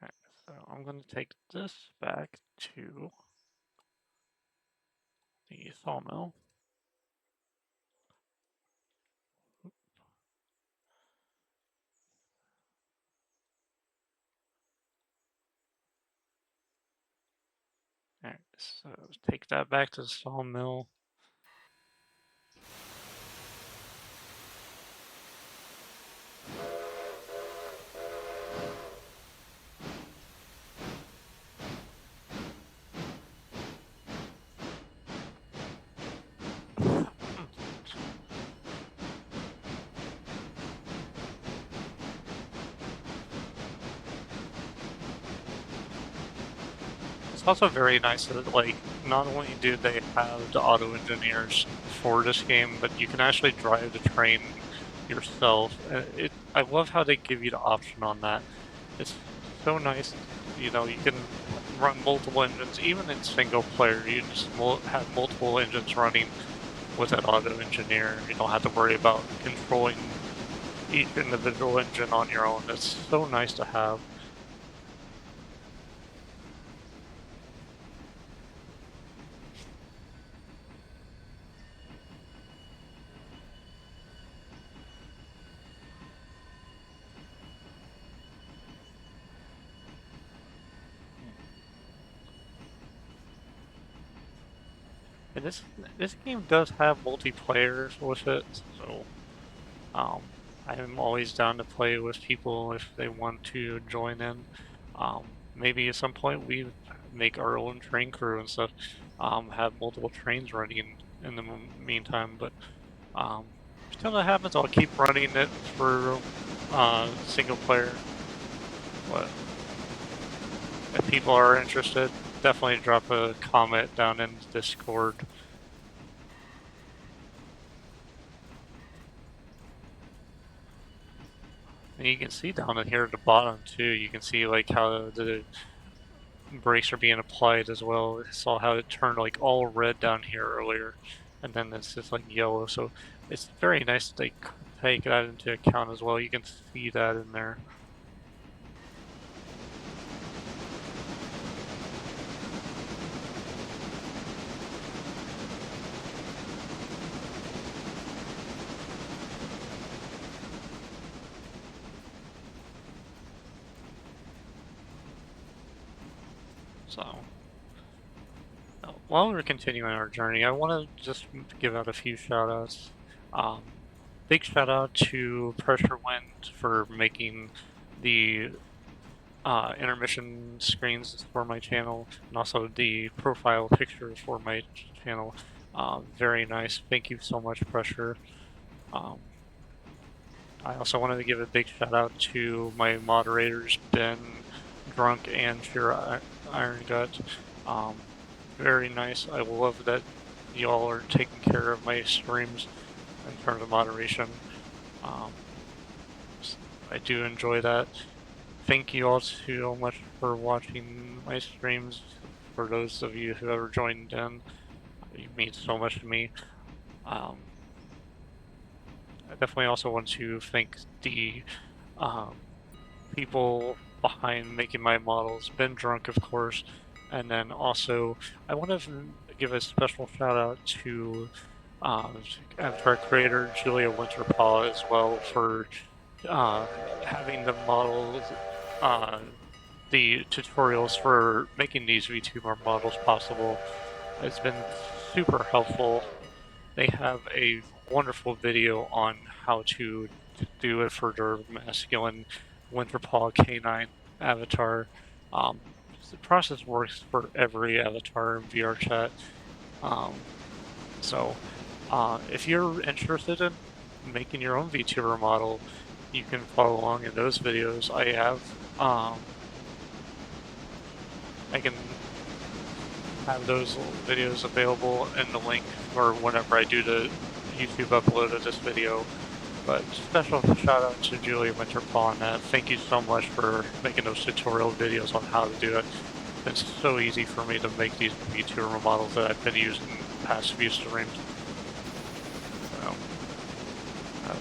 Okay, so I'm going to take this back to the sawmill. So take that back to the sawmill. It's also very nice that, like, not only do they have the auto engineers for this game, but you can actually drive the train yourself. I love how they give you the option on that. It's so nice. You know, you can run multiple engines, even in single player. You just have multiple engines running with that auto engineer. You don't have to worry about controlling each individual engine on your own. It's so nice to have. And this game does have multiplayer with it, so I'm always down to play with people if they want to join in. Maybe at some point we make our own train crew and stuff. Have multiple trains running in the meantime, but until that happens, I'll keep running it for single player. But if people are interested, definitely drop a comment down in Discord. And you can see down in here at the bottom too, you can see like how the brakes are being applied as well. I saw how it turned like all red down here earlier, and then it's just like yellow. So it's very nice to take that into account as well. You can see that in there. So while we're continuing our journey, I want to just give out a few shout outs. Big shout out to Pressure Wind for making the intermission screens for my channel and also the profile pictures for my channel. Very nice. Thank you so much, Pressure. Um, I also wanted to give a big shout out to my moderators, Ben, Drunk, and Shira Iron Gut. Very nice. I love that y'all are taking care of my streams in terms of moderation. Um, I do enjoy that. Thank you all so much for watching my streams. For those of you who ever joined in, you mean so much to me. I definitely also want to thank the um, people behind making my models, Ben Drunk, of course, and then also I want to give a special shout out to Avatar creator Julia Winterpaw as well for having the models, uh, the tutorials for making these VTuber models possible. It's been super helpful. They have a wonderful video on how to do it for their masculine Winterpaw canine avatar. Um, the process works for every avatar in VR chat. Um, so if you're interested in making your own VTuber model, you can follow along in those videos. I can have those videos available in the link for whenever I do the YouTube upload of this video. But special shout out to Julia Winterpaw on that. Thank you so much for making those tutorial videos on how to do it. It's so easy for me to make these VTuber models that I've been using in the past few streams. So, uh,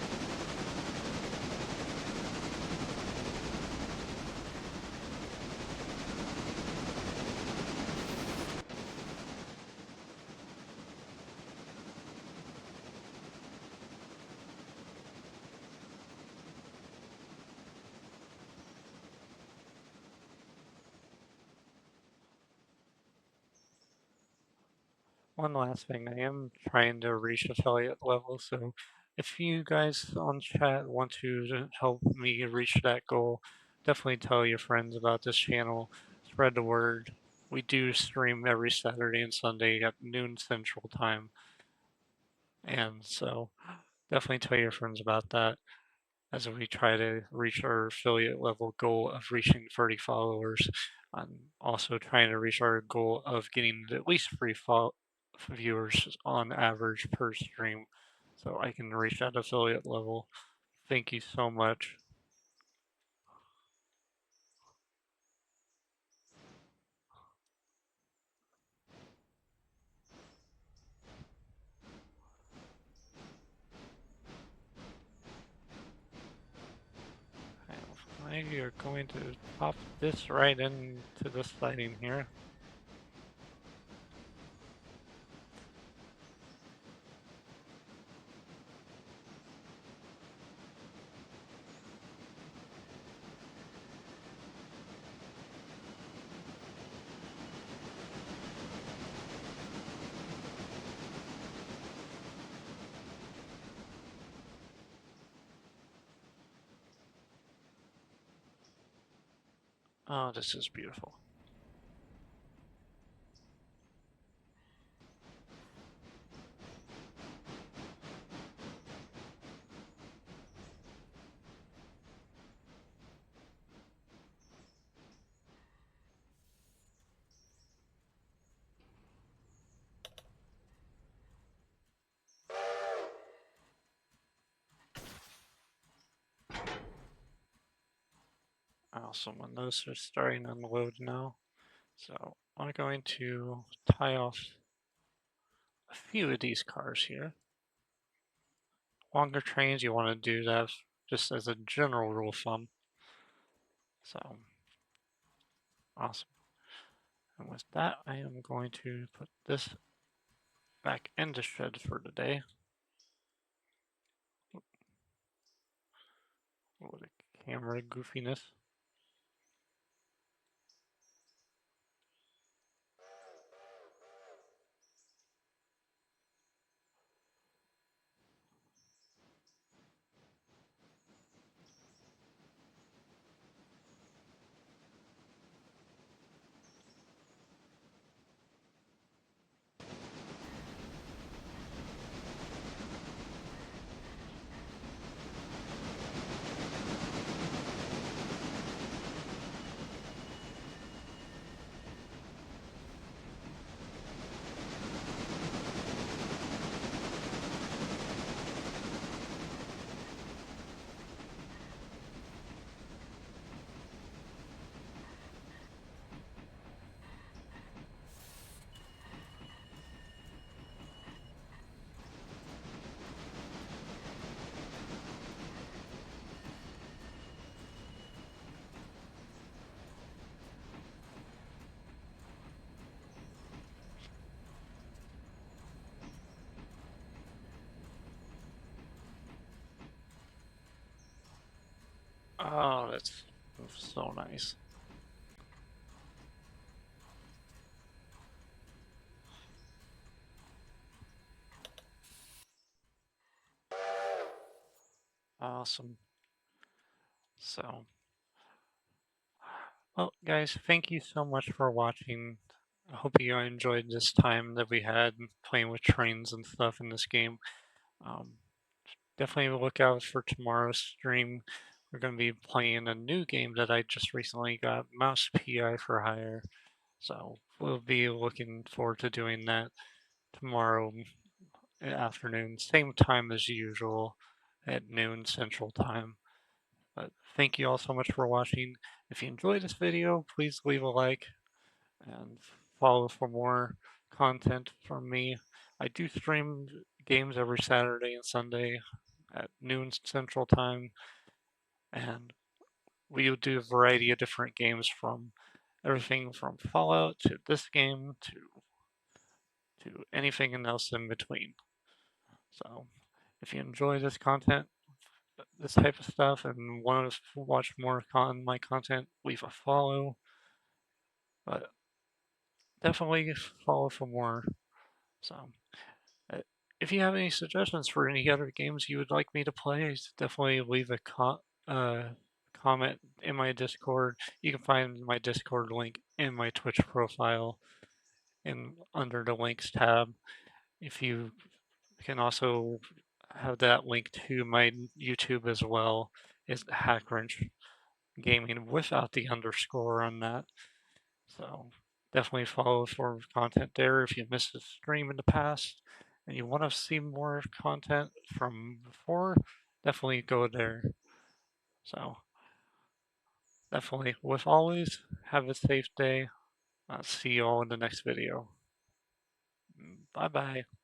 one last thing, I am trying to reach affiliate level, so if you guys on chat want to help me reach that goal, definitely tell your friends about this channel, spread the word. We do stream every Saturday and Sunday at noon Central Time, and so definitely tell your friends about that as we try to reach our affiliate level goal of reaching 30 followers. I'm also trying to reach our goal of getting at least three viewers on average per stream so I can reach that affiliate level. Thank you so much. We are going to pop this right into the sliding here. Oh, this is beautiful. Awesome, and those are starting to unload now. So I'm going to tie off a few of these cars here. Longer trains, you want to do that just as a general rule of thumb. So awesome. And with that, I am going to put this back into shed for today. What a camera goofiness. Oh, that's so nice. Awesome. So, well, guys, thank you so much for watching. I hope you enjoyed this time that we had playing with trains and stuff in this game. Um, Definitely look out for tomorrow's stream. We're going to be playing a new game that I just recently got, Mouse PI for Hire. So we'll be looking forward to doing that tomorrow afternoon, same time as usual at noon Central Time. But thank you all so much for watching. If you enjoyed this video, please leave a like and follow for more content from me. I do stream games every Saturday and Sunday at noon Central Time, and we do a variety of different games from everything from Fallout to this game to anything else in between. So if you enjoy this content, this type of stuff, and want to watch more my content, leave a follow. But definitely follow for more. So, uh, if you have any suggestions for any other games you would like me to play, definitely leave a comment in my Discord. You can find my Discord link in my Twitch profile and under the links tab. If you can also have that link to my YouTube as well, is Hackwrench Gaming without the underscore on that. So definitely follow for content there if you missed a stream in the past and you want to see more content from before, definitely go there. So definitely, with always, have a safe day. I'll see you all in the next video. Bye bye.